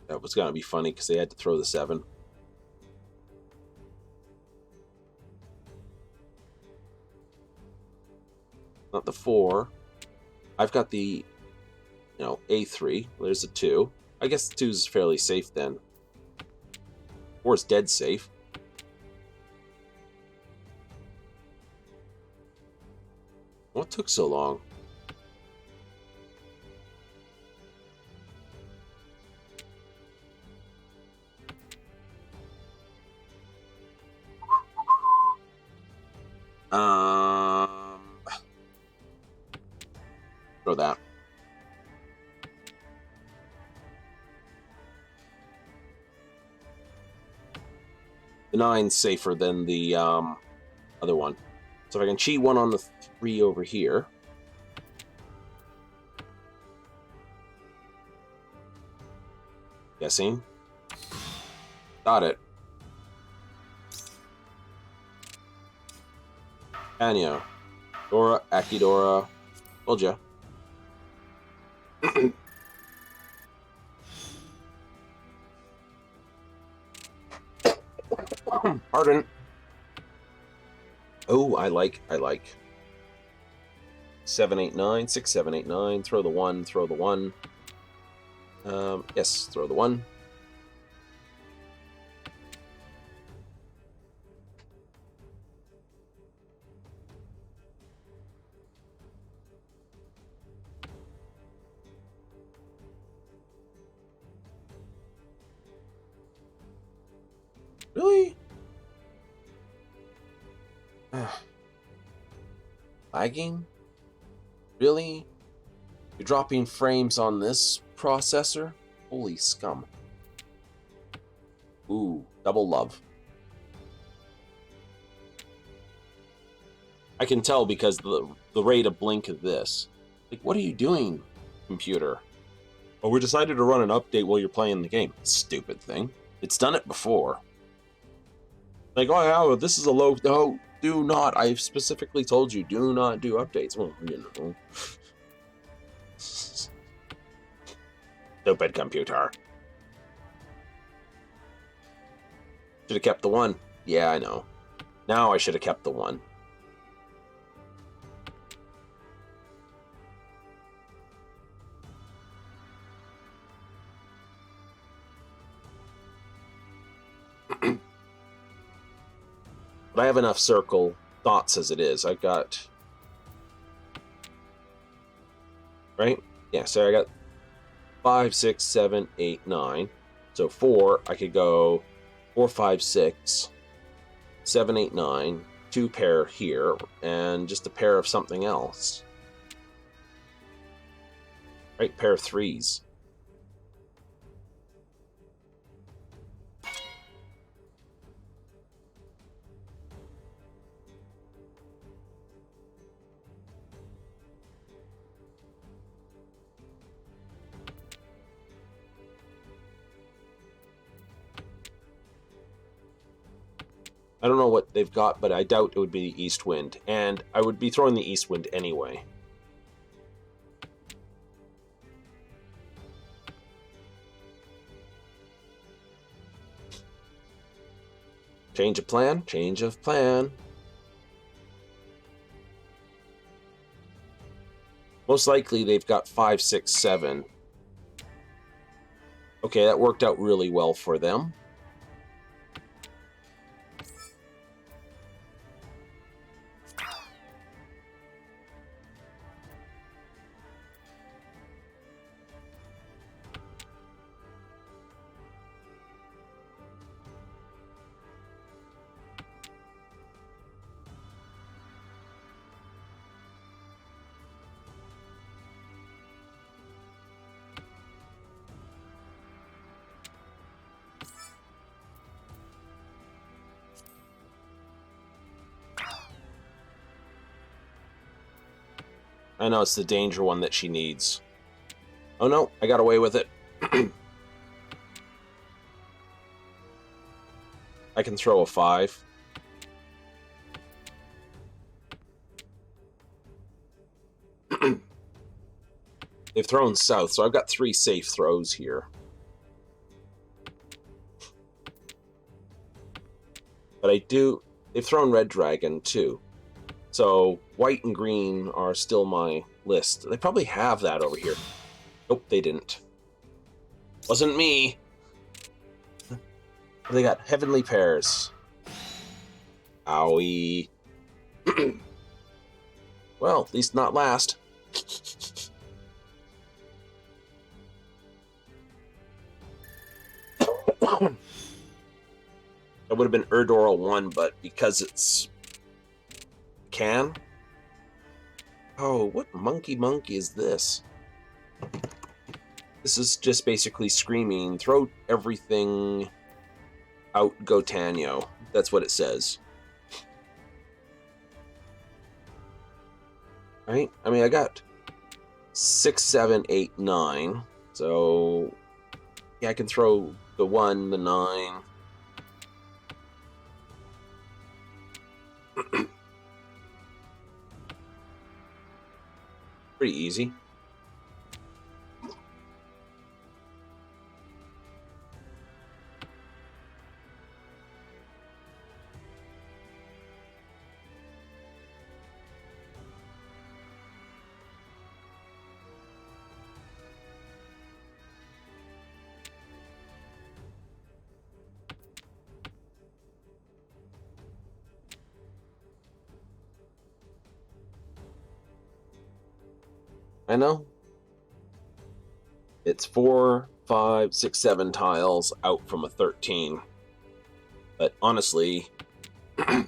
That was gonna be funny because they had to throw the 7. Not the 4. I've got the, A3. There's a 2. I guess the 2 is fairly safe then. 4 is dead safe. What took so long? for that. The 9's safer than the other one. So if I can cheat one on the 3 over here. Guessing. Got it. Anya. Dora, Akidora. Told ya. Pardon. Oh, I like. 7, 8, 9. 6, 7, 8, 9. Throw the 1, throw the 1. Yes, throw the 1. Really? Lagging? Really? You're dropping frames on this processor? Holy scum. Ooh, double love. I can tell because the rate of blink of this. Like, what are you doing, computer? Oh, we decided to run an update while you're playing the game. Stupid thing. It's done it before. Like, oh yeah, well, this is a low... No, do not. I've specifically told you, do not do updates. Well, you know. Stupid computer. Should have kept the 1. Yeah, I know. Now I should have kept the 1. But I have enough circle thoughts as it is. I got... Right? Yeah, so I got 5, 6, 7, 8, 9. So 4, I could go 4, 5, 6, 7, 8, 9, 2 pair here, and just a pair of something else. Right? Pair of 3s. I don't know what they've got, but I doubt it would be the East Wind. And I would be throwing the East Wind anyway. Change of plan? Change of plan. Most likely they've got 5, 6, 7. Okay, that worked out really well for them. I know it's the danger one that she needs. Oh no, I got away with it. I can throw a 5. They've thrown south, so I've got 3 safe throws here. But they've thrown red dragon too. So white and green are still my list. They probably have that over here. Nope, they didn't. Wasn't me. They got heavenly pairs. Owie. Well, at least not last. It would have been Erdora 1, but because it's can. Oh, what monkey is this? This is just basically screaming, throw everything out, go Tanyo. That's what it says. Right? I mean, I got 6, 7, 8, 9. So, yeah, I can throw the 1, the 9. Pretty easy. I know. It's 4, 5, 6, 7 tiles out from a 13. But honestly, the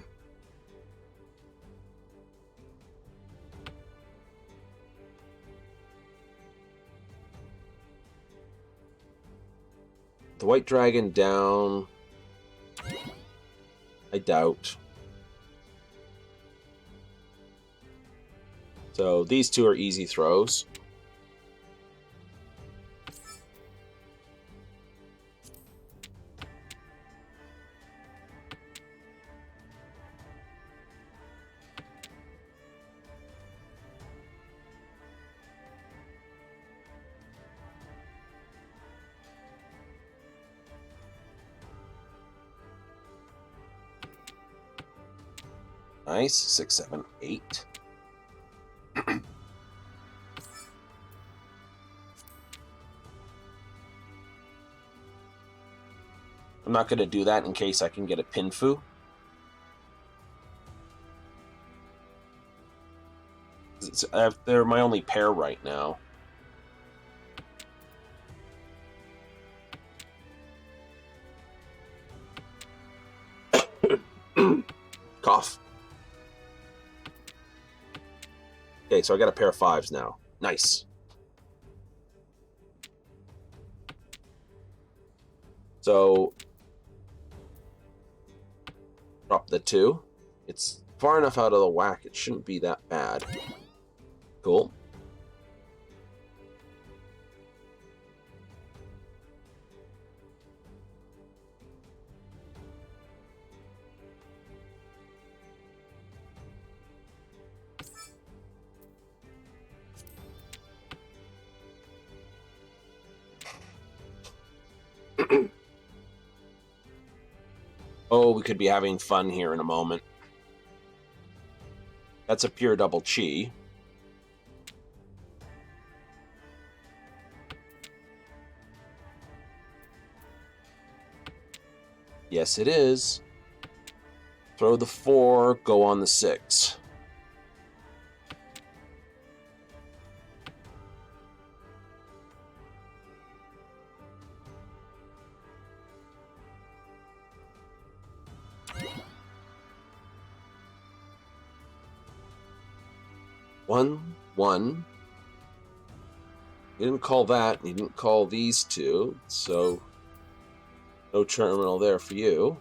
white dragon down, I doubt. So these two are easy throws. Nice. 6, 7, 8. I'm not going to do that in case I can get a Pinfu. They're my only pair right now. Cough. Okay, so I got a pair of 5s now. Nice. So, drop the 2. It's far enough out of the whack, it shouldn't be that bad. Cool. Oh, we could be having fun here in a moment. That's a pure double chi. Yes, it is. Throw the 4, go on the 6. One, 1. You didn't call that, and you didn't call these two, so no terminal there for you.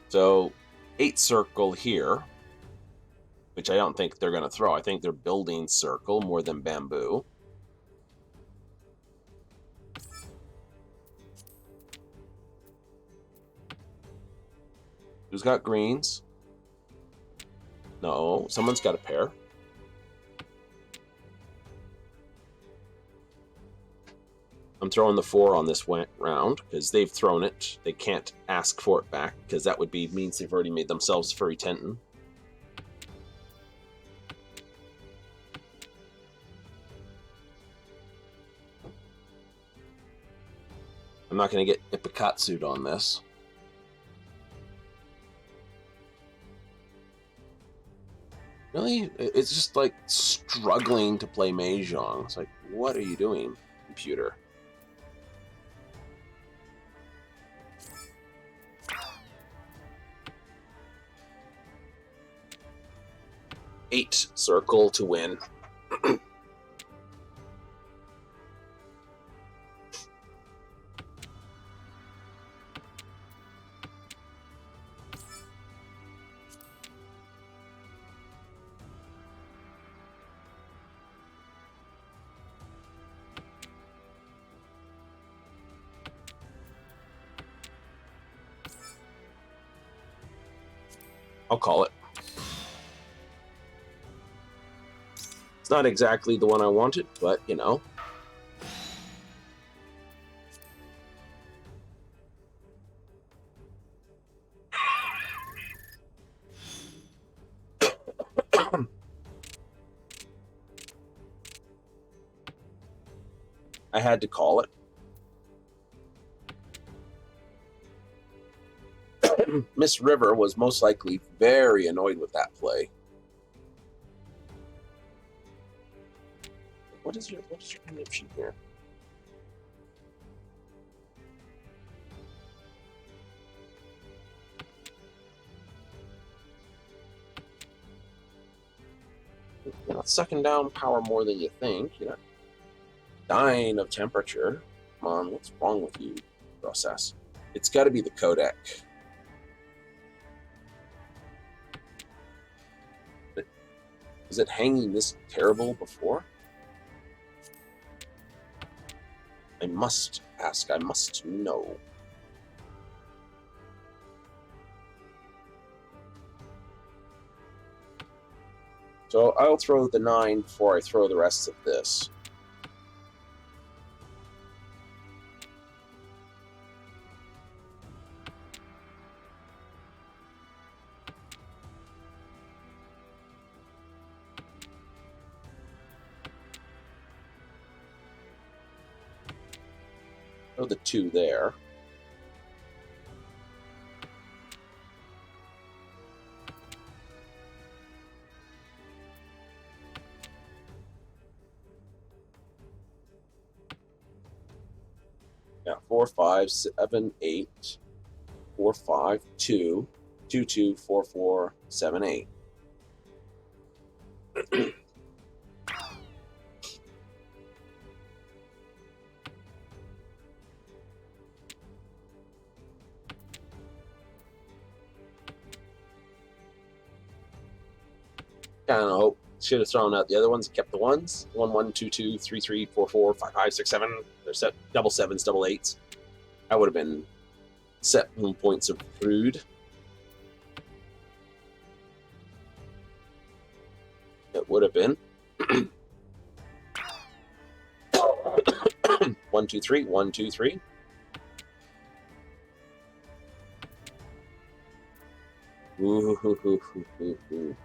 So 8 circle here, which I don't think they're going to throw. I think they're building circle more than bamboo. Who's got greens? No, someone's got a pair. I'm throwing the 4 on this round because they've thrown it. They can't ask for it back because that would means they've already made themselves furry tenton. I'm not going to get Ipikatsu'd on this. Really? It's just like struggling to play Mahjong. It's like, what are you doing, computer? Eight circle to win. I'll call it. It's not exactly the one I wanted, but you know. I had to call it. Miss River was most likely very annoyed with that play. What is your connection here? You're not sucking down power more than you think. You're not dying of temperature. Come on, what's wrong with you, process? It's got to be the codec. Is it hanging this terrible before? I must ask, I must know. So I'll throw the 9 before I throw the rest of this. Throw the 2 there. Yeah, 4, 5, 7, 8, 4, 5, 2, 2, 2, 4, 4, 7, 8. Kind of hope should have thrown out the other ones, kept the ones. 1, 1, 2, 2, 3, 3, 4, 4, 5, 5, 6, 7. They're set double 7s, double 8s. That would have been 7 points of food. It would have been. 1, 2, 3, 1, 2, 3. Ooh, hoo, hoo, hoo, hoo, hoo.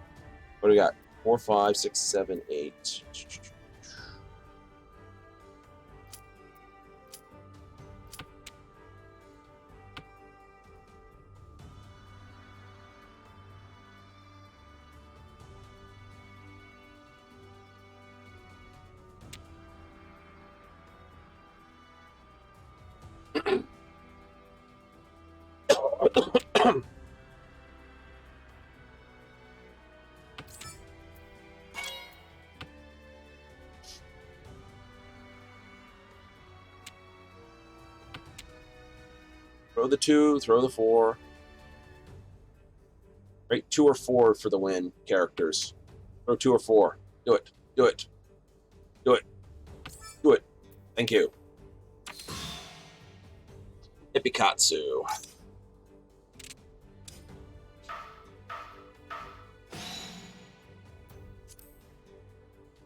What do we got? 4, 5, 6, 7, 8. Throw the 2, throw the 4. Right, 2 or 4 for the win, characters. Throw 2 or 4. Do it. Do it. Do it. Do it. Thank you. Ipikatsu.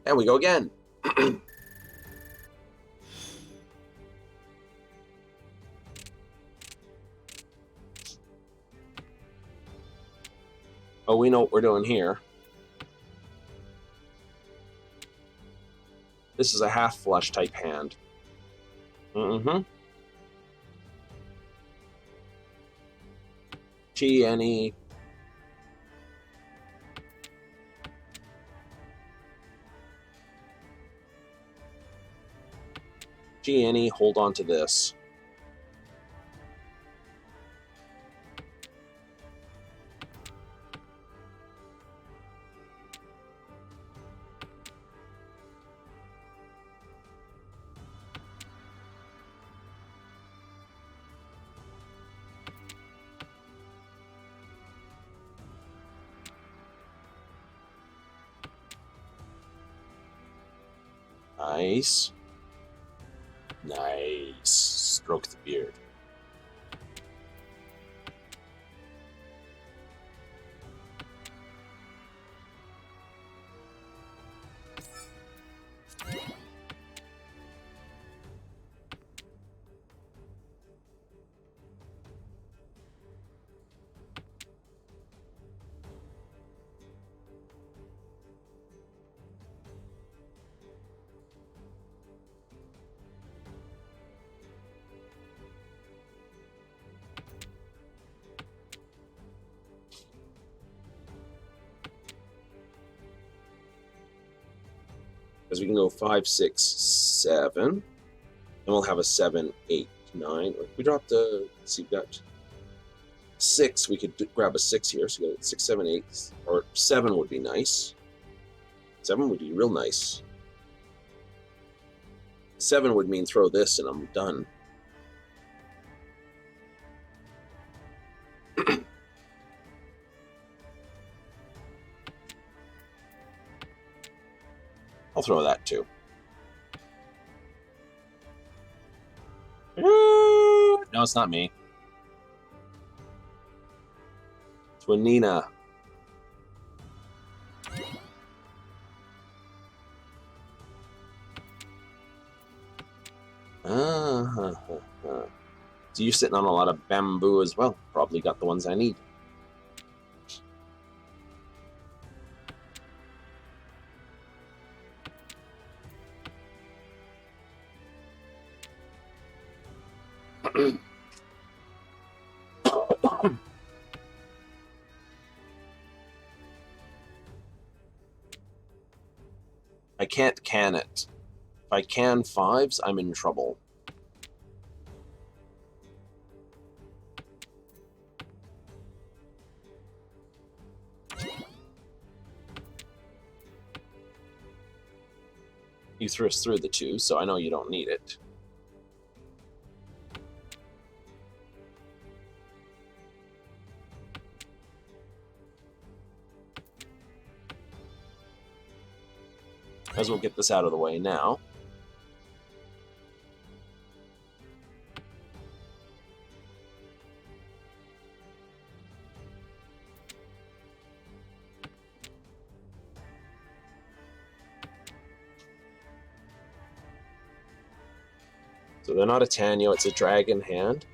And we go again. Oh, we know what we're doing here. This is a half flush type hand. Mm-hmm. Chi, any. Gee, Annie, hold on to this. Nice. Nice. Stroke the beard. Because we can go 5, 6, 7. And we'll have a 7, 8, 9. Or if we drop the, let's see, we've got 6. We could grab a 6 here. So we got 6, 7, 8. Or 7 would be nice. 7 would be real nice. 7 would mean throw this and I'm done. I'll throw that too. No, it's not me. It's Wanina. So you're sitting on a lot of bamboo as well. Probably got the ones I need. I can't can it. If I can 5s, I'm in trouble. You threw us through the 2, so I know you don't need it. Might as well get this out of the way now. So they're not a Tanyo, it's a dragon hand.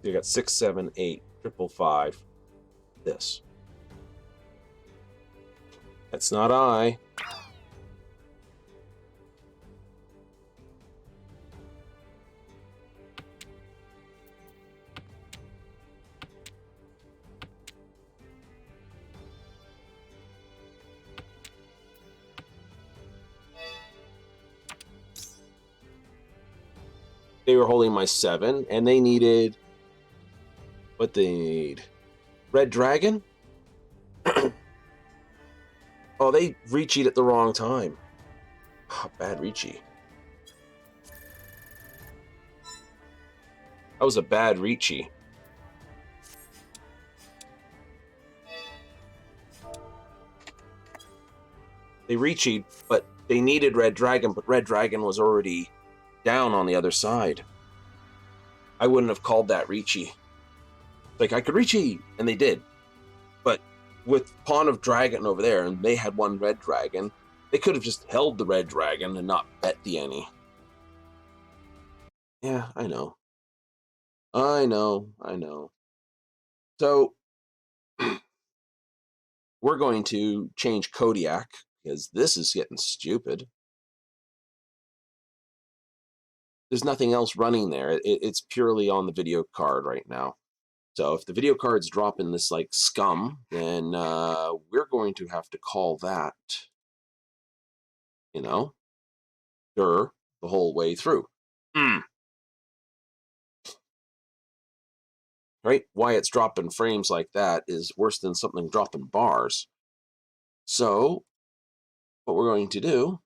You got 6, 7, 8, 5, 5. This. That's not I. They were holding my 7, and they needed what they need. Red Dragon? Oh, they reached at the wrong time. Oh, bad reachy. That was a bad reachy. They reached, but they needed Red Dragon, but Red Dragon was already down on the other side. I wouldn't have called that Reachy. Like, I could Reachy, and they did. But with Pawn of Dragon over there, and they had one Red Dragon, they could have just held the Red Dragon and not bet the any. Yeah, I know. I know. So, we're going to change Kodiak, because this is getting stupid. There's nothing else running there. It's purely on the video card right now. So if the video card's dropping this like scum, then we're going to have to call that, the whole way through. Right? Why it's dropping frames like that is worse than something dropping bars. So what we're going to do